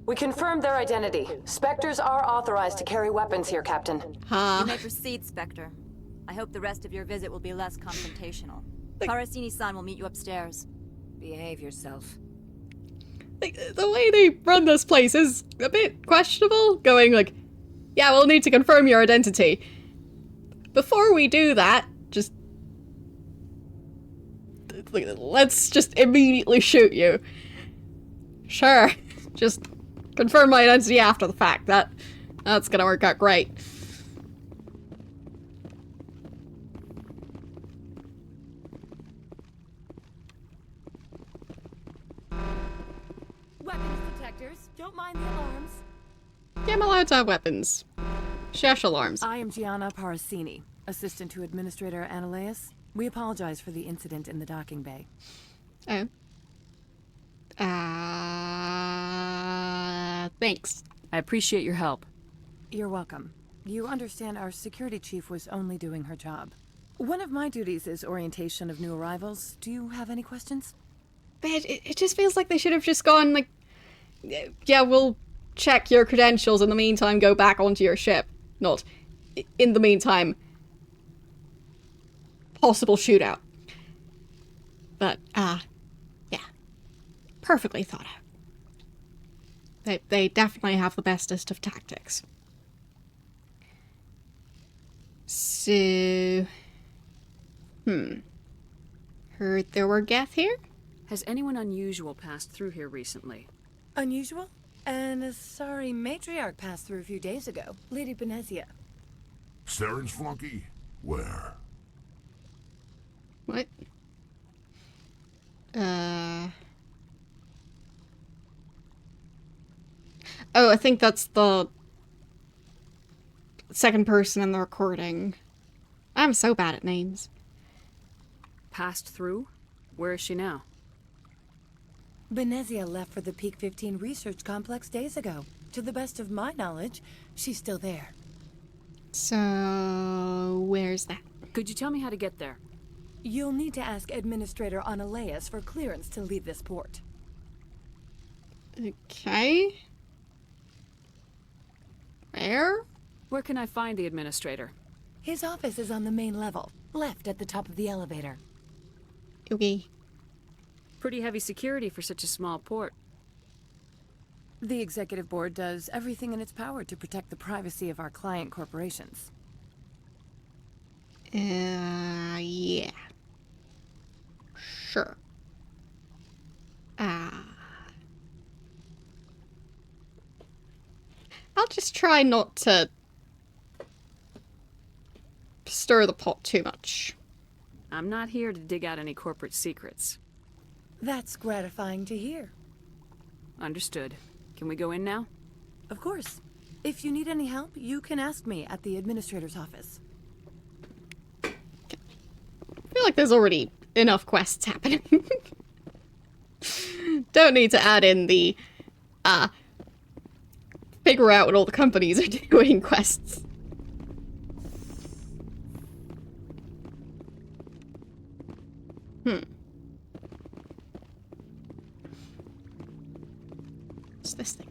We confirmed their identity. Spectres are authorized to carry weapons here, Captain. You may proceed, Spectre. I hope the rest of your visit will be less confrontational. Parasini-san will meet you upstairs. Behave yourself. Like, the way they run this place is a bit questionable. Going like, yeah, we'll need to confirm your identity. Before we do that, just... let's just immediately shoot you. Sure. Just confirm my identity after the fact. That's gonna work out great. Weapons detectors. Don't mind the alarms. Yeah, I'm allowed to have weapons. Shush alarms. I am Gianna Parasini, assistant to Administrator Analeas. We apologize for the incident in the docking bay. Oh. Thanks. I appreciate your help. You're welcome. You understand our security chief was only doing her job. One of my duties is orientation of new arrivals. Do you have any questions? But it just feels like they should have just gone like, yeah, we'll check your credentials. In the meantime, go back onto your ship. Not, in the meantime, possible shootout. But, yeah. Perfectly thought out. They definitely have the bestest of tactics. So... Heard there were Geth here? Has anyone unusual passed through here recently? Unusual? And a sorry matriarch passed through a few days ago. Lady Benezia. Saren's flunky? Where? What? Oh, I think that's the second person in the recording. I'm so bad at names. Passed through? Where is she now? Benezia left for the Peak 15 research complex days ago. To the best of my knowledge, she's still there. So, where's that? Could you tell me how to get there? You'll need to ask Administrator Analeas for clearance to leave this port. Okay. Where? Where can I find the Administrator? His office is on the main level, left at the top of the elevator. Okay. Pretty heavy security for such a small port. The Executive Board does everything in its power to protect the privacy of our client corporations. Yeah. Sure. I'll just try not to stir the pot too much. I'm not here to dig out any corporate secrets. That's gratifying to hear. Understood. Can we go in now? Of course. If you need any help, you can ask me at the Administrator's office. I feel like there's already enough quests happening. Don't need to add in the, figure out what all the companies are doing quests. What's this thing?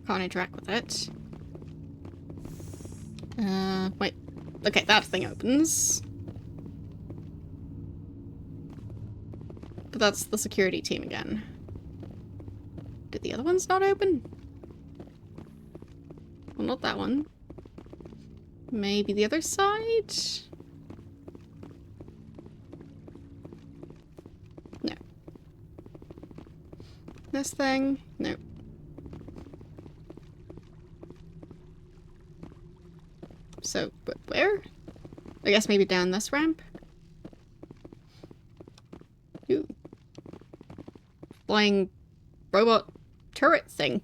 Can't interact with it. Wait. Okay, that thing opens. But that's the security team again. Did the other ones not open? Well, not that one. Maybe the other side? No. This thing? No. So, but where? I guess maybe down this ramp? Ooh. Flying robot turret thing.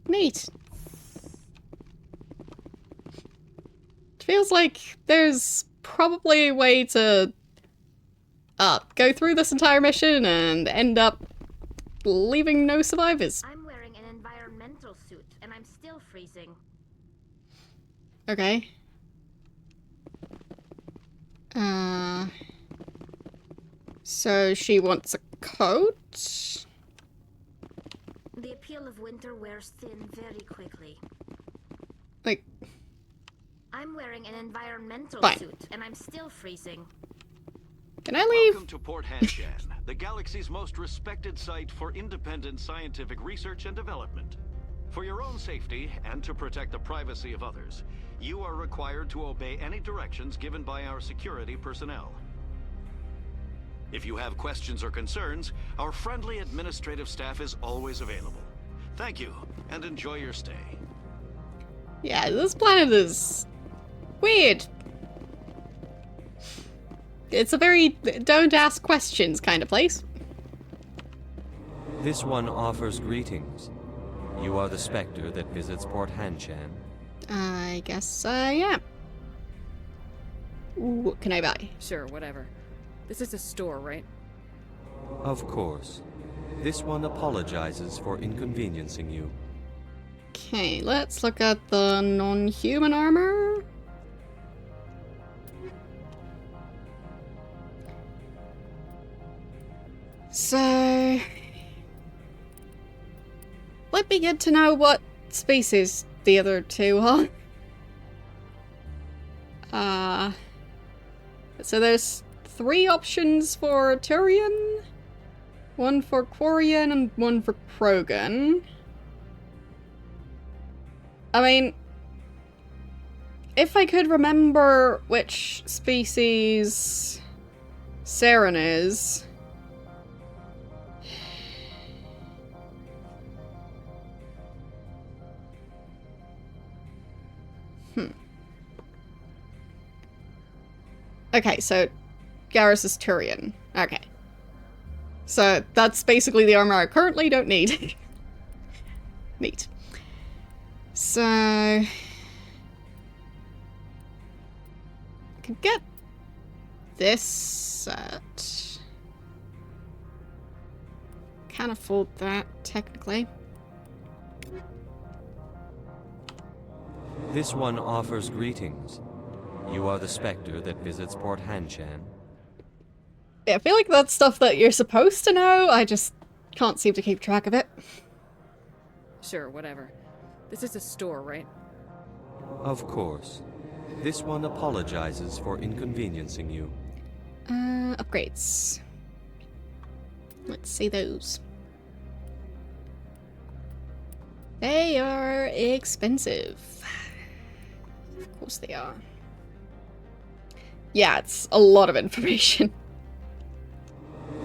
Neat. It feels like there's probably a way to go through this entire mission and end up leaving no survivors. I'm wearing an environmental suit and I'm still freezing. Okay. So she wants a coat? The appeal of winter wears thin very quickly. Like... I'm wearing an environmental Fine. suit and I'm still freezing. Can I leave? Welcome to Port Hanshan, the galaxy's most respected site for independent scientific research and development. For your own safety and to protect the privacy of others, you are required to obey any directions given by our security personnel. If you have questions or concerns, our friendly administrative staff is always available. Thank you, and enjoy your stay. Yeah, this planet is weird. It's a very don't ask questions kind of place. This one offers greetings. You are the Spectre that visits Port Hanshan. I guess I am. What can I buy? Sure, whatever. This is a store, right? Of course. This one apologizes for inconveniencing you. Okay, let's look at the non-human armor. So... Let me get to know what species the other two are. So there's 3 options for Turian, 1 for Quarian, and 1 for Krogan. I mean, if I could remember which species Saren is... Okay, so Garrus is Turian. Okay. So that's basically the armor I currently don't need. Neat. So... I can get this set. Can't afford that, technically. This one offers greetings. You are the Spectre that visits Port Hanshan. Yeah, I feel like that's stuff that you're supposed to know, I just can't seem to keep track of it. Sure, whatever. This is a store, right? Of course. This one apologizes for inconveniencing you. Upgrades. Let's see those. They are expensive. Of course they are. Yeah, it's a lot of information.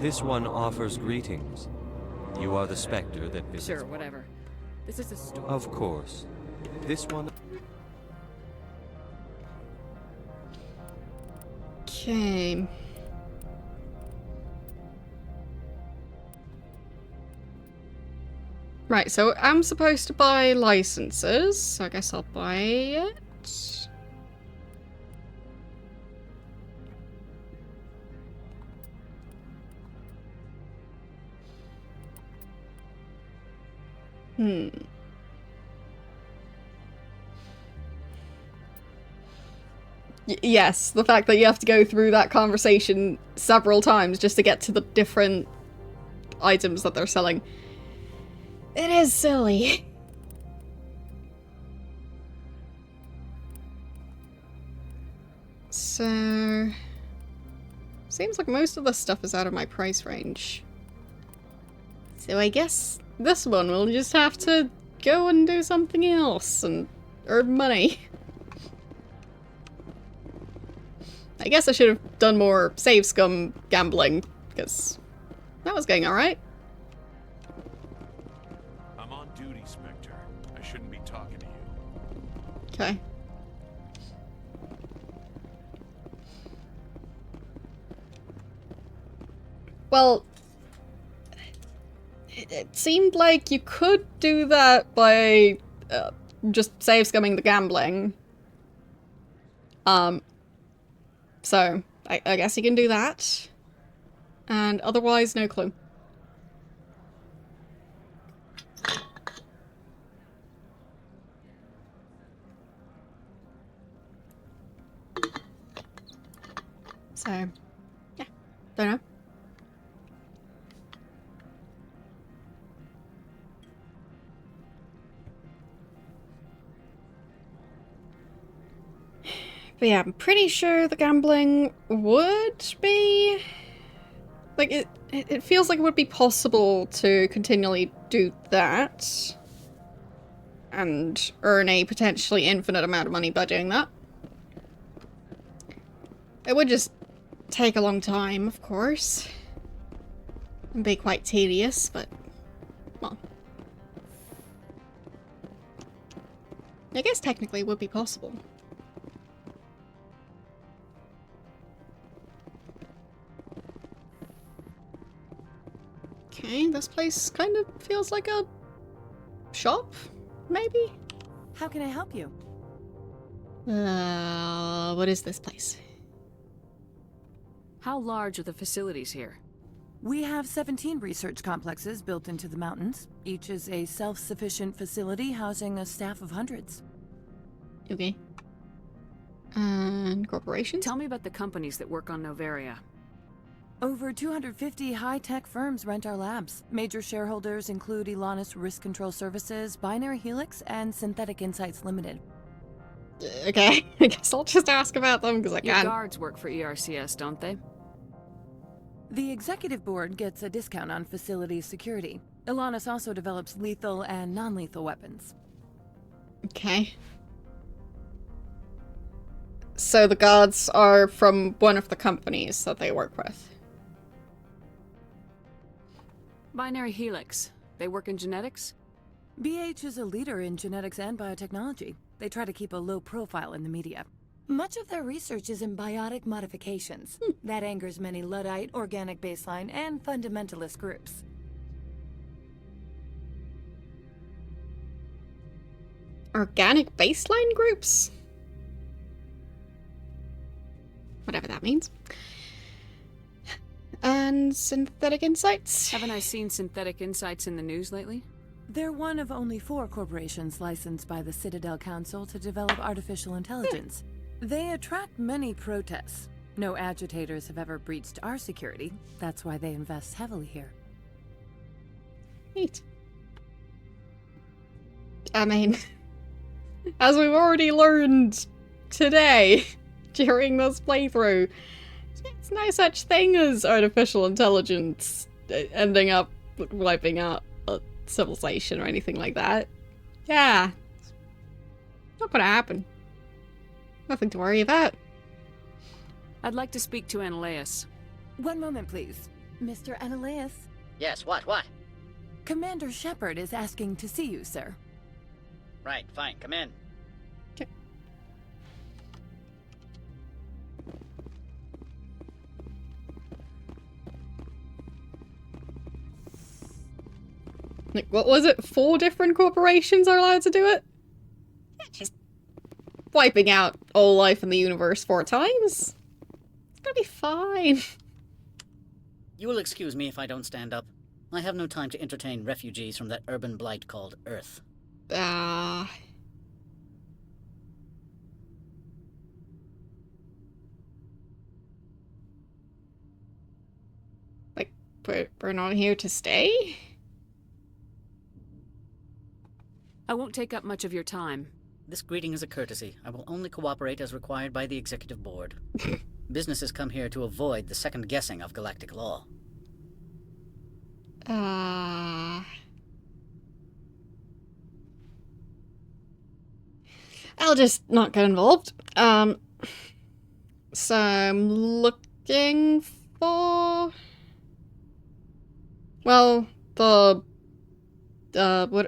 This one offers greetings. You are the Spectre that visits... Sure, whatever. This is a store. Of course. This one... Okay. Right, so I'm supposed to buy licenses, so I guess I'll buy it. Hmm. Yes, the fact that you have to go through that conversation several times just to get to the different items that they're selling. It is silly. So... seems like most of the stuff is out of my price range. So I guess this one will just have to go and do something else and earn money. I guess I should have done more save scum gambling, because that was going alright. I'm on duty, Spectre. I shouldn't be talking to you. Okay. Well, it seemed like you could do that by just save scumming the gambling. So I guess you can do that. And otherwise, no clue. So, yeah, don't know. But yeah, I'm pretty sure the gambling would be... like, it feels like it would be possible to continually do that. And earn a potentially infinite amount of money by doing that. It would just take a long time, of course. And be quite tedious, but... well... I guess technically it would be possible. Okay, this place kind of feels like a shop, maybe? How can I help you? What is this place? How large are the facilities here? We have 17 research complexes built into the mountains. Each is a self-sufficient facility housing a staff of hundreds. Okay. And corporations? Tell me about the companies that work on Novaria. Over 250 high-tech firms rent our labs. Major shareholders include Elanus Risk Control Services, Binary Helix, and Synthetic Insights Limited. Okay, I guess I'll just ask about them because I Your can. guards work for ERCS, don't they? The executive board gets a discount on facility security. Elanus also develops lethal and non-lethal weapons. Okay. So the guards are from one of the companies that they work with. Binary Helix. They work in genetics? BH is a leader in genetics and biotechnology. They try to keep a low profile in the media. Much of their research is in biotic modifications. That angers many Luddite, organic baseline, and fundamentalist groups. Organic baseline groups? Whatever that means. And Synthetic Insights? Haven't I seen Synthetic Insights in the news lately? They're one of only 4 corporations licensed by the Citadel Council to develop artificial intelligence. They attract many protests. No agitators have ever breached our security. That's why they invest heavily here. Neat. I mean, as we've already learned today during this playthrough, it's no such thing as artificial intelligence ending up wiping out a civilization or anything like that. Yeah. Not gonna happen. Nothing to worry about. I'd like to speak to Analeus. One moment, please. Mr. Analeus? Yes, what? Commander Shepard is asking to see you, sir. Right, fine, come in. Like, what was it? 4 different corporations are allowed to do it? Yeah, just wiping out all life in the universe 4 times. It's gonna be fine. You will excuse me if I don't stand up. I have no time to entertain refugees from that urban blight called Earth. Like, we're not here to stay? I won't take up much of your time. This greeting is a courtesy. I will only cooperate as required by the Executive Board. Businesses come here to avoid the second guessing of galactic law. I'll just not get involved. So I'm looking for... Well, what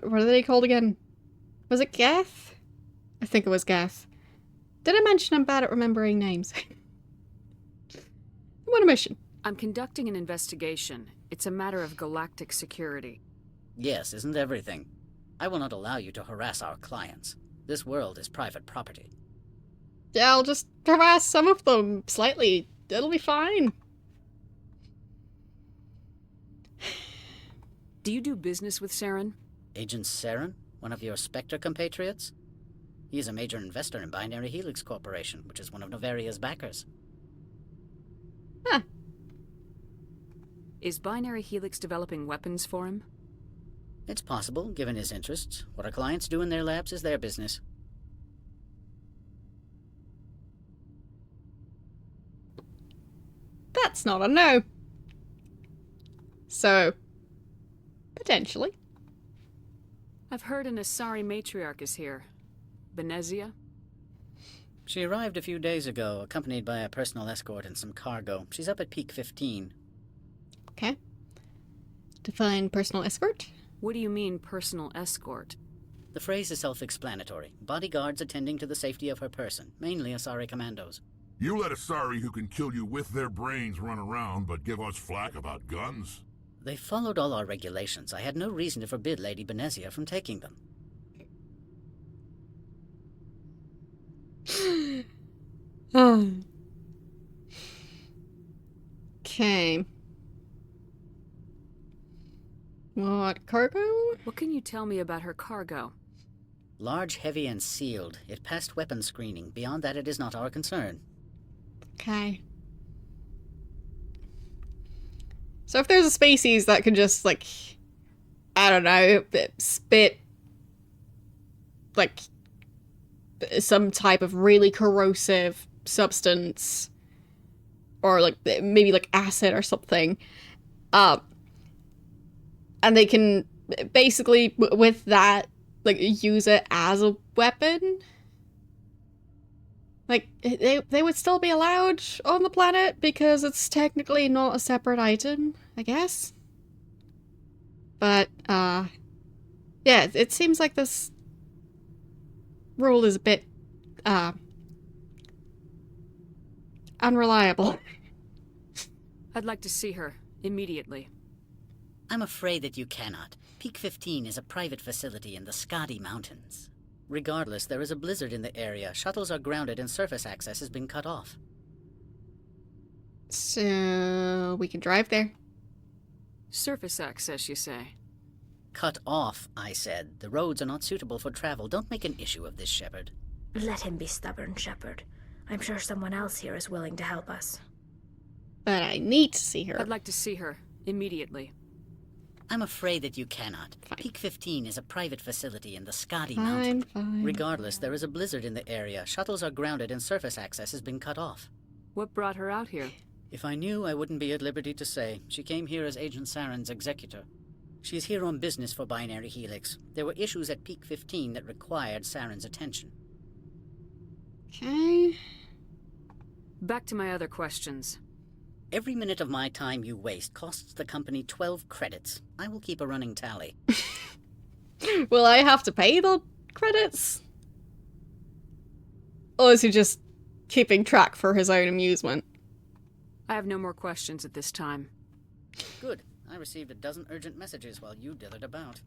are they called again? Was it Gath? I think it was Gath. Did I mention I'm bad at remembering names? I'm on a mission. I'm conducting an investigation. It's a matter of galactic security. Yes, isn't everything? I will not allow you to harass our clients. This world is private property. Yeah, I'll just harass some of them slightly. It'll be fine. Do you do business with Saren? Agent Saren? One of your Spectre compatriots? He is a major investor in Binary Helix Corporation, which is one of Novaria's backers. Huh. Is Binary Helix developing weapons for him? It's possible, given his interests. What our clients do in their labs is their business. That's not a no. So, potentially. I've heard an Asari matriarch is here. Benezia? She arrived a few days ago, accompanied by a personal escort and some cargo. She's up at Peak 15. Okay. Define personal escort? What do you mean, personal escort? The phrase is self-explanatory. Bodyguards attending to the safety of her person, mainly Asari commandos. You let Asari who can kill you with their brains run around, but give us flack about guns? They followed all our regulations. I had no reason to forbid Lady Benezia from taking them. Okay. What cargo? What can you tell me about her cargo? Large, heavy, and sealed. It passed weapon screening. Beyond that, it is not our concern. Okay. So if there's a species that can just, like, I don't know, spit, like, some type of really corrosive substance, or, like, maybe, like, acid or something, and they can basically, with that, like, use it as a weapon, like, they would still be allowed on the planet because it's technically not a separate item, I guess. But, yeah, it seems like this rule is a bit, unreliable. I'd like to see her, immediately. I'm afraid that you cannot. Peak 15 is a private facility in the Skadi Mountains. Regardless, there is a blizzard in the area. Shuttles are grounded and surface access has been cut off. So, we can drive there. Surface access, you say? Cut off, I said. The roads are not suitable for travel. Don't make an issue of this, Shepard. Let him be stubborn, Shepard. I'm sure someone else here is willing to help us. But I need to see her. I'd like to see her, immediately. I'm afraid that you cannot. Fine. Peak 15 is a private facility in the Skadi Fine, Mountains. fine. Regardless, there is a blizzard in the area. Shuttles are grounded and surface access has been cut off. What brought her out here? If I knew, I wouldn't be at liberty to say. She came here as Agent Saren's executor. She's here on business for Binary Helix. There were issues at Peak 15 that required Saren's attention. Okay. Back to my other questions. Every minute of my time you waste costs the company 12 credits. I will keep a running tally. Will I have to pay the credits? Or is he just keeping track for his own amusement? I have no more questions at this time. Good. I received a dozen urgent messages while you dithered about.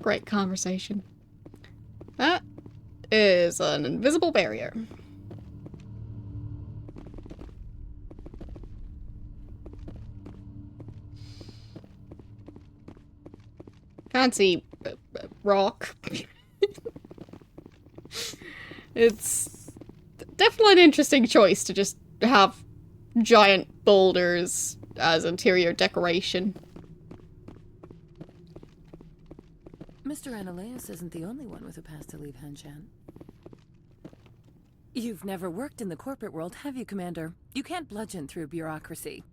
Great conversation. That is an invisible barrier. fancy rock. It's definitely an interesting choice to just have giant boulders as interior decoration. Mr. Ananias isn't the only one with a past to leave Hanshan. You've never worked in the corporate world, have you, Commander? You can't bludgeon through bureaucracy.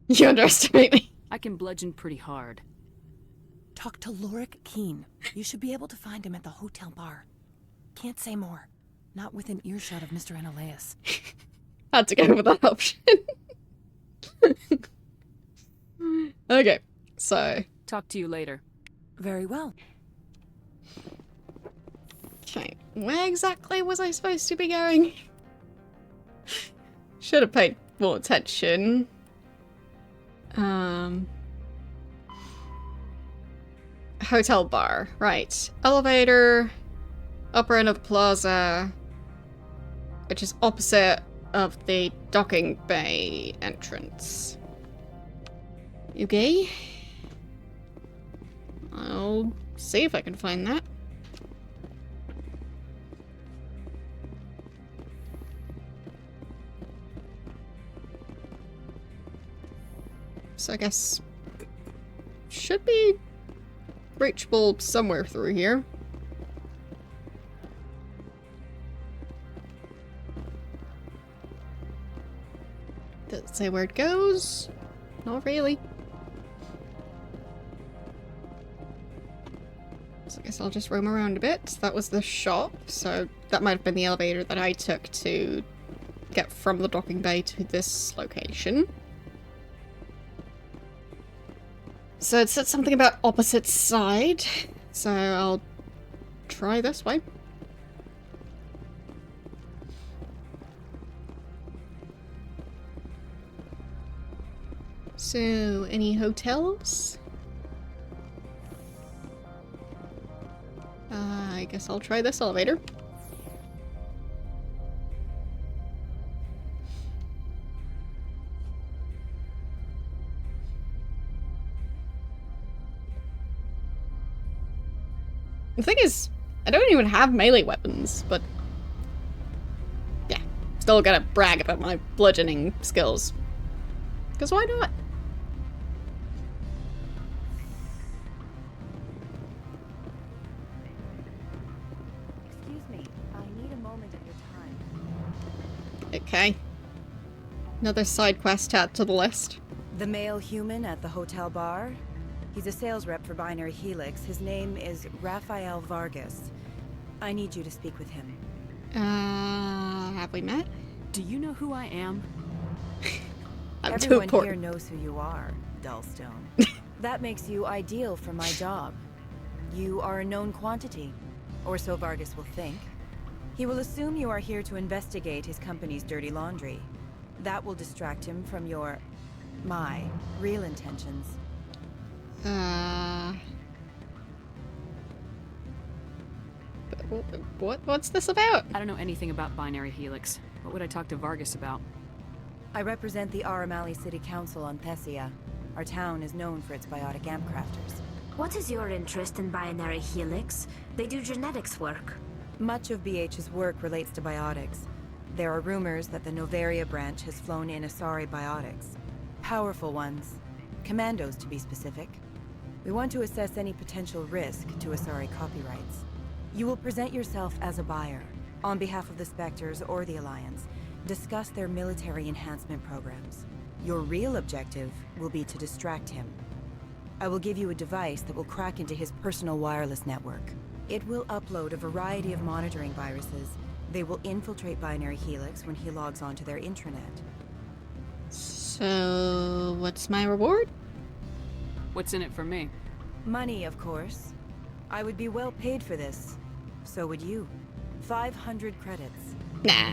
You underestimate me. I can bludgeon pretty hard. Talk to Lorik Keen. You should be able to find him at the hotel bar. Can't say more. Not within earshot of Mr. Ananias. Had to go with that option. Okay, so... Talk to you later. Very well. Okay, where exactly was I supposed to be going? Should have paid more attention. Hotel bar, right. Elevator, upper end of the plaza, which is opposite of the docking bay entrance. Okay. I'll see if I can find that. So I guess should be reachable somewhere through here. Does it say where it goes? Not really. So I guess I'll just roam around a bit. That was the shop, so that might have been the elevator that I took to get from the docking bay to this location. So it said something about opposite side, so I'll try this way. So, any hotels? I guess I'll try this elevator. The thing is, I don't even have melee weapons, but yeah, still gotta brag about my bludgeoning skills. Because why not? Excuse me, I need a moment of your time. Okay. Another side quest add to the list. The male human at the hotel bar? He's a sales rep for Binary Helix. His name is Rafael Vargas. I need you to speak with him. Have we met? Do you know who I am? Everyone here knows who you are, Dullstone. That makes you ideal for my job. You are a known quantity, or so Vargas will think. He will assume you are here to investigate his company's dirty laundry. That will distract him from my real intentions. What's this about? I don't know anything about Binary Helix. What would I talk to Vargas about? I represent the Aramali City Council on Thessia. Our town is known for its biotic amp crafters. What is your interest in Binary Helix? They do genetics work. Much of BH's work relates to biotics. There are rumors that the Novaria branch has flown in Asari biotics. Powerful ones. Commandos, to be specific. We want to assess any potential risk to Asari copyrights. You will present yourself as a buyer, on behalf of the Spectres or the Alliance. Discuss their military enhancement programs. Your real objective will be to distract him. I will give you a device that will crack into his personal wireless network. It will upload a variety of monitoring viruses. They will infiltrate Binary Helix when he logs onto their intranet. So, what's my reward? What's in it for me? Money, of course. I would be well paid for this. So would you. 500 credits. Nah.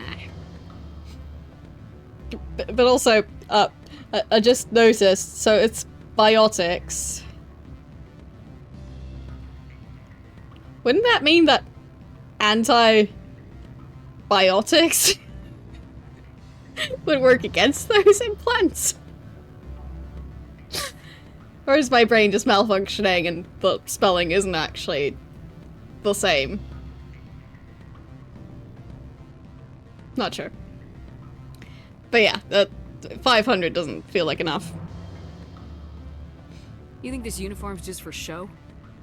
But also, I just noticed, so it's biotics. Wouldn't that mean that antibiotics would work against those implants? Or is my brain just malfunctioning and the spelling isn't actually the same? Not sure. But yeah, 500 doesn't feel like enough. You think this uniform's just for show?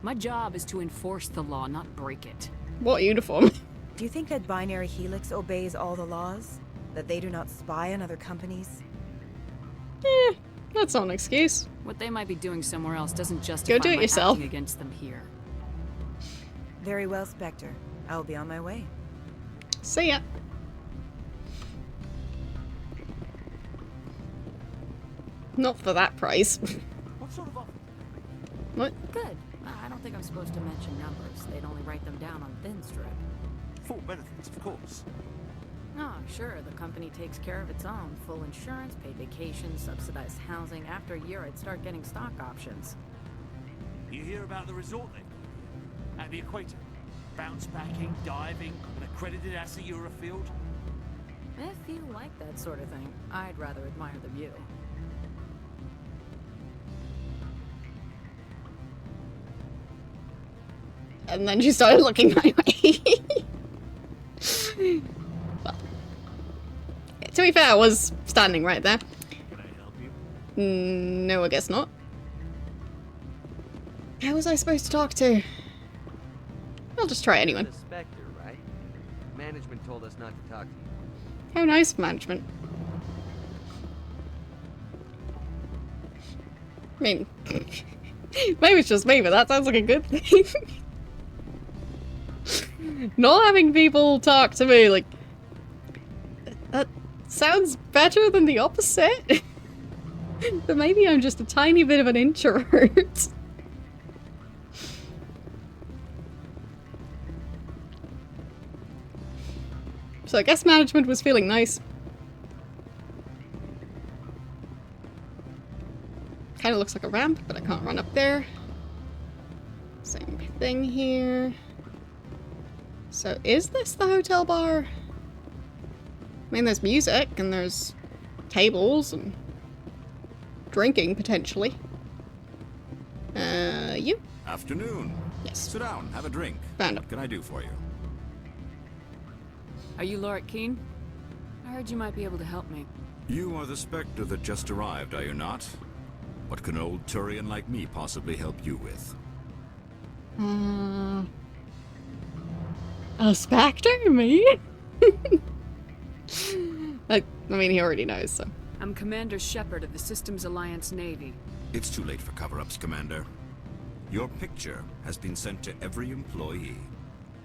My job is to enforce the law, not break it. What uniform? Do you think that Binary Helix obeys all the laws? That they do not spy on other companies? That's not an excuse. What they might be doing somewhere else doesn't justify do it my yourself. acting against them here. Very well, Spectre. I will be on my way. See ya. Not for that price. What sort of offer? What? Good. I don't think I'm supposed to mention numbers. They'd only write them down on thin strip. Full benefits, of course. Oh, sure. The company takes care of its own. Full insurance, paid vacation, subsidized housing. After a year, I'd start getting stock options. You hear about the resort they've got here? At the equator. Bounce backing, diving, an accredited ASA Eurofield. If you like that sort of thing, I'd rather admire the view. And then she started looking my way. Well, to be fair, I was standing right there. Can I help you? No, I guess not. How was I supposed to talk to? I'll just try anyone. The Spectre, right? Management told us not to talk to you. How nice, management. I mean, maybe it's just me, but that sounds like a good thing. Not having people talk to me, like, that sounds better than the opposite. But maybe I'm just a tiny bit of an introvert. So I guess management was feeling nice. Kind of looks like a ramp, but I can't run up there. Same thing here. So is this the hotel bar? I mean, there's music and there's tables and drinking potentially. You? Afternoon. Yes. Sit down, have a drink. Found What can I do for you? Are you Lorik Keen? I heard you might be able to help me. You are the Spectre that just arrived, are you not? What can an old Turian like me possibly help you with? A Spectre? Me? I mean, he already knows, so. I'm Commander Shepard of the Systems Alliance Navy. It's too late for cover-ups, Commander. Your picture has been sent to every employee.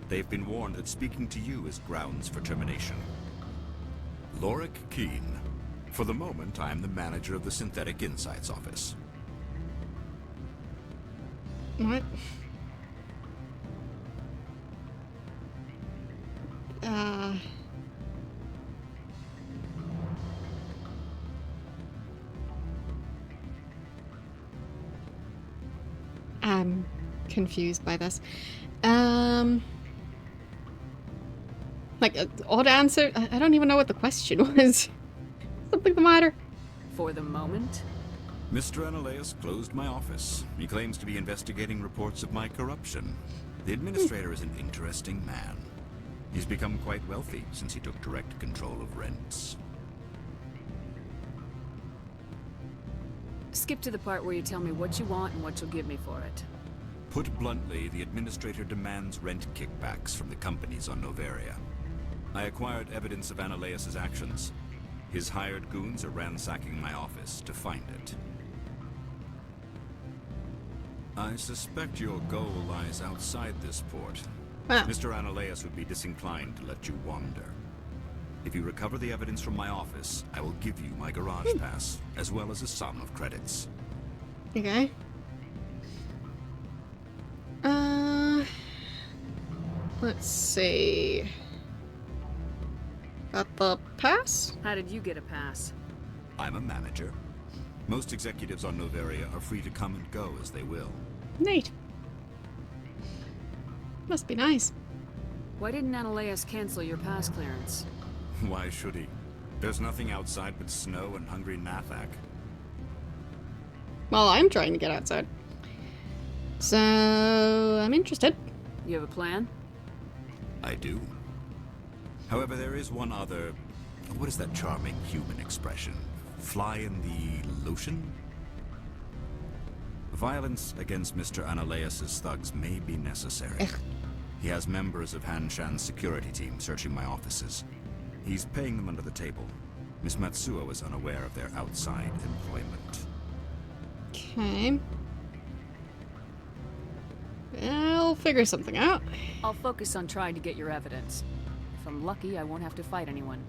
They've been warned that speaking to you is grounds for termination. Lorik Keen. For the moment, I am the manager of the Synthetic Insights Office. What? I'm confused by this. Like, odd answer? I don't even know what the question was. Something the matter? For the moment? Mr. Analeus closed my office. He claims to be investigating reports of my corruption. The administrator is an interesting man. He's become quite wealthy since he took direct control of rents. Skip to the part where you tell me what you want and what you'll give me for it. Put bluntly, the administrator demands rent kickbacks from the companies on Noveria. I acquired evidence of Analeus' actions. His hired goons are ransacking my office to find it. I suspect your goal lies outside this port. Wow. Mr. Analeus would be disinclined to let you wander. If you recover the evidence from my office, I will give you my garage pass, as well as a sum of credits. Okay. Let's see. Got the pass? How did you get a pass? I'm a manager. Most executives on Noveria are free to come and go as they will. Neat. Must be nice. Why didn't Analeus cancel your pass clearance? Why should he? There's nothing outside but snow and hungry Nathak. Well, I'm trying to get outside. So, I'm interested. You have a plan? I do. However, there is one other... What is that charming human expression? Fly in the lotion? Violence against Mr. Analeas' thugs may be necessary. He has members of Han Shan's security team searching my offices. He's paying them under the table. Miss Matsuo is unaware of their outside employment. Okay. I'll figure something out. I'll focus on trying to get your evidence. If I'm lucky, I won't have to fight anyone.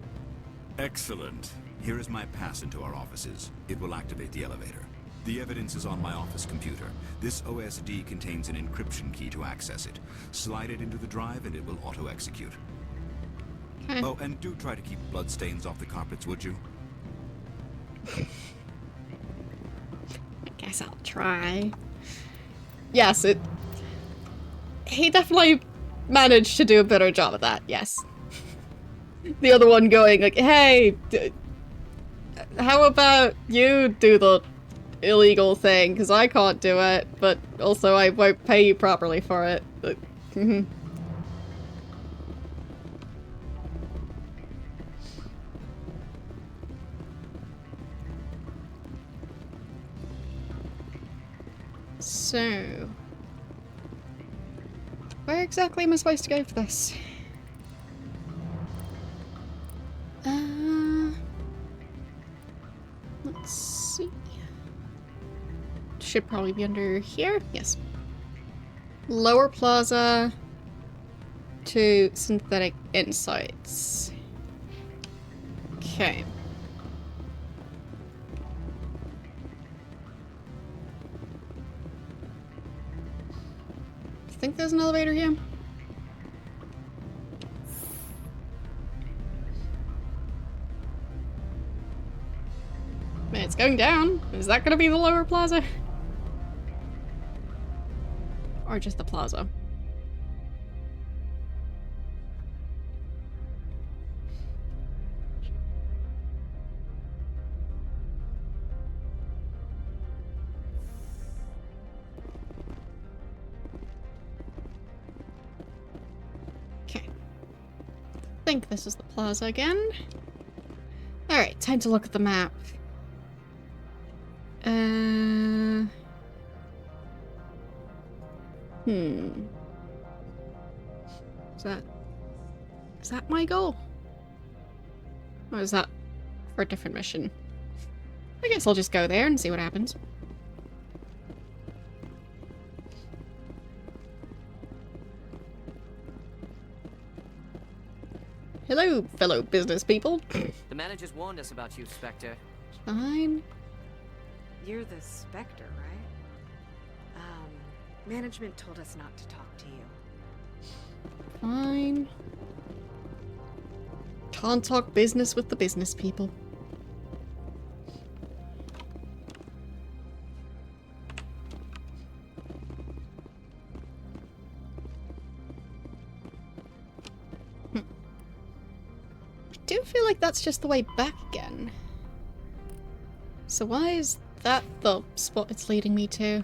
Excellent. Here is my pass into our offices. It will activate the elevator. The evidence is on my office computer. This OSD contains an encryption key to access it. Slide it into the drive and it will auto-execute. Okay. Oh, and do try to keep bloodstains off the carpets, would you? I guess I'll try. Yes, he definitely managed to do a better job of that, yes. The other one going like, hey, how about you do the illegal thing, because I can't do it, but also I won't pay you properly for it. But, So, where exactly am I supposed to go for this? Let's see. Should probably be under here. Yes. Lower Plaza to Synthetic Insights. Okay. I think there's an elevator here. Man, it's going down. Is that gonna be the lower plaza? Or just the plaza? Okay. I think this is the plaza again. Alright, time to look at the map. Is that my goal? Or is that for a different mission? I guess I'll just go there and see what happens. Hello, fellow business people. The managers warned us about you, Spectre. Fine. You're the Spectre, right? Management told us not to talk to you. Fine. Can't talk business with the business people. I do feel like that's just the way back again. So why is that the spot it's leading me to?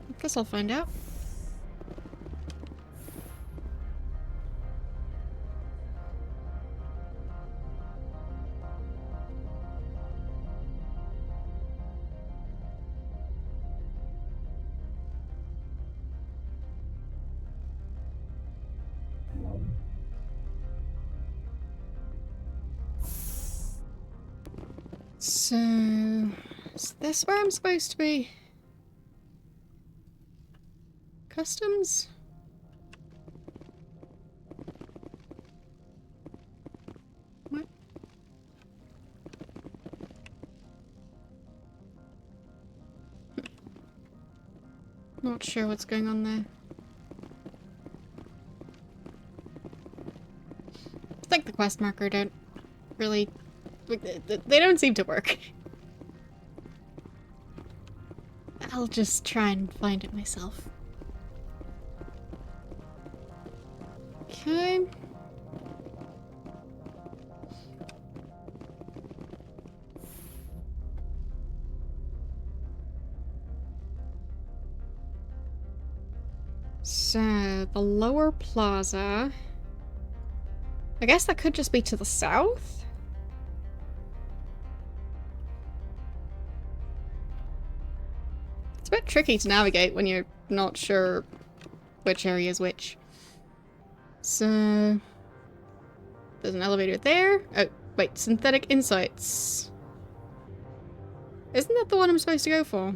I guess I'll find out. So, is this where I'm supposed to be? Customs? What? Not sure what's going on there. I think the quest marker don't really... They don't seem to work. I'll just try and find it myself. Okay. So, the lower plaza... I guess that could just be to the south? It's a bit tricky to navigate when you're not sure which area is which. So... There's an elevator there. Oh, wait, Synthetic Insights. Isn't that the one I'm supposed to go for?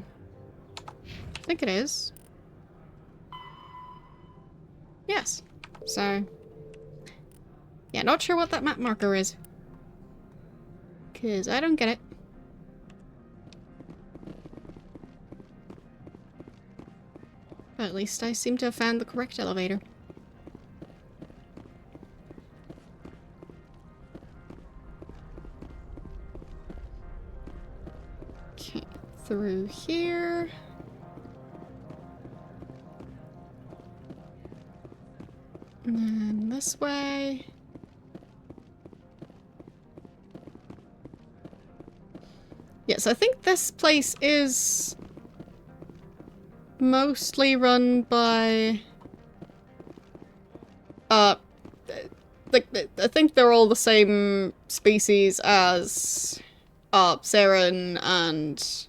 I think it is. Yes. So... Yeah, not sure what that map marker is. 'Cause I don't get it. But at least I seem to have found the correct elevator. Okay, through here. And then this way. Yes, I think this place is mostly run by... like, I think they're all the same species as Saren and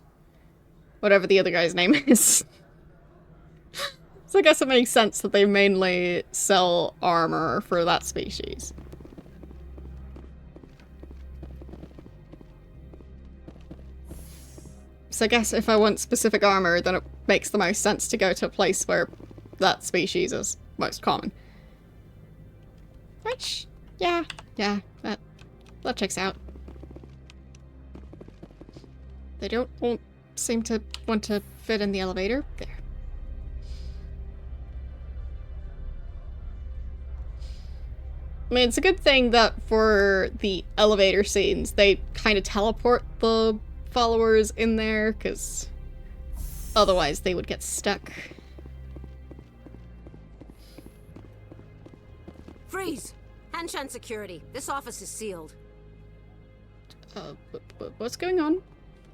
whatever the other guy's name is. So I guess it makes sense that they mainly sell armor for that species. So I guess if I want specific armor, then it makes the most sense to go to a place where that species is most common. Which, yeah, that checks out. They won't seem to want to fit in the elevator. There. I mean, it's a good thing that for the elevator scenes, they kind of teleport the followers in there, because otherwise they would get stuck. Freeze! Hanshan security. This office is sealed. What's going on?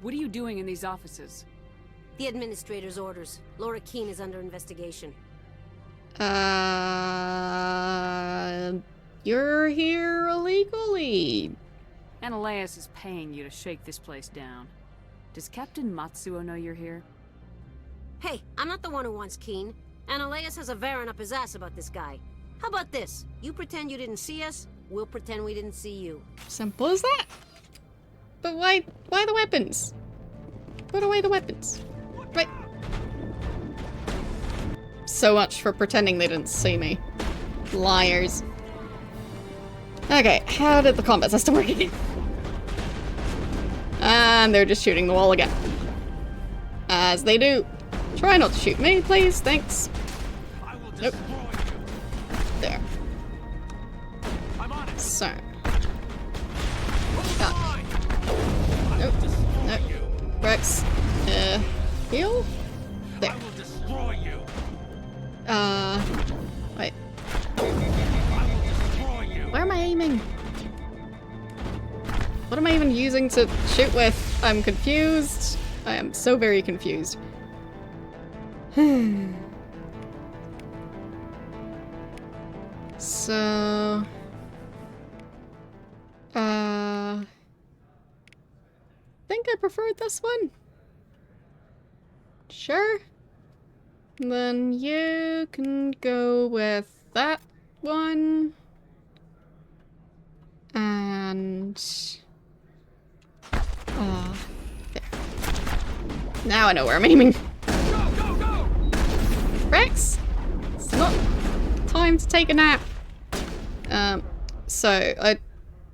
What are you doing in these offices? The administrator's orders. Laura Keene is under investigation. You're here illegally. Ananias is paying you to shake this place down. Does Captain Matsuo know you're here? Hey, I'm not the one who wants Keene. Ananias has a Varen up his ass about this guy. How about this? You pretend you didn't see us, we'll pretend we didn't see you. Simple as that. But why the weapons? Put away the weapons. Right. So much for pretending they didn't see me. Liars. Okay, how did the combat system work again? And they're just shooting the wall again. As they do. Try not to shoot me, please. Thanks. Nope. There. So. Nope. Nope. Rex. Heal? There. Wait. Where am I aiming? What am I even using to shoot with? I'm confused. I am so very confused. So... I think I preferred this one. Sure. Then you can go with that one. And... there. Now I know where I'm aiming. Rex? It's not time to take a nap. So, I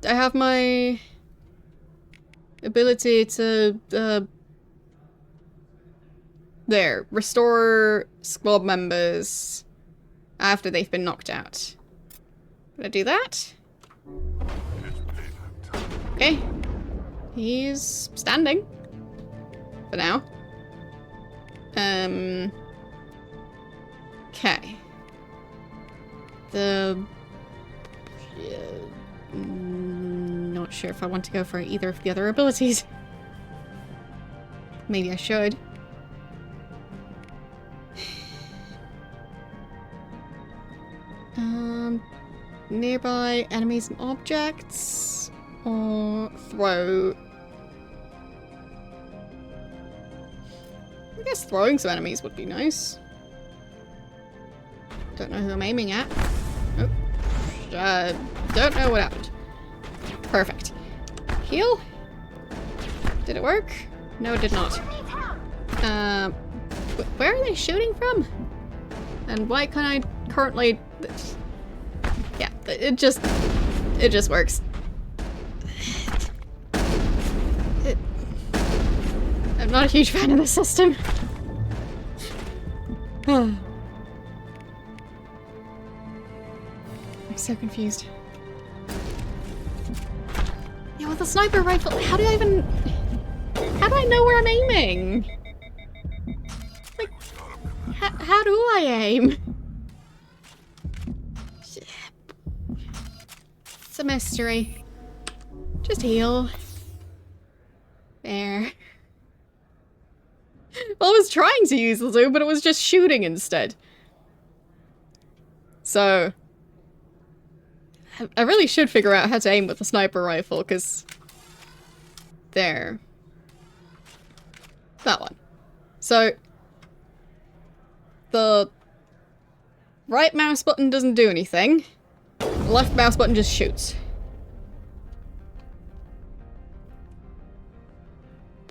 have my ability to, there, restore squad members after they've been knocked out. Did I do that? Okay. He's standing. For now. Okay. Not sure if I want to go for either of the other abilities. Maybe I should. Nearby enemies and objects, or throw. I guess throwing some enemies would be nice. Don't know who I'm aiming at. Oh. Don't know what happened. Perfect. Heal? Did it work? No, it did not. Where are they shooting from? And why can't I currently... Yeah, it just works. I'm not a huge fan of the system. I'm so confused. Yeah, with a sniper rifle, how do I know where I'm aiming? Like, how do I aim? It's a mystery. Just heal. There. Well, I was trying to use the zoom, but it was just shooting instead. So... I really should figure out how to aim with a sniper rifle, because... There. That one. So... The... right mouse button doesn't do anything. The left mouse button just shoots.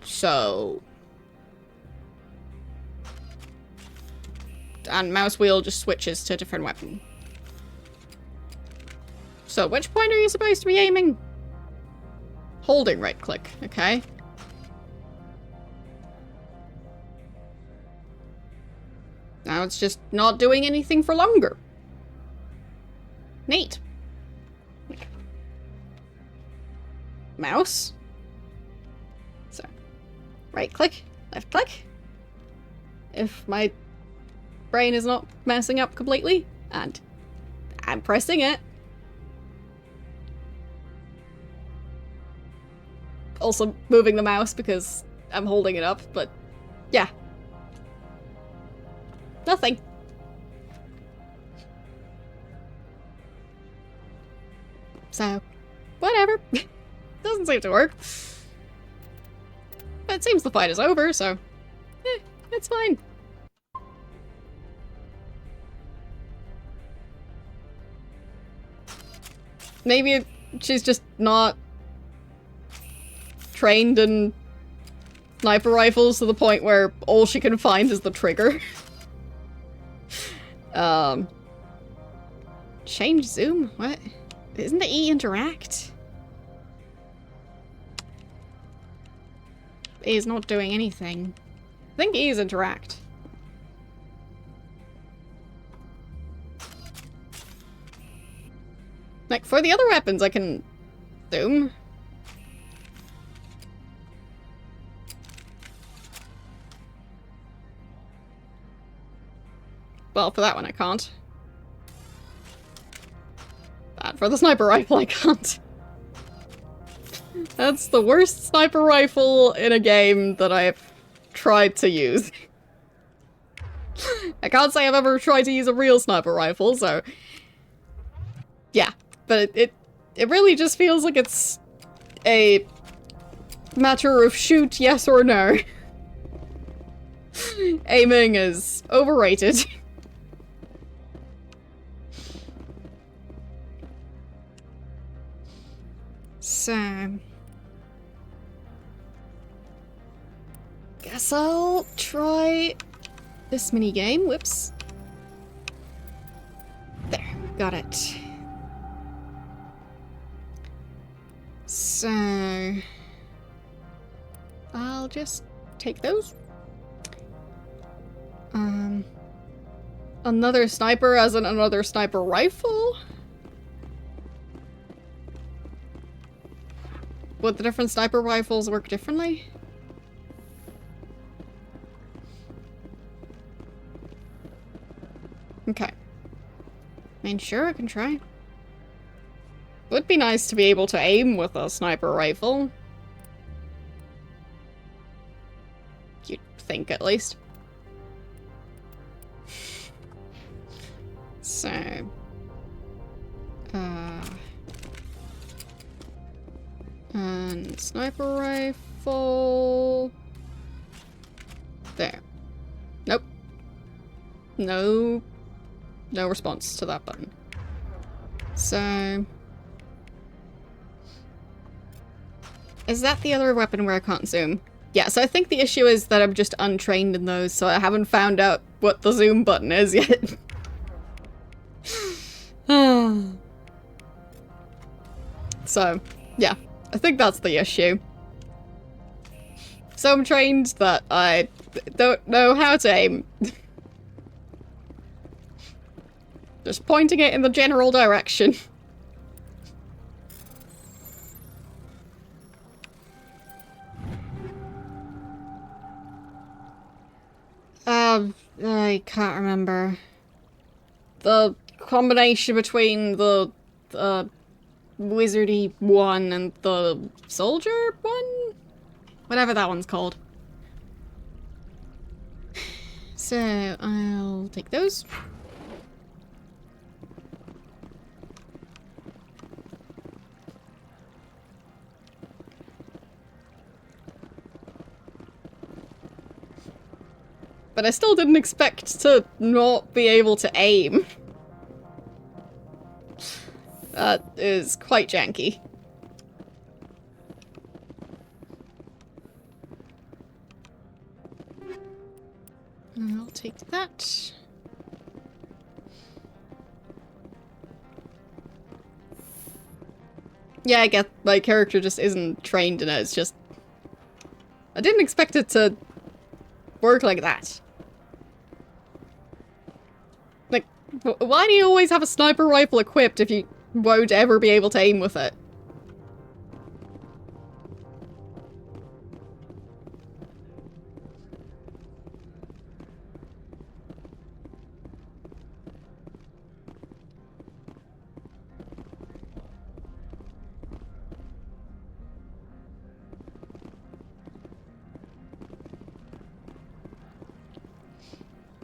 So... and mouse wheel just switches to a different weapon. So, which point are you supposed to be aiming? Holding right click, okay. Now it's just not doing anything for longer. Neat. Mouse. So, right click, left click. If my brain is not messing up completely, and I'm pressing it. Also moving the mouse because I'm holding it up, but yeah. Nothing. So, whatever. Doesn't seem to work. But it seems the fight is over, so it's fine. Maybe she's just not trained in sniper rifles to the point where all she can find is the trigger. Change zoom? What? Isn't the E interact? E is not doing anything. I think E is interact. Like, for the other weapons, I can zoom. Well, for that one, I can't. But for the sniper rifle, I can't. That's the worst sniper rifle in a game that I've tried to use. I can't say I've ever tried to use a real sniper rifle, so... yeah. But it really just feels like it's a matter of shoot yes or no. Aiming is overrated. So... guess I'll try this minigame. Whoops. There, got it. So... I'll just take those. Another sniper as in another sniper rifle? Would the different sniper rifles work differently? Okay. I mean, sure, I can try. Would be nice to be able to aim with a sniper rifle. You'd think, at least. So... Sniper rifle. There. Nope. No. No response to that button. So... is that the other weapon where I can't zoom? Yeah, so I think the issue is that I'm just untrained in those, so I haven't found out what the zoom button is yet. So, yeah, I think that's the issue. So I'm trained that I don't know how to aim. Just pointing it in the general direction. I can't remember. The combination between the wizardy one and the soldier one? Whatever that one's called. So, I'll take those. But I still didn't expect to not be able to aim. That is quite janky. I'll take that. Yeah, I get my character just isn't trained in it. It's just... I didn't expect it to work like that. Like, why do you always have a sniper rifle equipped if you won't ever be able to aim with it?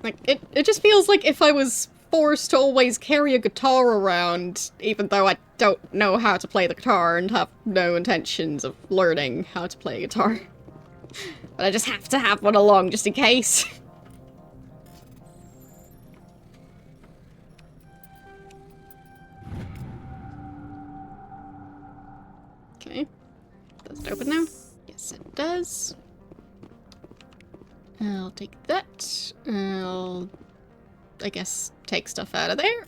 Like, it just feels like if I was forced to always carry a guitar around, even though I don't know how to play the guitar and have no intentions of learning how to play a guitar. But I just have to have one along just in case. Okay. Does it open now? Yes, it does. I'll take that. I'll, I guess, take stuff out of there.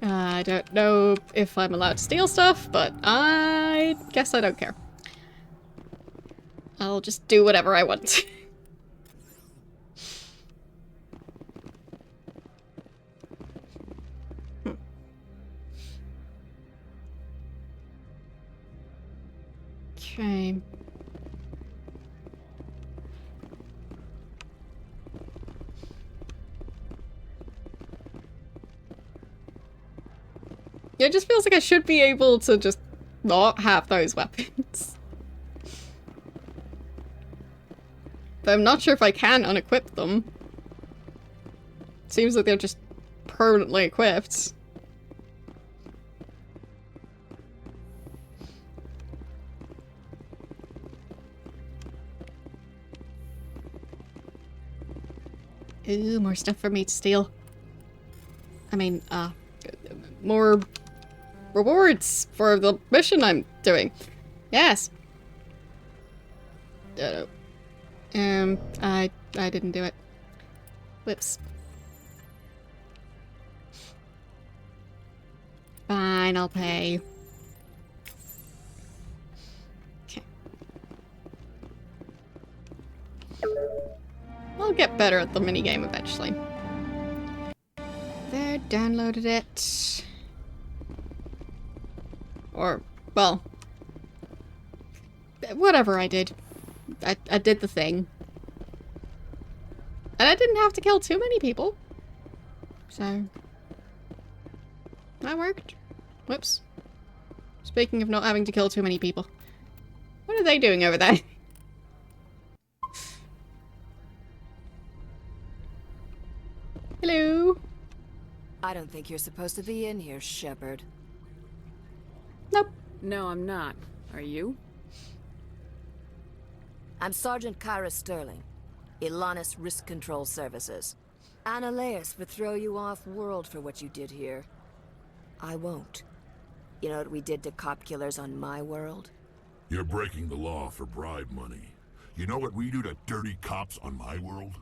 I don't know if I'm allowed to steal stuff, but I guess I don't care. I'll just do whatever I want. Okay. Yeah, it just feels like I should be able to just not have those weapons. But I'm not sure if I can unequip them. Seems like they're just permanently equipped. Ooh, more stuff for me to steal. I mean, more rewards for the mission I'm doing. Yes. I didn't do it. Whoops. Fine, I'll pay. Okay. I'll get better at the minigame eventually. There, downloaded it. Or, well, whatever I did. I did the thing. And I didn't have to kill too many people. So, that worked. Whoops. Speaking of not having to kill too many people. What are they doing over there? Hello? I don't think you're supposed to be in here, Shepard. Nope. No, I'm not. Are you? I'm Sergeant Kyra Sterling, Ilanis Risk Control Services. Annaleus would throw you off-world for what you did here. I won't. You know what we did to cop killers on my world? You're breaking the law for bribe money. You know what we do to dirty cops on my world?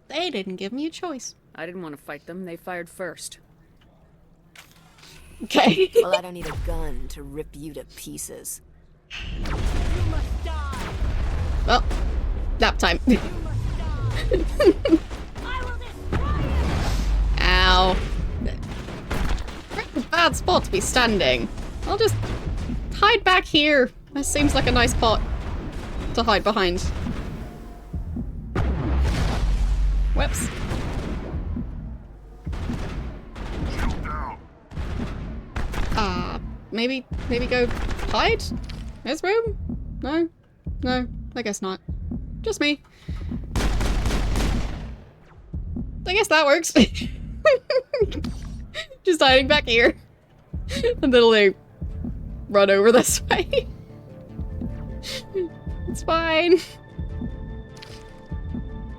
They didn't give me a choice. I didn't want to fight them. They fired first. Okay. Well, I don't need a gun to rip you to pieces. Well, nap time. Ow. Bad spot to be standing. I'll just hide back here. That seems like a nice spot to hide behind. Whoops. Maybe go hide? There's room? No? No, I guess not. Just me. I guess that works. Just hiding back here. Until they run over this way. It's fine.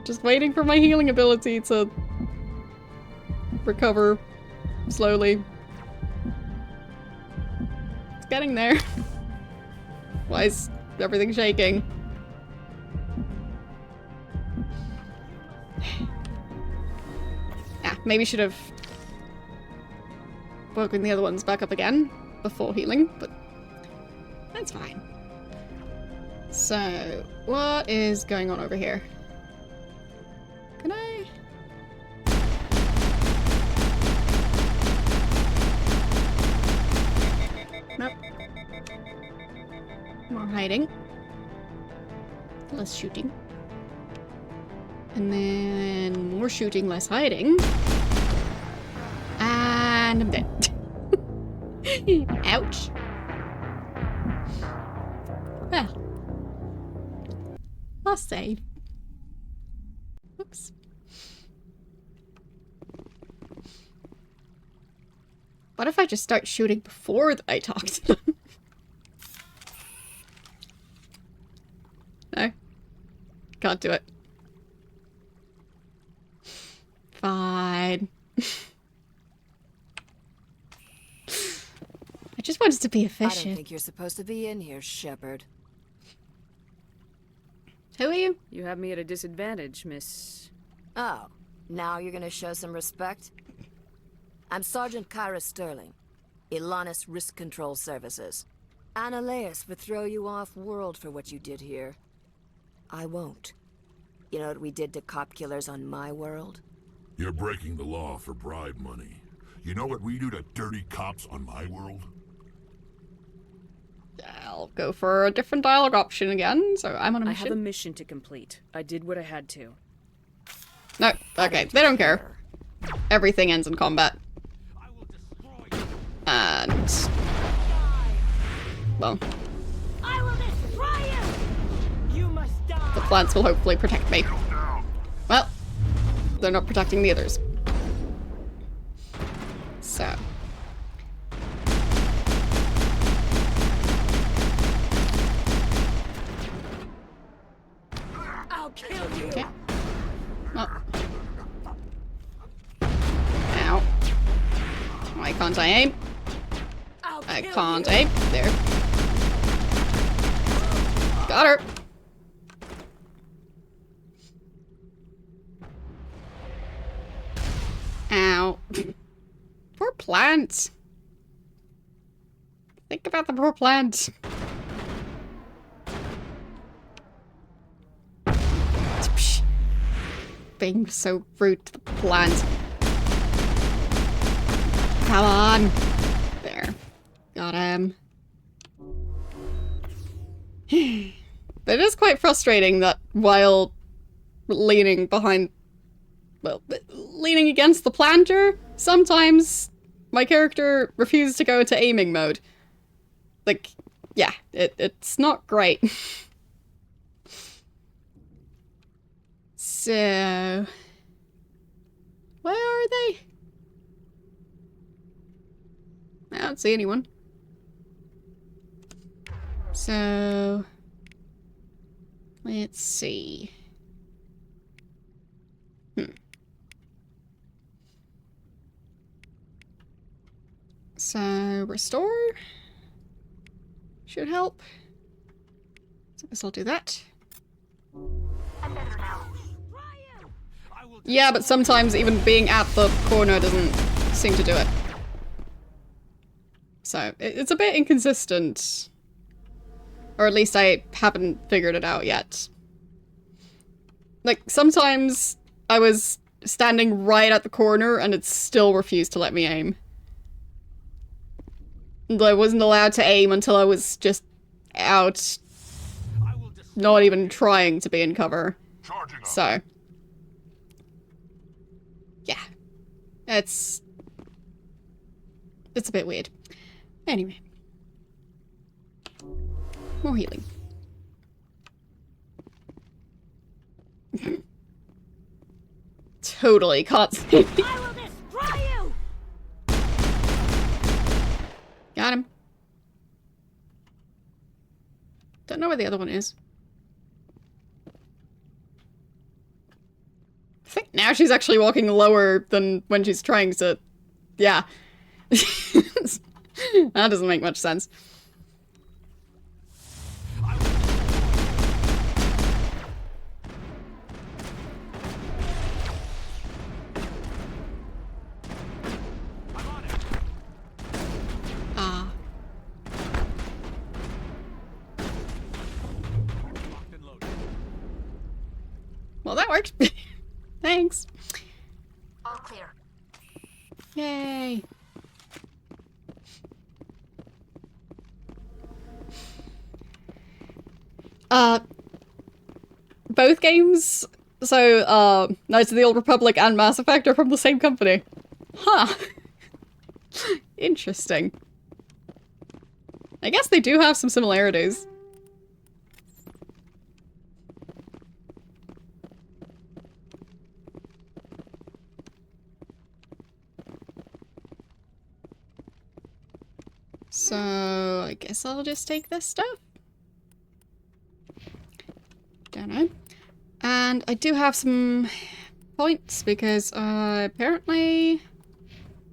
Just waiting for my healing ability to recover slowly. It's getting there. Why is everything shaking? Yeah, maybe should have woken the other ones back up again before healing, but that's fine. So, what is going on over here? Can I? Nope. More hiding. Less shooting. And then more shooting, less hiding. And I'm dead. Ouch. Well. I'll save. Oops. What if I just start shooting before I talk to them? No? Can't do it. Fine. I just wanted to be efficient. I don't think you're supposed to be in here, Shepard. Who are you? You have me at a disadvantage, Miss... Oh, now you're gonna show some respect? I'm Sergeant Kyra Sterling, Ilanis Risk Control Services. Annaleus would throw you off-world for what you did here. I won't. You know what we did to cop killers on my world? You're breaking the law for bribe money. You know what we do to dirty cops on my world? I'll go for a different dialogue option again, so I'm on a mission. I have a mission to complete. I did what I had to. No, okay, they don't care. Everything ends in combat. And... well... I will destroy you! You must die! The plants will hopefully protect me. Well, they're not protecting the others. So... I'll kill you! Okay. Oh. Ow. Why can't I aim? I can't aim. There. Got her. Ow. Poor plant. Think about the poor plant. Being so rude to the plant. Come on. There. Got him. But it is quite frustrating that while leaning behind... well, leaning against the planter, sometimes my character refuses to go into aiming mode. Like, yeah, it's not great. So... where are they? Can't see anyone. So... let's see. So, restore should help. So I guess I'll do that. Yeah, but sometimes even being at the corner doesn't seem to do it. So, it's a bit inconsistent. Or at least I haven't figured it out yet. Like, sometimes I was standing right at the corner and it still refused to let me aim. I wasn't allowed to aim until I was just out, not even trying to be in cover. So, yeah, it's a bit weird. Anyway, more healing. Totally can't see me. I will destroy you! Got him. Don't know where the other one is. I think now she's actually walking lower than when she's trying to... yeah. That doesn't make much sense. Ah. Well, that worked. Thanks. All clear. Yay. Both games, so, Knights of the Old Republic and Mass Effect are from the same company. Huh. Interesting. I guess they do have some similarities. So, I guess I'll just take this stuff. Don't know. And I do have some points because apparently...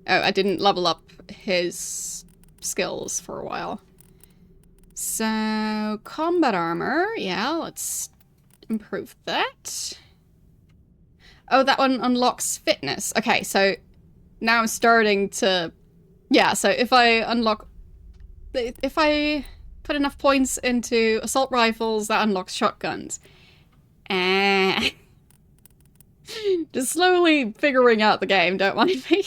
oh, I didn't level up his skills for a while. So, combat armor. Yeah, let's improve that. Oh, that one unlocks fitness. Okay, so now I'm starting to... yeah, so if I unlock... if I put enough points into assault rifles, that unlocks shotguns. Just slowly figuring out the game, don't mind me.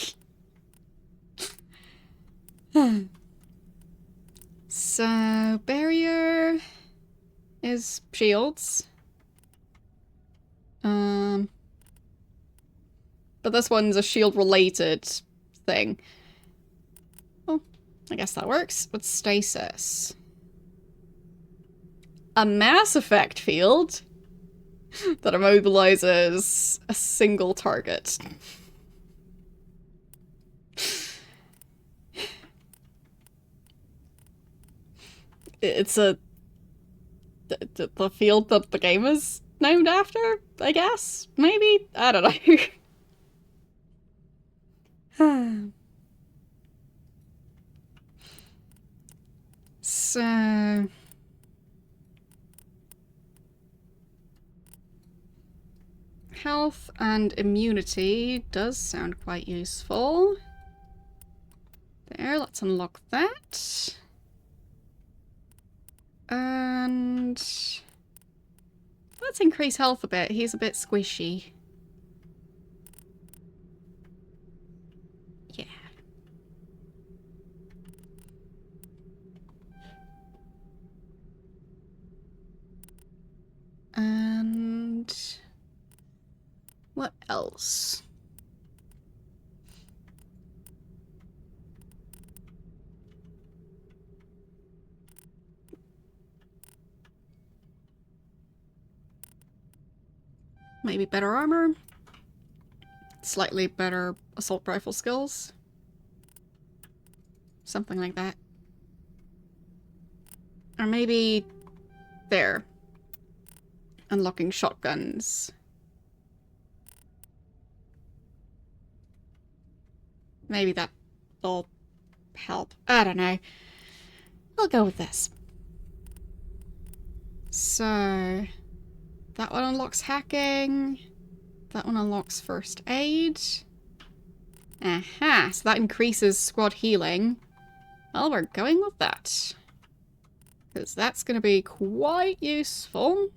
So, barrier is shields. But this one's a shield-related thing. Well, I guess that works. What's stasis? A Mass Effect field that immobilizes a single target. It's the field that the game is named after, I guess? Maybe? I don't know. So... health and immunity does sound quite useful. There, let's unlock that. And... let's increase health a bit. He's a bit squishy. Yeah. And... what else? Maybe better armor? Slightly better assault rifle skills? Something like that. Or maybe... there. Unlocking shotguns. Maybe that'll help. I don't know. I'll go with this. So... that one unlocks hacking. That one unlocks first aid. Aha, so that increases squad healing. Well, we're going with that. Because that's going to be quite useful.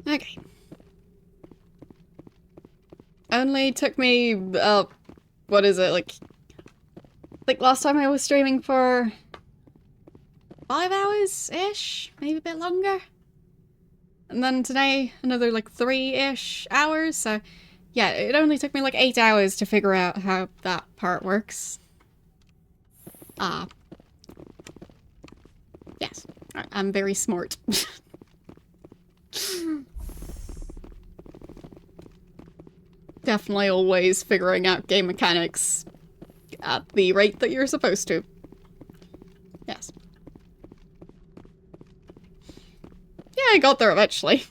Okay. Only took me, what is it, like last time I was streaming for 5 hours-ish? Maybe a bit longer? And then today, another like 3-ish hours, so yeah, it only took me like 8 hours to figure out how that part works. Yes, I'm very smart. Definitely always figuring out game mechanics at the rate that you're supposed to. Yes. Yeah, I got there eventually.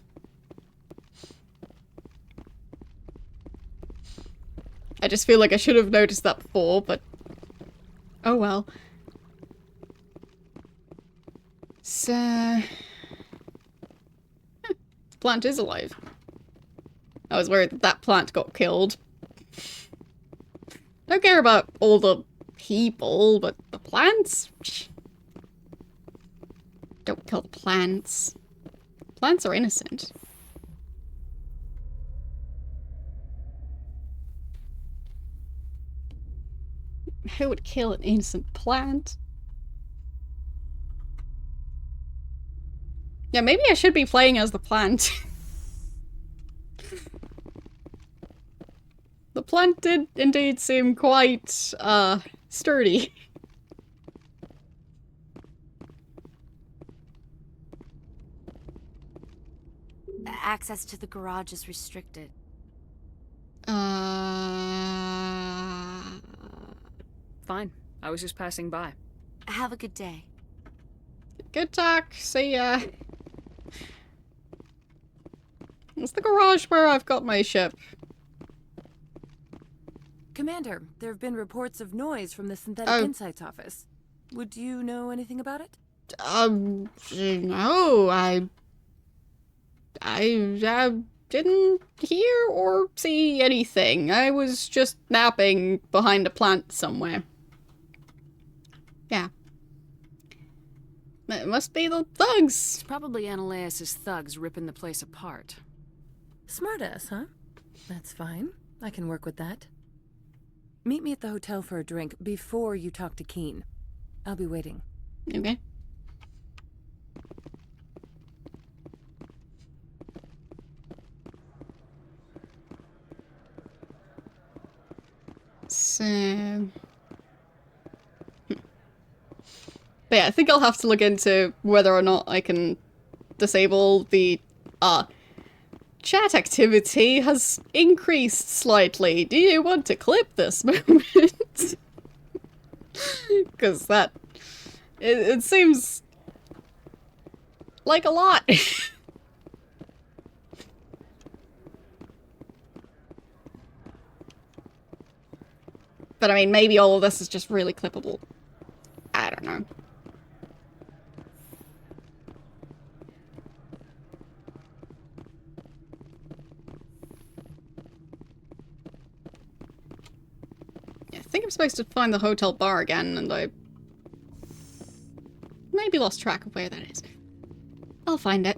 I just feel like I should have noticed that before, but... oh well. So... the plant is alive. I was worried that that plant got killed. Don't care about all the people, but the plants? Don't kill the plants. Plants are innocent. Who would kill an innocent plant? Yeah, maybe I should be playing as the plant. The plant did indeed seem quite, sturdy. Access to the garage is restricted. Fine. I was just passing by. Have a good day. Good talk. See ya. It's the garage where I've got my ship. Commander, there have been reports of noise from the Synthetic Insights office. Would you know anything about it? No, I didn't hear or see anything. I was just napping behind a plant somewhere. Yeah. It must be the thugs. It's probably Ananias' thugs ripping the place apart. Smartass, huh? That's fine. I can work with that. Meet me at the hotel for a drink before you talk to Keen. I'll be waiting. Okay. So... But yeah, I think I'll have to look into whether or not I can disable the, chat activity has increased slightly. Do you want to clip this moment? Because that... It seems... like a lot. But I mean, maybe all of this is just really clippable. I don't know. I think I'm supposed to find the hotel bar again, and I maybe lost track of where that is. I'll find it.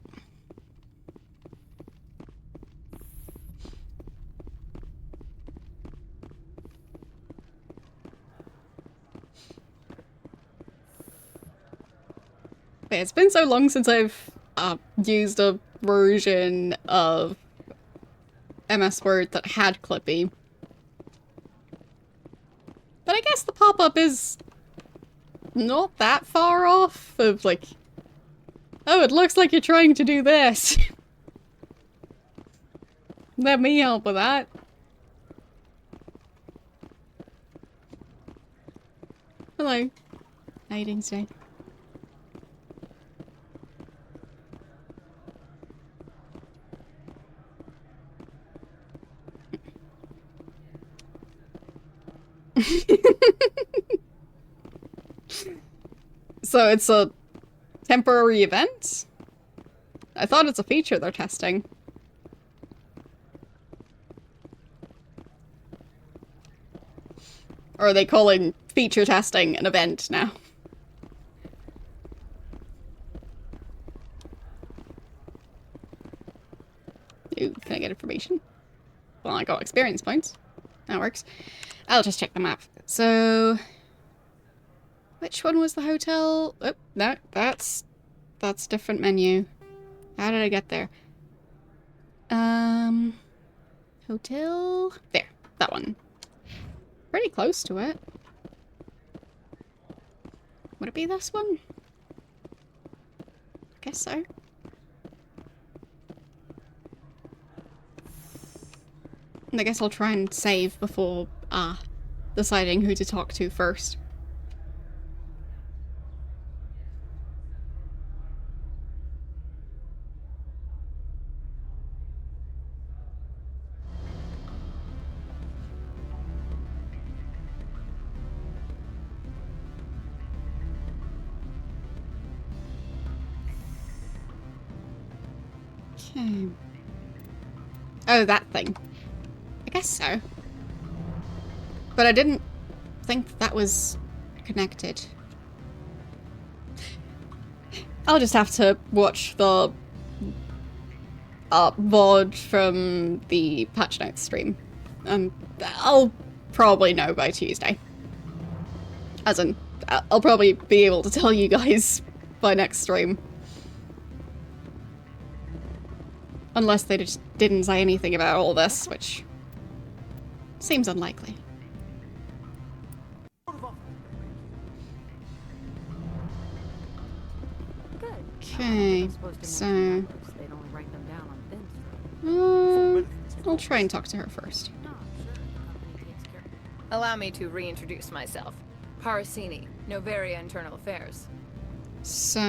But it's been so long since I've used a version of MS Word that had Clippy. But I guess the pop-up is not that far off of like, oh, it looks like you're trying to do this. Let me help with that. Hello. How you doing today? So it's a temporary event? I thought it's a feature they're testing. Or are they calling feature testing an event now? Ooh, can I get information? Well, I got experience points. That works. I'll just check the map. So... which one was the hotel? Oh, no, that's a different menu. How did I get there? Hotel... there, that one. Pretty close to it. Would it be this one? I guess so. I guess I'll try and save before, deciding who to talk to first. Okay. Oh, that thing. I guess so. But I didn't think that was connected. I'll just have to watch the VOD from the patch notes stream. I'll probably know by Tuesday. As in, I'll probably be able to tell you guys by next stream. Unless they just didn't say anything about all this, which seems unlikely. Okay, so... I'll try and talk to her first. Allow me to reintroduce myself. Parasini, Novaria Internal Affairs. So...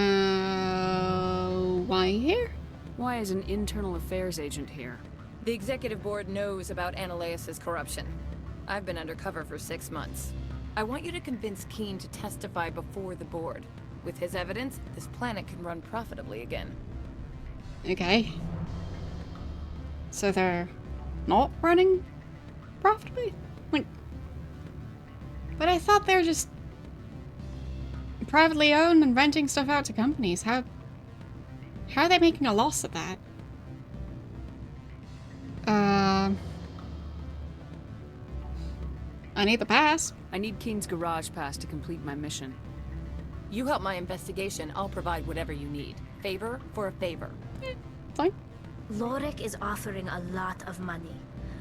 why here? Why is an internal affairs agent here? The executive board knows about Ananias's corruption. I've been undercover for 6 months. I want you to convince Keene to testify before the board. With his evidence, this planet can run profitably again. Okay. So they're not running profitably? Like... but I thought they were just privately owned and renting stuff out to companies. How are they making a loss at that? I need the pass. I need Keene's garage pass to complete my mission. You help my investigation, I'll provide whatever you need. Favor for a favor. Fine. Lorik is offering a lot of money.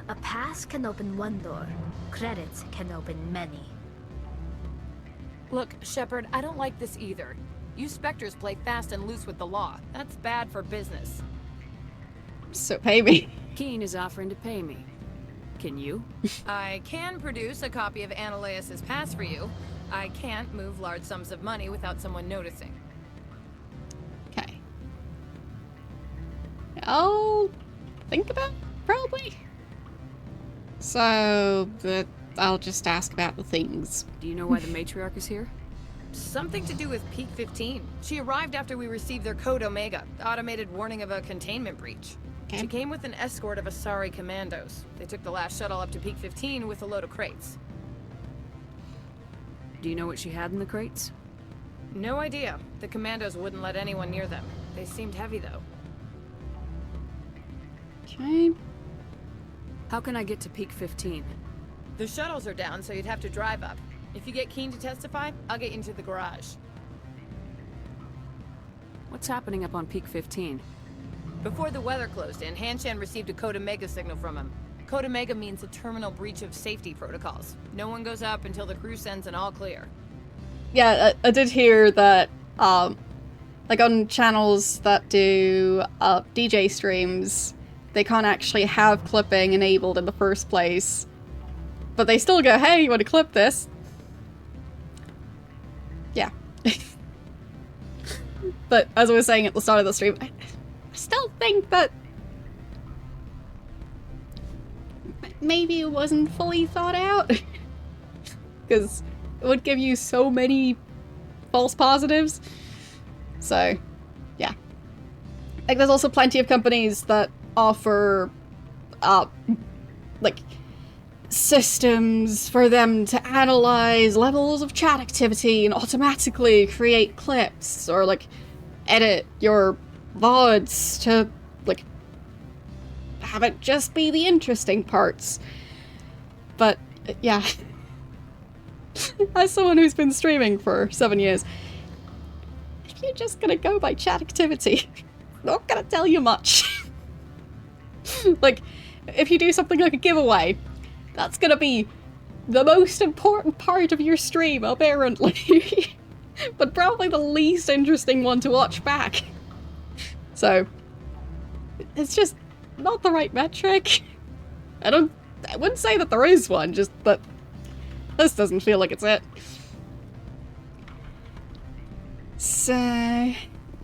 A pass can open one door. Credits can open many. Look, Shepard, I don't like this either. You Spectres play fast and loose with the law. That's bad for business. So pay me. Keene is offering to pay me. Can you? I can produce a copy of Ananias's pass for you. I can't move large sums of money without someone noticing. Okay. I'll think about it, probably. So, I'll just ask about the things. Do you know why the matriarch is here? Something to do with Peak 15. She arrived after we received their Code Omega, automated warning of a containment breach. Okay. She came with an escort of Asari commandos. They took the last shuttle up to Peak 15 with a load of crates. Do you know what she had in the crates? No idea. The commandos wouldn't let anyone near them. They seemed heavy, though. Okay. How can I get to Peak 15? The shuttles are down, so you'd have to drive up. If you get Keene to testify, I'll get you into the garage. What's happening up on Peak 15? Before the weather closed in, Hanshan received a Code Omega signal from him. Code Omega means a terminal breach of safety protocols. No one goes up until the crew sends an all clear. Yeah, I did hear that, like on channels that do DJ streams, they can't actually have clipping enabled in the first place. But they still go, hey, you want to clip this? But as I was saying at the start of the stream, I still think that maybe it wasn't fully thought out. Because it would give you so many false positives. So, yeah. Like, there's also plenty of companies that offer, like, systems for them to analyze levels of chat activity and automatically create clips, or, like, edit your VODs to, like, have it just be the interesting parts. But, yeah. As someone who's been streaming for 7 years, if you're just gonna go by chat activity, not gonna tell you much. Like, if you do something like a giveaway, that's gonna be the most important part of your stream, apparently. But probably the least interesting one to watch back. So, it's just not the right metric. I wouldn't say that there is one, just that this doesn't feel like it's it. So,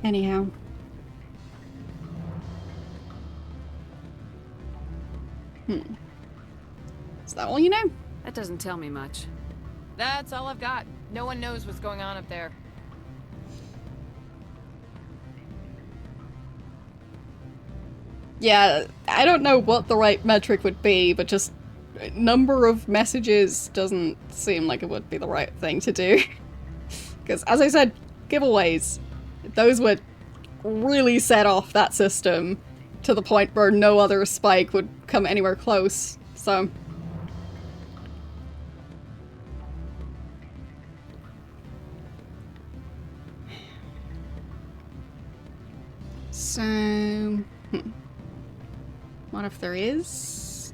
anyhow. Is that all you know? That doesn't tell me much. That's all I've got. No one knows what's going on up there. Yeah, I don't know what the right metric would be, but just number of messages doesn't seem like it would be the right thing to do. Because, as I said, giveaways, those would really set off that system to the point where no other spike would come anywhere close, so... What if there is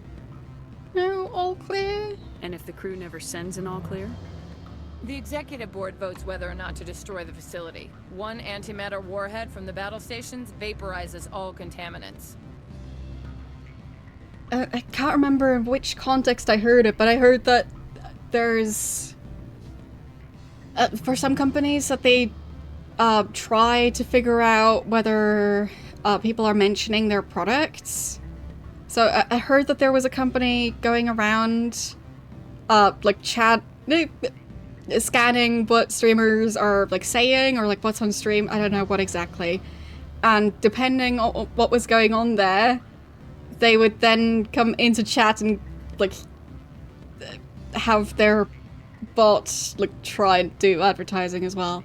no all clear? And if the crew never sends an all clear? The executive board votes whether or not to destroy the facility. One antimatter warhead from the battle stations vaporizes all contaminants. I can't remember in which context I heard it, but I heard that there's... for some companies that they try to figure out whether people are mentioning their products. So I heard that there was a company going around like chat... scanning what streamers are like saying, or like what's on stream, I don't know what exactly. And depending on what was going on there, they would then come into chat and like have their bot like try and do advertising as well.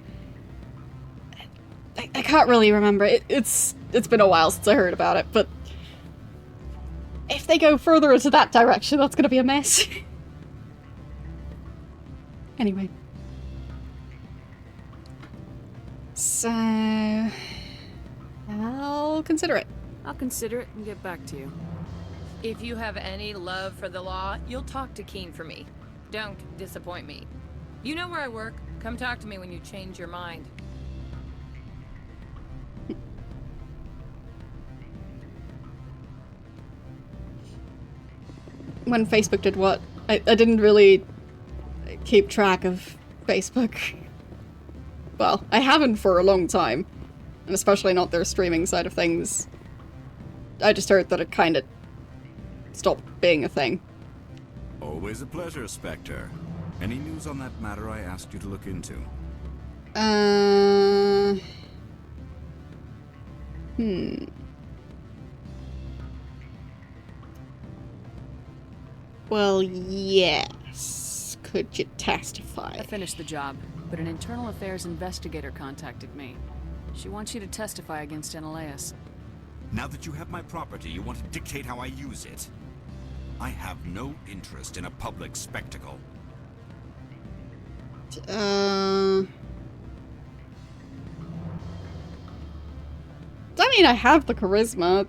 I can't really remember. It's been a while since I heard about it, but if they go further into that direction, that's gonna be a mess. Anyway. So... I'll consider it. I'll consider it and get back to you. If you have any love for the law, you'll talk to Keen for me. Don't disappoint me. You know where I work. Come talk to me when you change your mind. When Facebook did what? I didn't really keep track of Facebook. Well, I haven't for a long time, and especially not their streaming side of things. I just heard that it kind of stopped being a thing. Always a pleasure, Spectre. Any news on that matter I asked you to look into? Well, yes. Could you testify? I finished the job, but an internal affairs investigator contacted me. She wants you to testify against Analeas. Now that you have my property, you want to dictate how I use it? I have no interest in a public spectacle. I mean, I have the charisma,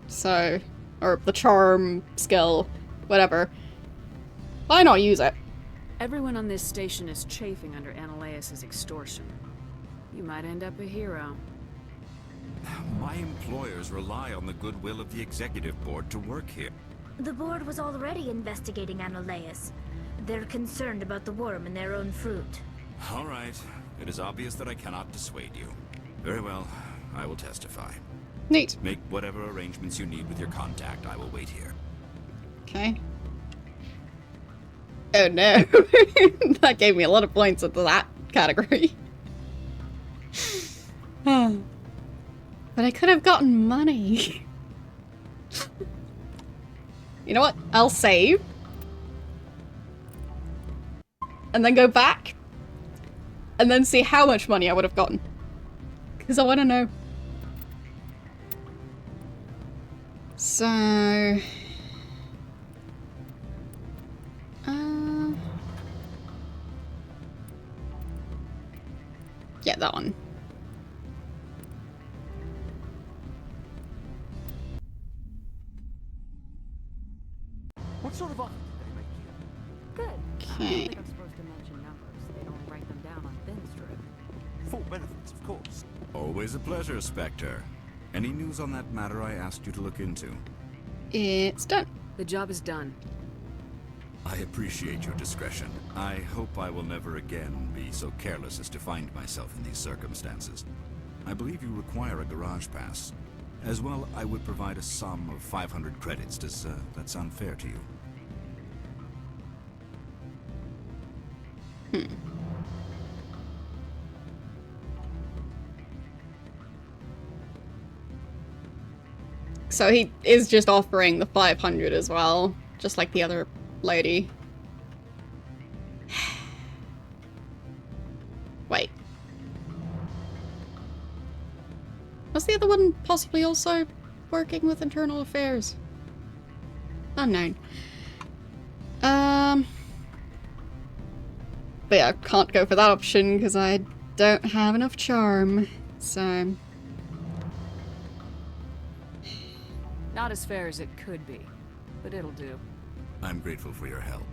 so... or the charm, skill, whatever. Why not use it? Everyone on this station is chafing under Analeas' extortion. You might end up a hero. My employers rely on the goodwill of the executive board to work here. The board was already investigating Analeas. They're concerned about the worm in their own fruit. All right. It is obvious that I cannot dissuade you. Very well, I will testify. Neat. Make whatever arrangements you need with your contact. I will wait here. Okay. Oh no. That gave me a lot of points into that category. But I could have gotten money. You know what? I'll save. And then go back. And then see how much money I would have gotten. Because I want to know. So... yeah, that one. What sort of offer did they make you? Good. I Okay. don't think I'm supposed to mention numbers. They don't write them down on thin strip. Full benefits, of course. Always a pleasure, Spectre. Any news on that matter I asked you to look into? It's done. The job is done. I appreciate your discretion. I hope I will never again be so careless as to find myself in these circumstances. I believe you require a garage pass. As well, I would provide a sum of 500 credits. Does that sound fair to you? So he is just offering the 500 as well, just like the other lady. Wait. Was the other one possibly also working with internal affairs? Unknown. But yeah, I can't go for that option because I don't have enough charm, so... Not as fair as it could be, but it'll do. I'm grateful for your help.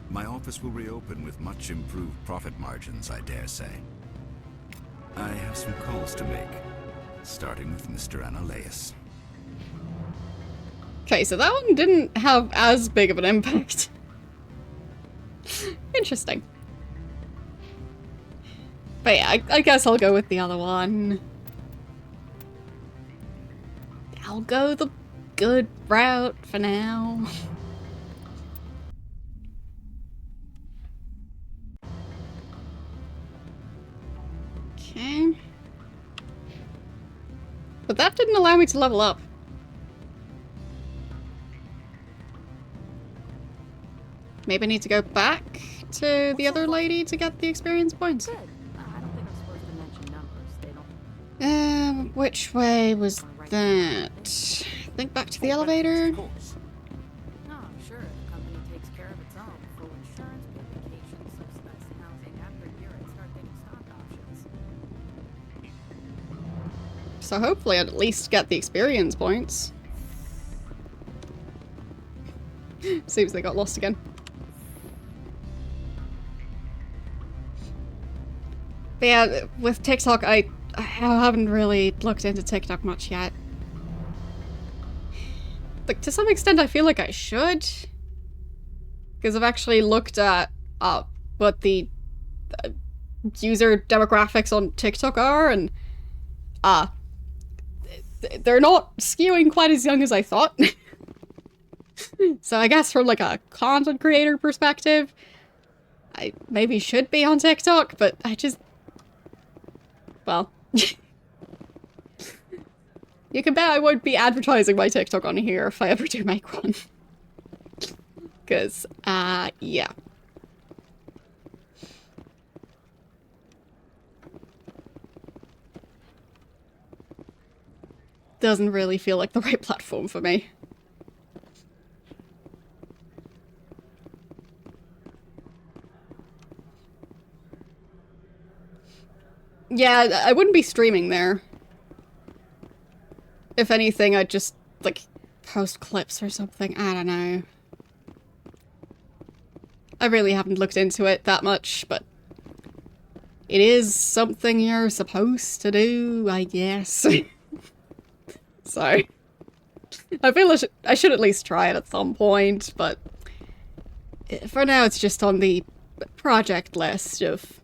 My office will reopen with much improved profit margins, I dare say. I have some calls to make, starting with Mr. Analeas. Okay, so that one didn't have as big of an impact. Interesting. But yeah, I guess I'll go with the other one. I'll go the good route for now. Okay. But that didn't allow me to level up. Maybe I need to go back to the other lady to get the experience points. Good. I don't think I'm supposed to mention numbers. They don't. Which way was that? I think back to the elevator. No, I'm sure the company takes care of its own. Full insurance, paid vacation, subsidized housing. After a year, I'd start getting stock options. So hopefully I'd at least get the experience points. Seems they got lost again. But yeah, with TikTok, I haven't really looked into TikTok much yet. Like, to some extent, I feel like I should. Because I've actually looked at what the user demographics on TikTok are, and they're not skewing quite as young as I thought. So I guess from like a content creator perspective, I maybe should be on TikTok, but I just... well... You can bet I won't be advertising my TikTok on here if I ever do make one. Because, yeah. Doesn't really feel like the right platform for me. Yeah, I wouldn't be streaming there. If anything, I'd just, like, post clips or something. I don't know. I really haven't looked into it that much, but it is something you're supposed to do, I guess. So, I feel I should at least try it at some point, but for now it's just on the project list of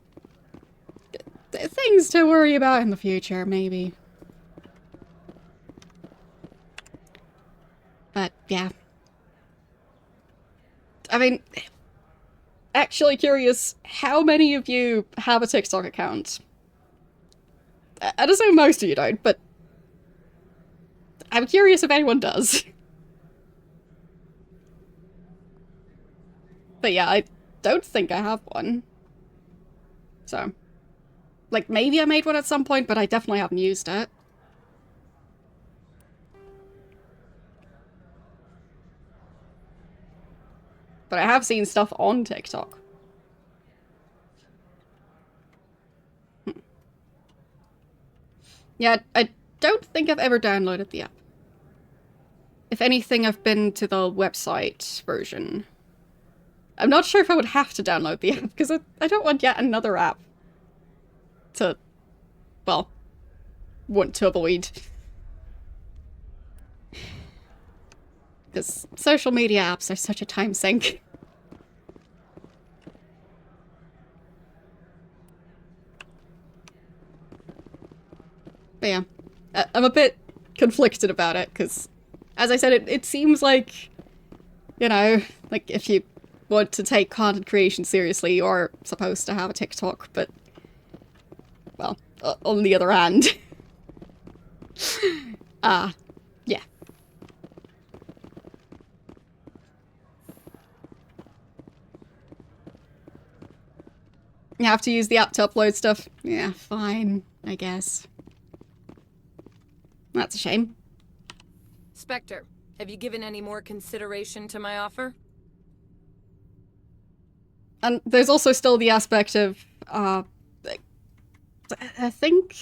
things to worry about in the future, maybe. But, yeah. I mean, actually curious, how many of you have a TikTok account? I'd assume most of you don't, but I'm curious if anyone does. But yeah, I don't think I have one. So, like, maybe I made one at some point, but I definitely haven't used it. But I have seen stuff on TikTok. Yeah, I don't think I've ever downloaded the app. If anything, I've been to the website version. I'm not sure if I would have to download the app, because I don't want yet another app to, well, want to avoid. Because social media apps are such a time sink. But yeah, I'm a bit conflicted about it, because, as I said, it seems like, you know, like, if you want to take content creation seriously, you're supposed to have a TikTok, but, well, on the other hand, yeah. You have to use the app to upload stuff. Yeah, fine, I guess. That's a shame. Spectre, have you given any more consideration to my offer? And there's also still the aspect of, I think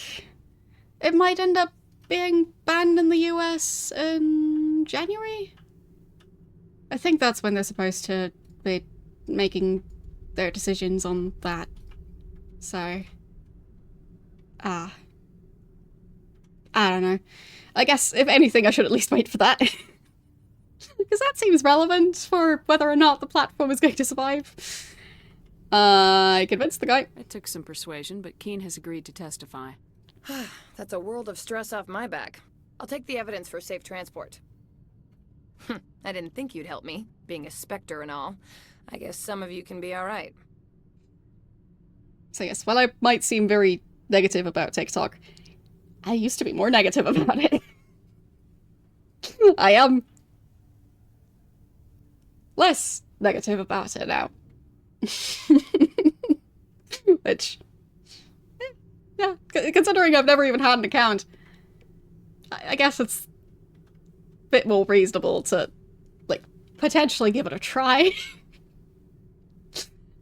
it might end up being banned in the US in January? I think that's when they're supposed to be making their decisions on that. So, I don't know. I guess, if anything, I should at least wait for that. Because that seems relevant for whether or not the platform is going to survive. I convinced the guy. It took some persuasion, but Keen has agreed to testify. That's a world of stress off my back. I'll take the evidence for safe transport. I didn't think you'd help me, being a Spectre and all. I guess some of you can be alright. So yes, while I might seem very negative about TikTok, I used to be more negative about it. I am less negative about it now. Which, yeah, considering I've never even had an account, I guess it's a bit more reasonable to, like, potentially give it a try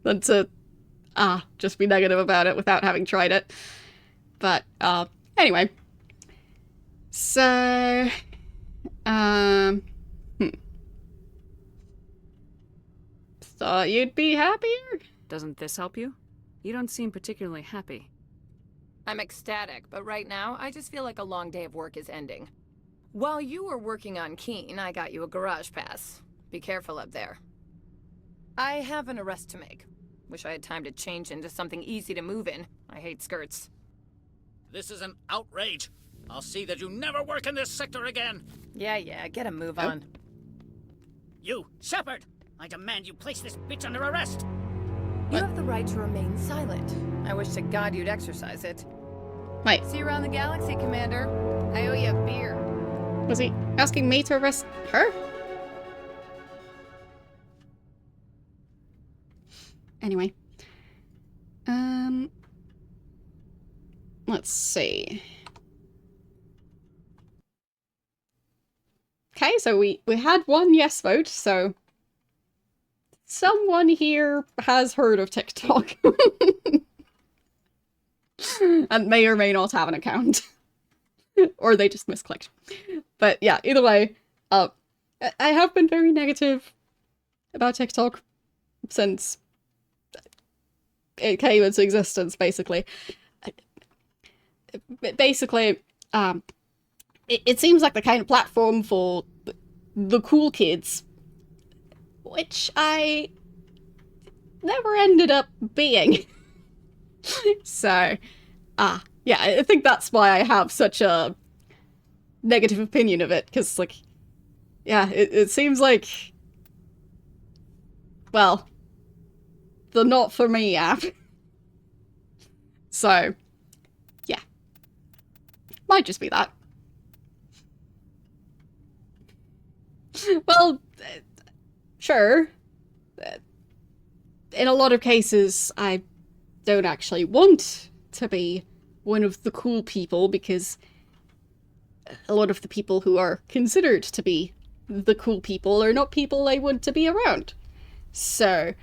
than to, just be negative about it without having tried it. But, anyway. So, thought you'd be happier? Doesn't this help you? You don't seem particularly happy. I'm ecstatic, but right now, I just feel like a long day of work is ending. While you were working on Keen, I got you a garage pass. Be careful up there. I have an arrest to make. Wish I had time to change into something easy to move in. I hate skirts. This is an outrage. I'll see that you never work in this sector again. Yeah, get a move on. You, Shepard! I demand you place this bitch under arrest! You have the right to remain silent. I wish to God you'd exercise it. Wait. See you around the galaxy, Commander. I owe you a beer. Was he asking me to arrest her? Anyway. Let's see. Okay, so we had one yes vote, so someone here has heard of TikTok. And may or may not have an account. Or they just misclicked. But yeah, either way, I have been very negative about TikTok since it came into existence, basically. Basically, it seems like the kind of platform for the cool kids, which I never ended up being. So, Yeah, I think that's why I have such a negative opinion of it, because, like, yeah, it seems like, well, the not for me app. So, yeah. Might just be that. Well, sure. In a lot of cases, I don't actually want to be one of the cool people, because a lot of the people who are considered to be the cool people are not people I want to be around. So,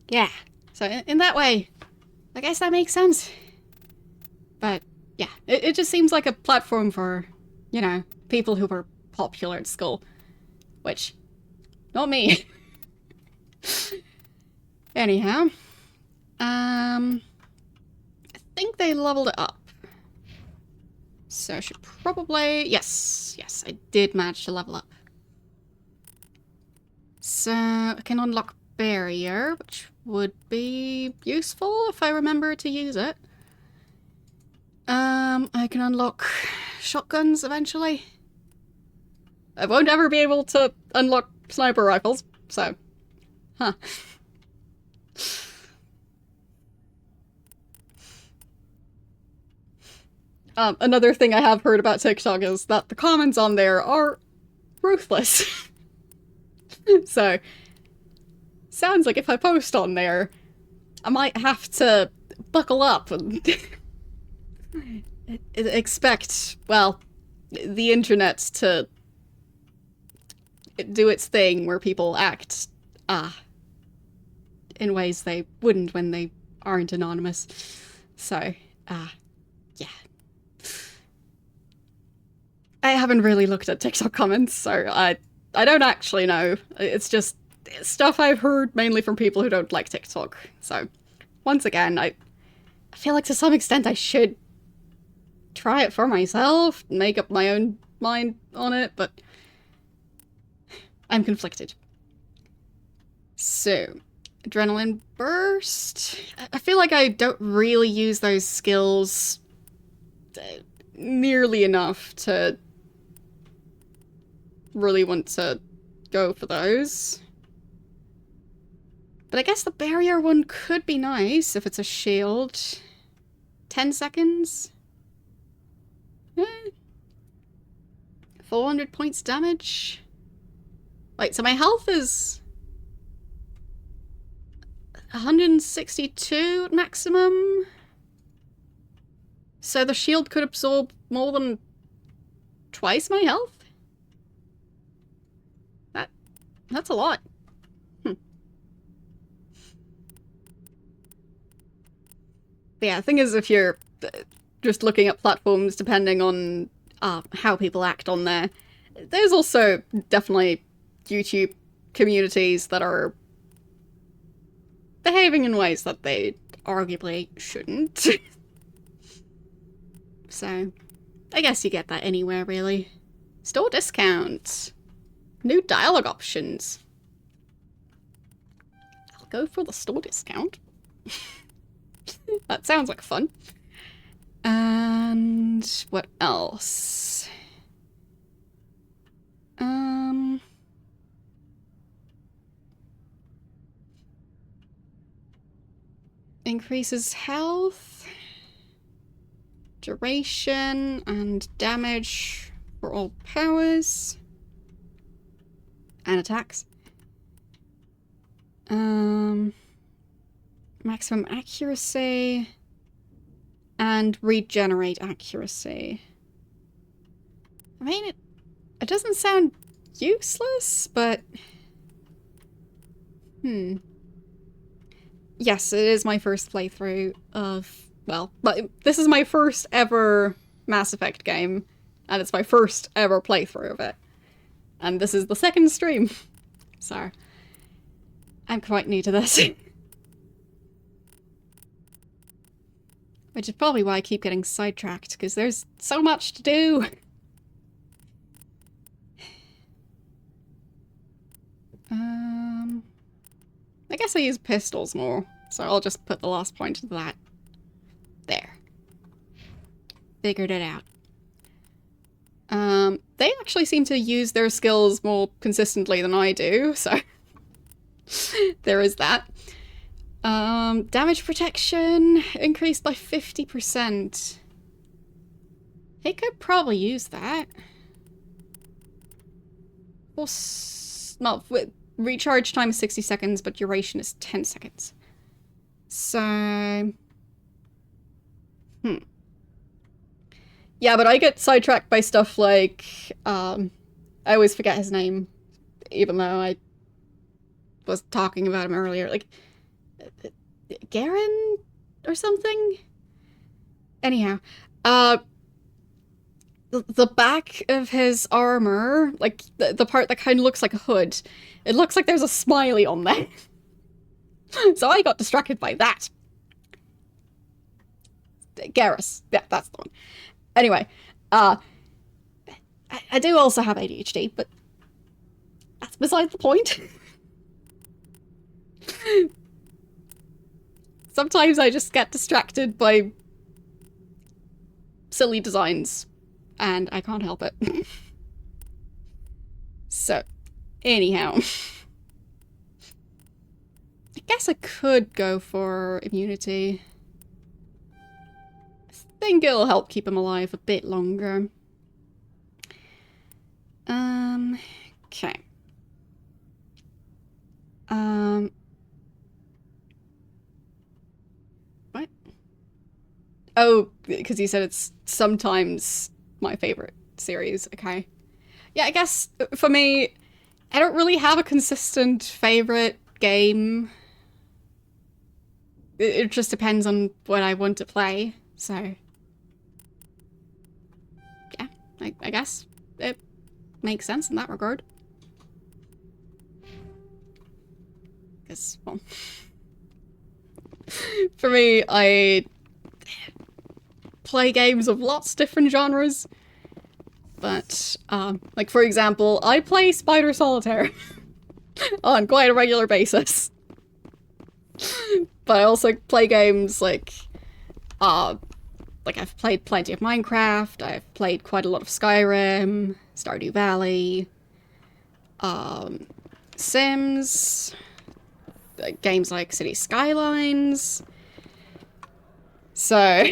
yeah. So in that way, I guess that makes sense. But yeah, it just seems like a platform for, you know, people who were popular at school. Which, not me. Anyhow, I think they leveled it up. So I should probably... Yes, I did manage to level up. So I can unlock barrier, which would be useful if I remember to use it. I can unlock shotguns eventually. I won't ever be able to unlock sniper rifles, so... Huh. Another thing I have heard about TikTok is that the comments on there are ruthless. So, sounds like if I post on there, I might have to buckle up and expect, well, the internet to do its thing where people act, in ways they wouldn't when they aren't anonymous. So, yeah. I haven't really looked at TikTok comments, so I don't actually know. It's just stuff I've heard mainly from people who don't like TikTok. So, once again, I feel like to some extent I should try it for myself, make up my own mind on it, but I'm conflicted. So, Adrenaline Burst. I feel like I don't really use those skills nearly enough to really want to go for those. But I guess the barrier one could be nice if it's a shield. 10 seconds? 400 points damage? Wait, so my health is 162 maximum? So the shield could absorb more than twice my health? That's a lot. But yeah, the thing is, if you're just looking at platforms depending on how people act on there, there's also definitely YouTube communities that are behaving in ways that they arguably shouldn't. So, I guess you get that anywhere, really. Store discount. New dialogue options. I'll go for the store discount. That sounds like fun. And what else? Increases health, duration, and damage for all powers. And attacks. Maximum accuracy. And regenerate accuracy. I mean, it doesn't sound useless, but... Yes, it is my first playthrough of... Well, but this is my first ever Mass Effect game. And it's my first ever playthrough of it. And this is the second stream. So, I'm quite new to this. Which is probably why I keep getting sidetracked, because there's so much to do. I guess I use pistols more, so I'll just put the last point into that. There. Figured it out. They actually seem to use their skills more consistently than I do, so there is that. Damage protection increased by 50%. He could probably use that. Well, well, recharge time is 60 seconds, but duration is 10 seconds. So... Yeah, but I get sidetracked by stuff like, I always forget his name, even though I was talking about him earlier. Like, Garen or something? Anyhow, the back of his armor, like the part that kind of looks like a hood, it looks like there's a smiley on there. So I got distracted by that. Garrus. Yeah, that's the one. Anyway, I do also have ADHD, but that's beside the point. Sometimes I just get distracted by silly designs, and I can't help it. So, anyhow. I guess I could go for immunity. I think it'll help keep him alive a bit longer. Okay. What? Oh, because you said it's sometimes my favorite series. Okay. Yeah, I guess for me, I don't really have a consistent favorite game. It just depends on what I want to play, so... Yeah, I guess it makes sense in that regard. Because, well... For me, I play games of lots of different genres. But, like, for example, I play Spider Solitaire on quite a regular basis. But I also play games like I've played plenty of Minecraft, I've played quite a lot of Skyrim, Stardew Valley, Sims, games like City Skylines, so,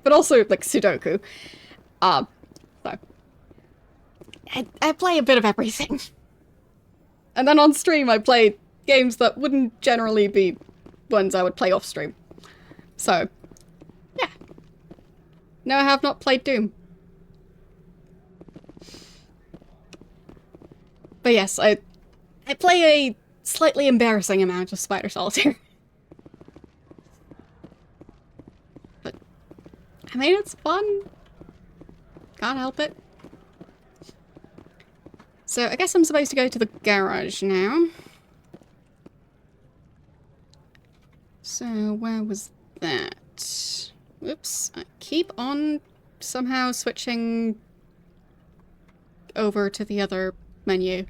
but also like Sudoku. So, I play a bit of everything. And then on stream I play games that wouldn't generally be ones I would play off stream. So, yeah. No, I have not played Doom. But yes, I play a slightly embarrassing amount of Spider Solitaire. But, I mean, it's fun. Can't help it. So, I guess I'm supposed to go to the garage now. So, where was that? Whoops. I keep on somehow switching over to the other menu.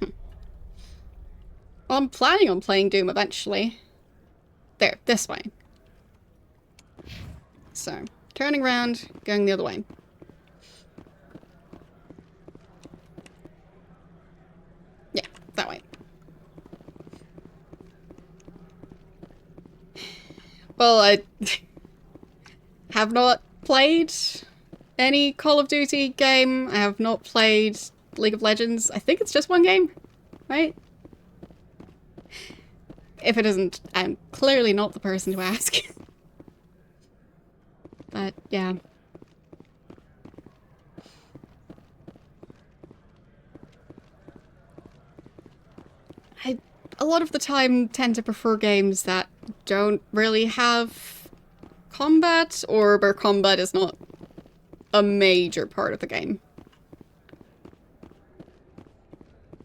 Well, I'm planning on playing Doom eventually. There, this way. So, turning around, going the other way. Yeah, that way. Well, I have not played any Call of Duty game. I have not played League of Legends. I think it's just one game, right? If it isn't, I'm clearly not the person to ask. But, yeah. I, a lot of the time, tend to prefer games that don't really have combat, or where combat is not a major part of the game.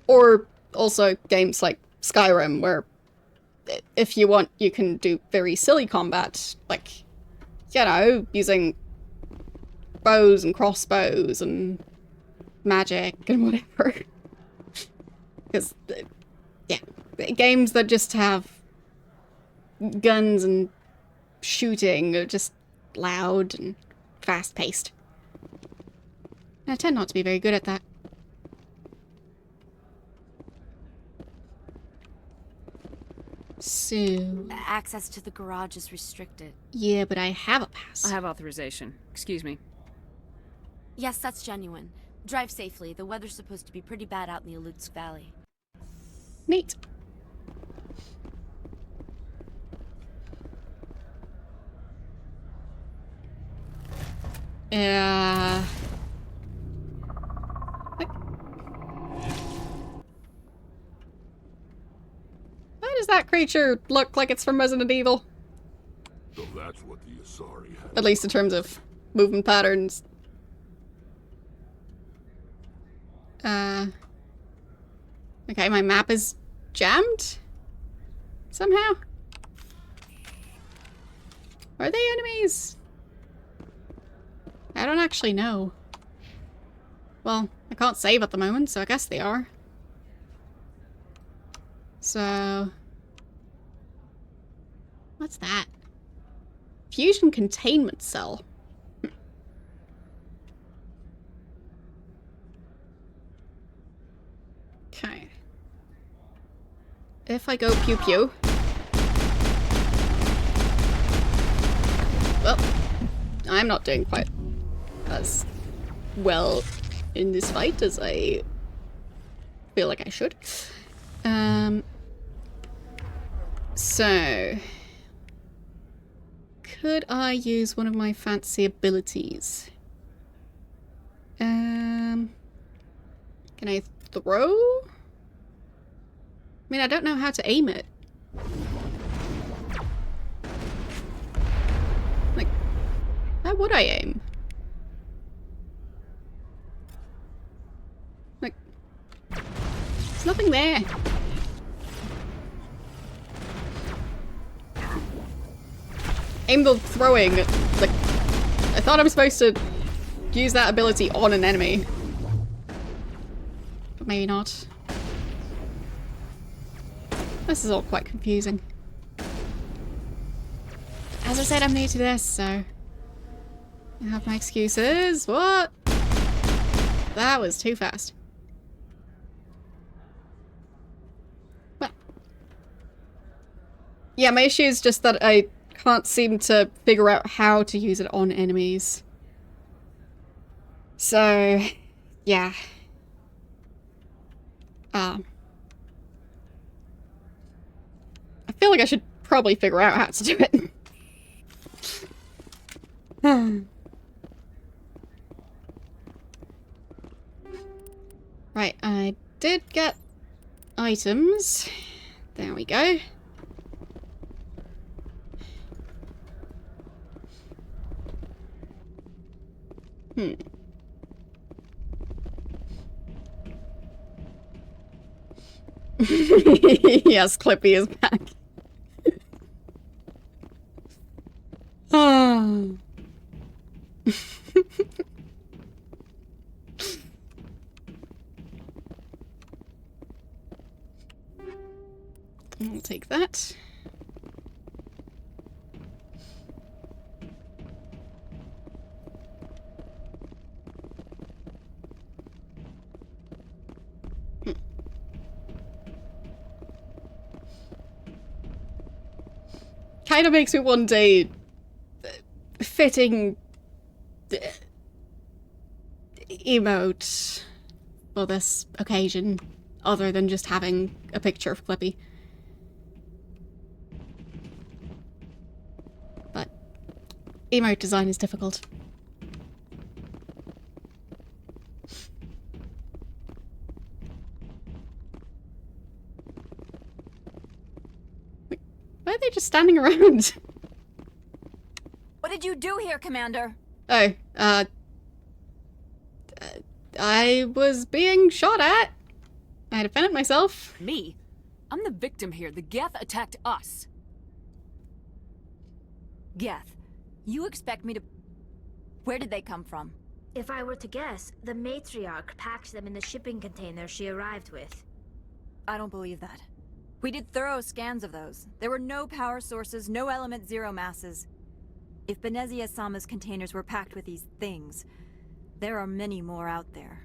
Or also games like Skyrim, where if you want, you can do very silly combat, like, you know, using bows and crossbows and magic and whatever. Because, yeah, games that just have guns and shooting, just loud and fast-paced. I tend not to be very good at that. So... Access to the garage is restricted. Yeah, but I have a pass. I have authorization. Excuse me. Yes, that's genuine. Drive safely. The weather's supposed to be pretty bad out in the Alutsk Valley. Neat. Why does that creature look like it's from Resident Evil? So that's what the Asari had. At least in terms of movement patterns. Okay, my map is jammed? Somehow? Are they enemies? I don't actually know. Well, I can't save at the moment, so I guess they are. So... what's that? Fusion containment cell. Okay. If I go pew pew. Well, I'm not doing quite as well in this fight as I feel like I should. So could I use one of my fancy abilities? Can I throw? I mean, I don't know how to aim it. Like, how would I aim? Like, there's nothing there. Aim the throwing. Like, I thought I was supposed to use that ability on an enemy. But maybe not. This is all quite confusing. As I said, I'm new to this, so I have my excuses. What? That was too fast. Well. Yeah, my issue is just that I can't seem to figure out how to use it on enemies. So, yeah. I feel like I should probably figure out how to do it. Right, I did get items. There we go. Yes, Clippy is back. Oh. I'll take that. Kind of makes me wonder fitting emote for this occasion, other than just having a picture of Clippy. But emote design is difficult. Why are they just standing around? What did you do here, Commander? Oh, I was being shot at. I defended myself. Me? I'm the victim here. The Geth attacked us. Geth, you expect me to... Where did they come from? If I were to guess, the matriarch packed them in the shipping container she arrived with. I don't believe that. We did thorough scans of those. There were no power sources, no element zero masses. If Benezia-sama's containers were packed with these things, there are many more out there.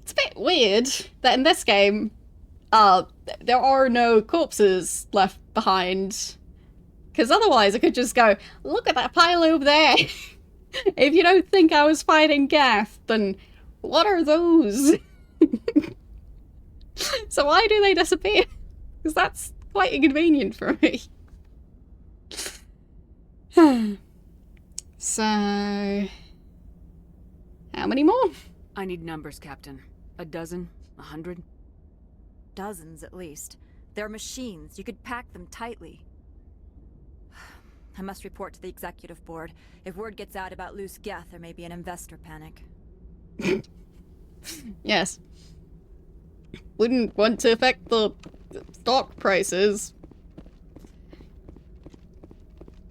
It's a bit weird that in this game, there are no corpses left behind. Because otherwise I could just go, look at that pile over there. If you don't think I was fighting Gath, then what are those? So why do they disappear? Because that's quite inconvenient for me. So... how many more? I need numbers, Captain. A dozen? 100? Dozens, at least. They're machines. You could pack them tightly. I must report to the executive board. If word gets out about loose Geth, there may be an investor panic. Yes. Wouldn't want to affect the stock prices.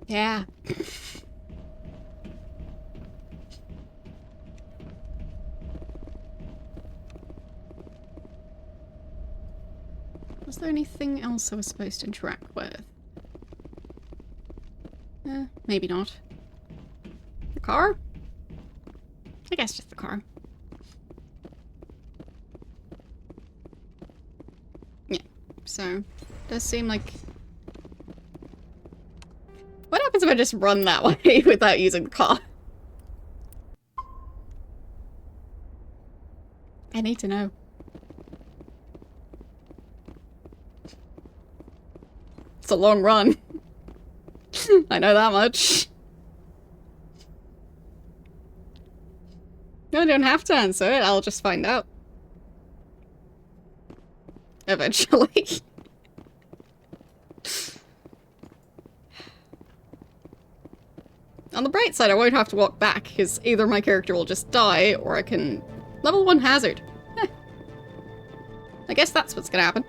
Yeah. Was there anything else I was supposed to interact with? Maybe not. The car? I guess just the car. Yeah, so, does seem like... What happens if I just run that way without using the car? I need to know. It's a long run. I know that much. No, I don't have to answer it, I'll just find out. Eventually. On the bright side, I won't have to walk back, because either my character will just die, or I can... level 1 hazard. I guess that's what's gonna happen.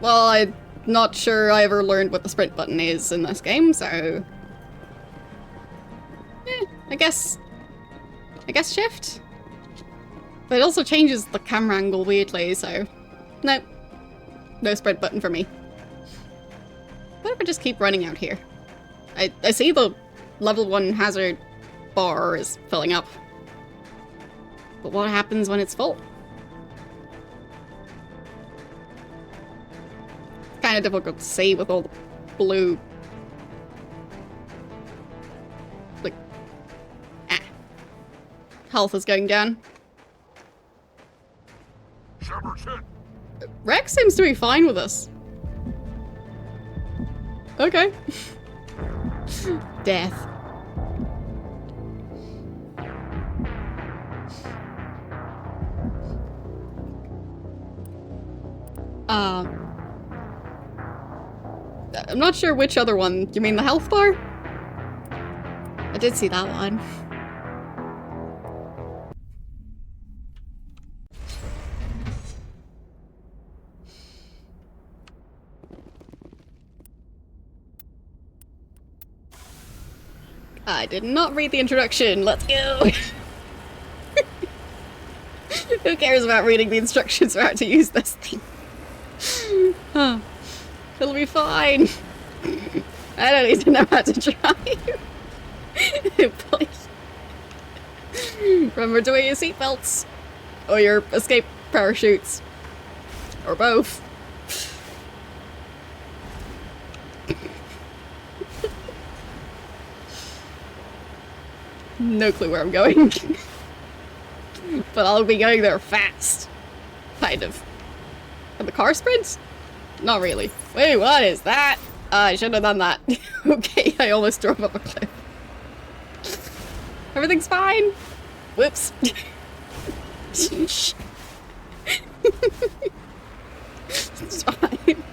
Well, I'm not sure I ever learned what the sprint button is in this game, so... I guess shift? But it also changes the camera angle weirdly, so... Nope. No sprint button for me. What if I just keep running out here? I see the level 1 hazard bar is filling up. But what happens when it's full? Kind of difficult to see with all the blue. Like, health is going down. Rex seems to be fine with us. Okay. Death. I'm not sure which other one. You mean the health bar? I did see that one. I did not read the introduction. Let's go! Who cares about reading the instructions for how to use this thing? Huh. It'll be fine. I don't need to know how to drive. Please. Remember to wear your seatbelts. Or your escape parachutes. Or both. No clue where I'm going. But I'll be going there fast. Kind of. And the car sprints? Not really. Wait, what is that? I shouldn't have done that. Okay, I almost drove up a cliff. Everything's fine. Whoops. It's fine.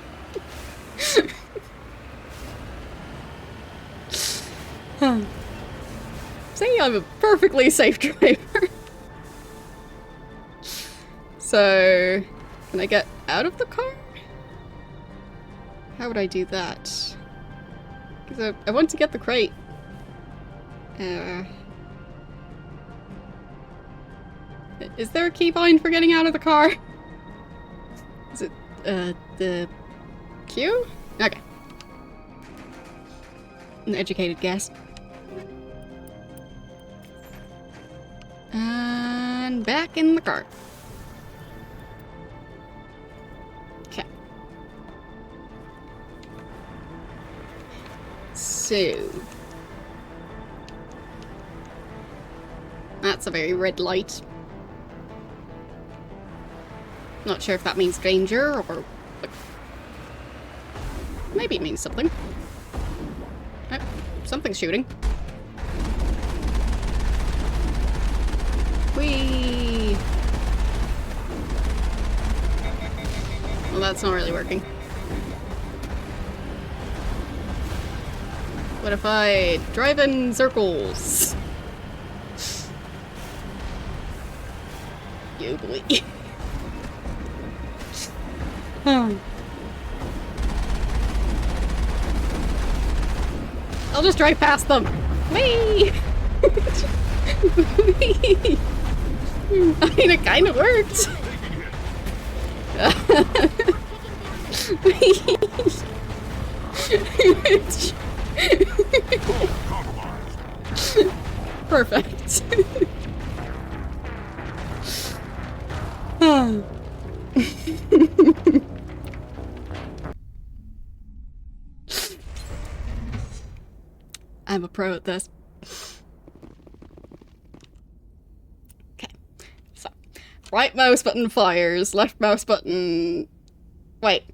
See, I'm a perfectly safe driver. So, can I get out of the car? How would I do that? Because I want to get the crate. Is there a keybind for getting out of the car? Is it, the Q? Okay. An educated guess. And back in the car. Okay. So... that's a very red light. Not sure if that means danger or... like, maybe it means something. Oh, something's shooting. Whee! Well, that's not really working. What if I drive in circles? You believe. I'll just drive past them. Whee! Whee! I mean, it kind of worked. Perfect. I'm a pro at this. Okay, so right mouse button fires, left mouse button... wait.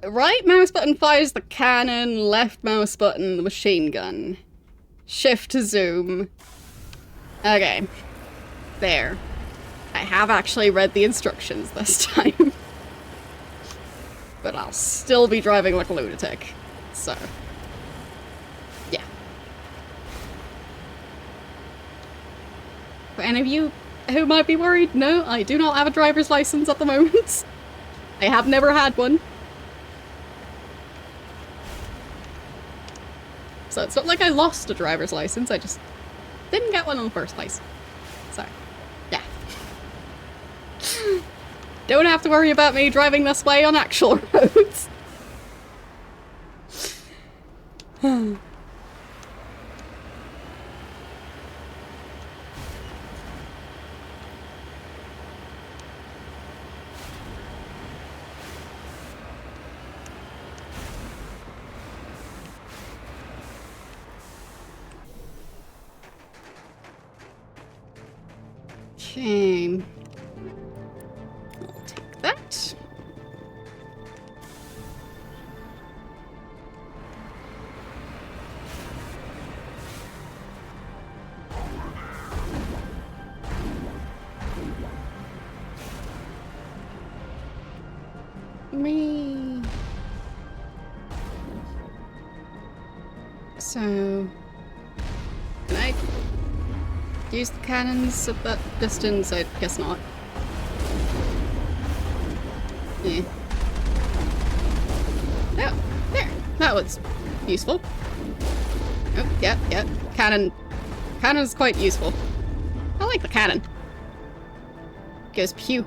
Right mouse button fires the cannon, left mouse button the machine gun. Shift to zoom. Okay. There. I have actually read the instructions this time. But I'll still be driving like a lunatic. So... yeah. For any of you who might be worried, no, I do not have a driver's license at the moment. I have never had one. So it's not like I lost a driver's license, I just didn't get one in the first place. So, yeah. Don't have to worry about me driving this way on actual roads. Okay. I'll take that. Me. So, can I use the cannons at that distance? I guess not. Yeah. Oh, there. That was useful. Oh, yeah, yeah. Cannon. Cannon's quite useful. I like the cannon. Goes pew.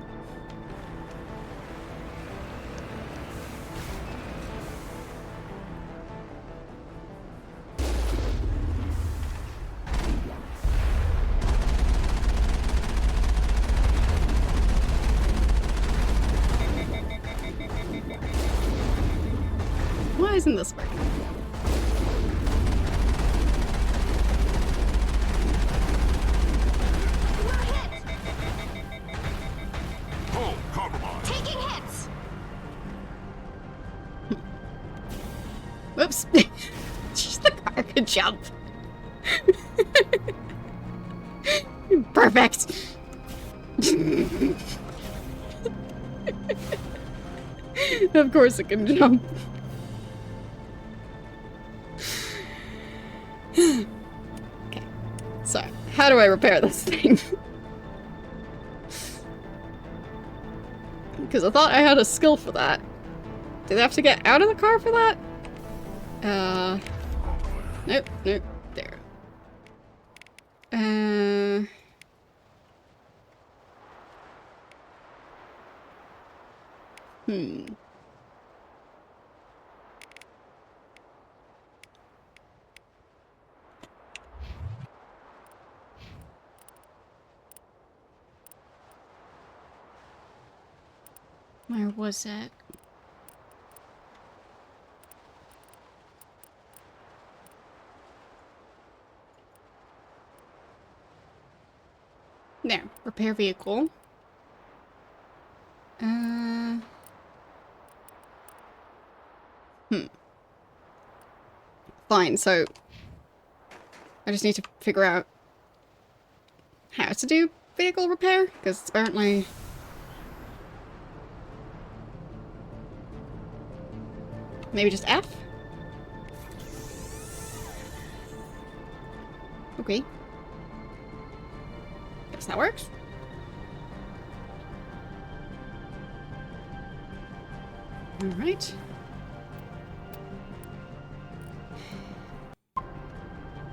Why isn't this working? Oh, compromise. Taking hits. Whoops. Just the car could jump. Perfect. Of course it can jump. Okay, so how do I repair this thing? Because I thought I had a skill for that. Do they have to get out of the car for that? Nope, nope, there. Where was it? There. Repair vehicle. Fine, so I just need to figure out how to do vehicle repair, because apparently maybe just F? Okay. Guess that works. Alright.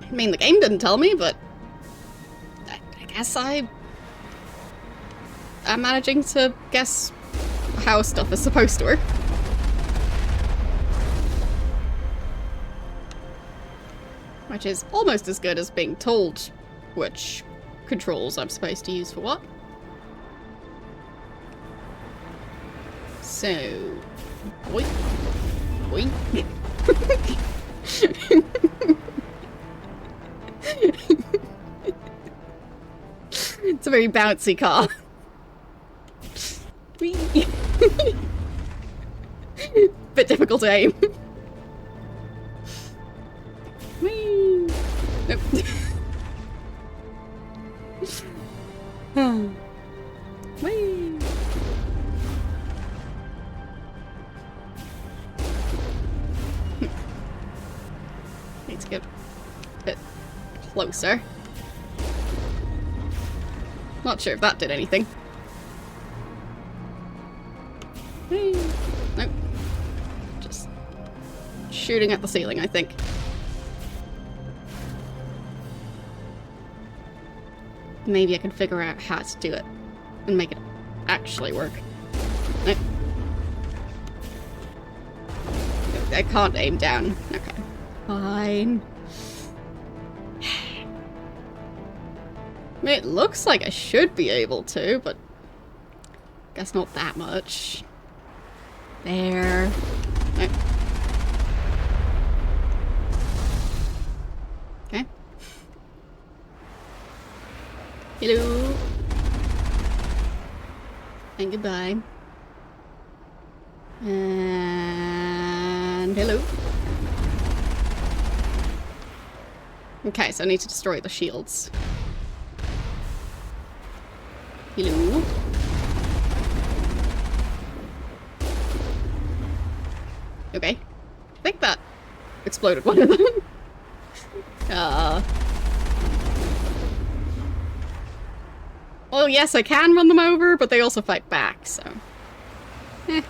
I mean, the game didn't tell me, but I guess I'm managing to guess how stuff is supposed to work. Which is almost as good as being told which controls I'm supposed to use for what. So... Boing. Boing. It's a very bouncy car. Whee. Bit difficult to aim. Whee. Nope. Whee. Need to get a bit closer. Not sure if that did anything. Whee. Nope. Just shooting at the ceiling, I think. Maybe I can figure out how to do it and make it actually work. Nope. I can't aim down. Okay. Fine. I mean, it looks like I should be able to, but guess not that much. There. Nope. Okay. Hello. And goodbye. And hello. Okay, so I need to destroy the shields. Hello. Okay. I think that exploded one of them. Well, yes, I can run them over, but they also fight back, so... Eh.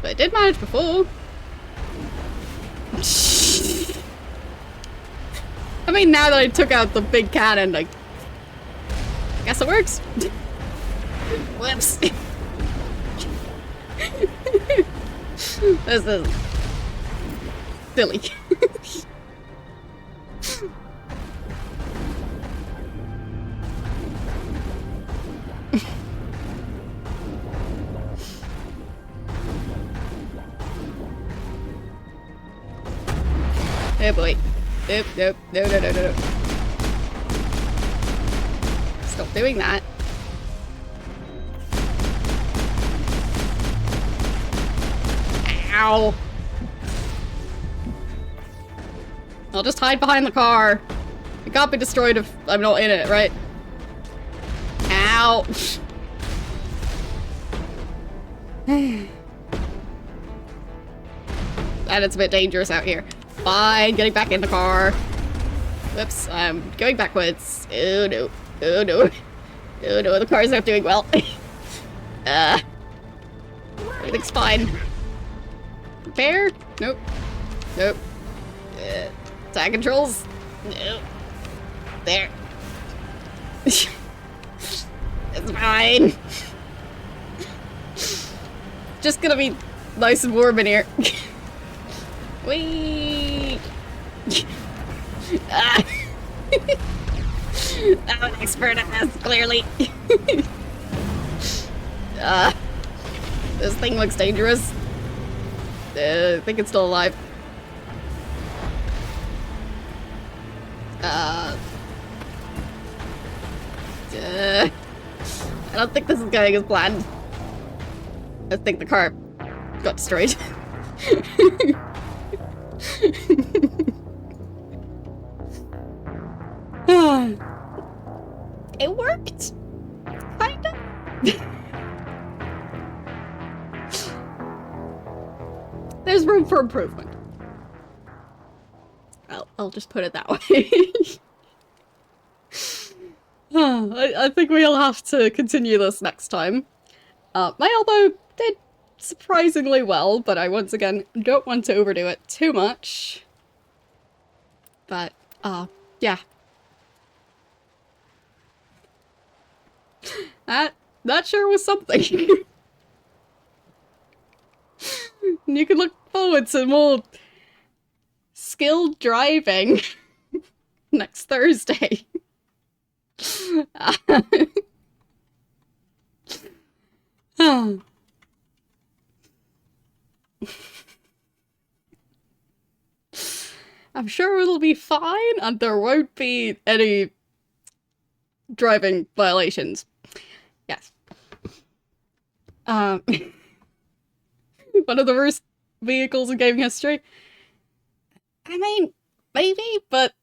But I did manage before. I mean, now that I took out the big cannon, I guess it works. Whoops. This is silly. Oh boy. Nope, nope, no, no, no, no, no. Stop doing that. Ow. I'll just hide behind the car. It can't be destroyed if I'm not in it, right? Ow. And it's a bit dangerous out here. Fine, getting back in the car. Whoops, I'm going backwards. Oh no. Oh no. Oh no, the car's not doing well. Everything's fine. Repair? Nope. Nope. Attack controls. No. There. It's fine. Just gonna be nice and warm in here. Whee! I'm an expert at this, clearly. This thing looks dangerous. I think it's still alive. I don't think this is going as planned. I think the car got destroyed. It worked! Kinda. There's room for improvement. I'll just put it that way. I think we'll have to continue this next time. My elbow did surprisingly well, but I once again don't want to overdo it too much. But, yeah. That sure was something. You can look forward to more skilled driving next Thursday. I'm sure it'll be fine and there won't be any driving violations. Yes. One of the worst vehicles in game history. I mean, maybe, but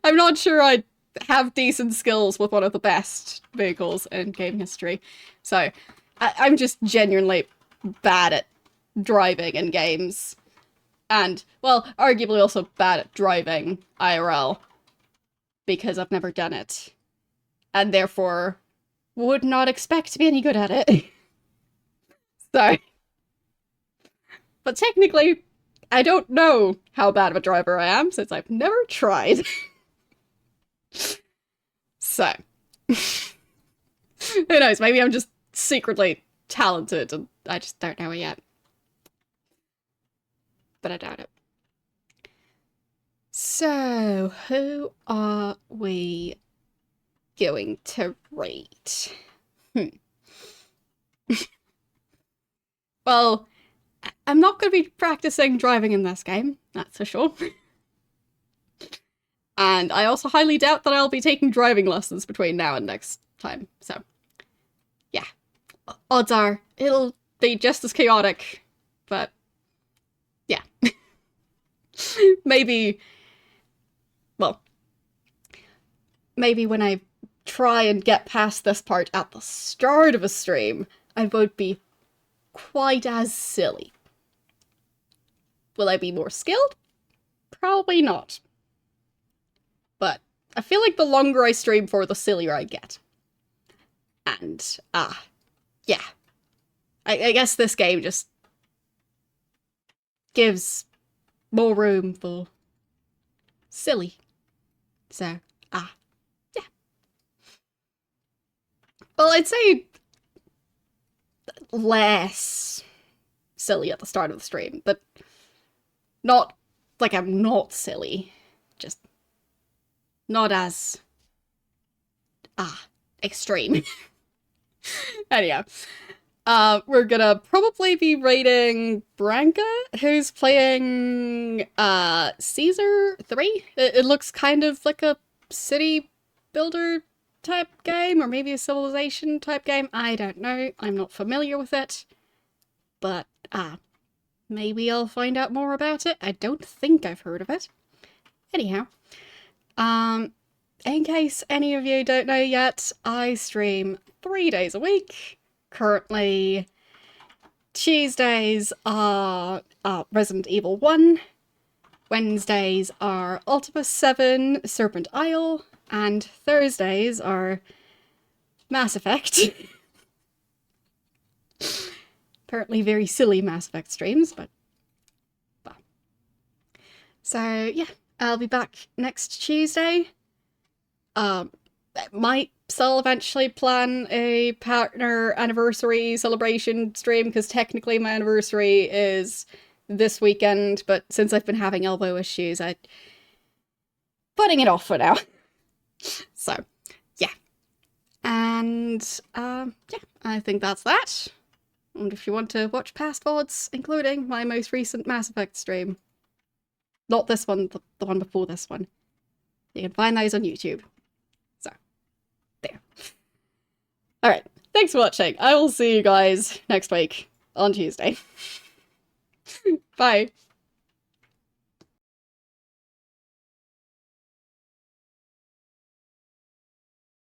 I'm not sure I'd have decent skills with one of the best vehicles in game history. So, I'm just genuinely bad at driving in games. And, well, arguably also bad at driving IRL. Because I've never done it. And therefore, would not expect to be any good at it. So. But technically, I don't know how bad of a driver I am, since I've never tried. So. Who knows, maybe I'm just secretly talented, and I just don't know it yet. But I doubt it. So, who are we going to rate? Well, I'm not going to be practicing driving in this game, that's for sure. And I also highly doubt that I'll be taking driving lessons between now and next time, so yeah. Odds are it'll be just as chaotic, but yeah. Maybe, well, maybe when I try and get past this part at the start of a stream, I won't be quite as silly. Will I be more skilled? Probably not. But I feel like the longer I stream for, the sillier I get. And, yeah. I guess this game just gives more room for silly. So, yeah. Well, I'd say less silly at the start of the stream, but not like I'm not silly, just not as extreme. Anyhow, we're gonna probably be rating Branka, who's playing Caesar 3. It looks kind of like a city builder type game, or maybe a civilization type game. I don't know. I'm not familiar with it. But, maybe I'll find out more about it. I don't think I've heard of it. Anyhow, in case any of you don't know yet, I stream 3 days a week. Currently, Tuesdays are Resident Evil 1, Wednesdays are Ultima 7, Serpent Isle, and Thursdays are Mass Effect. Apparently very silly Mass Effect streams, but well. So yeah, I'll be back next Tuesday. Might still eventually plan a partner anniversary celebration stream, because technically my anniversary is this weekend, but since I've been having elbow issues, I'm putting it off for now. So, yeah. And, yeah, I think that's that. And if you want to watch past VODs, including my most recent Mass Effect stream, not this one, the one before this one, you can find those on YouTube. So, there. Alright, thanks for watching. I will see you guys next week on Tuesday. Bye.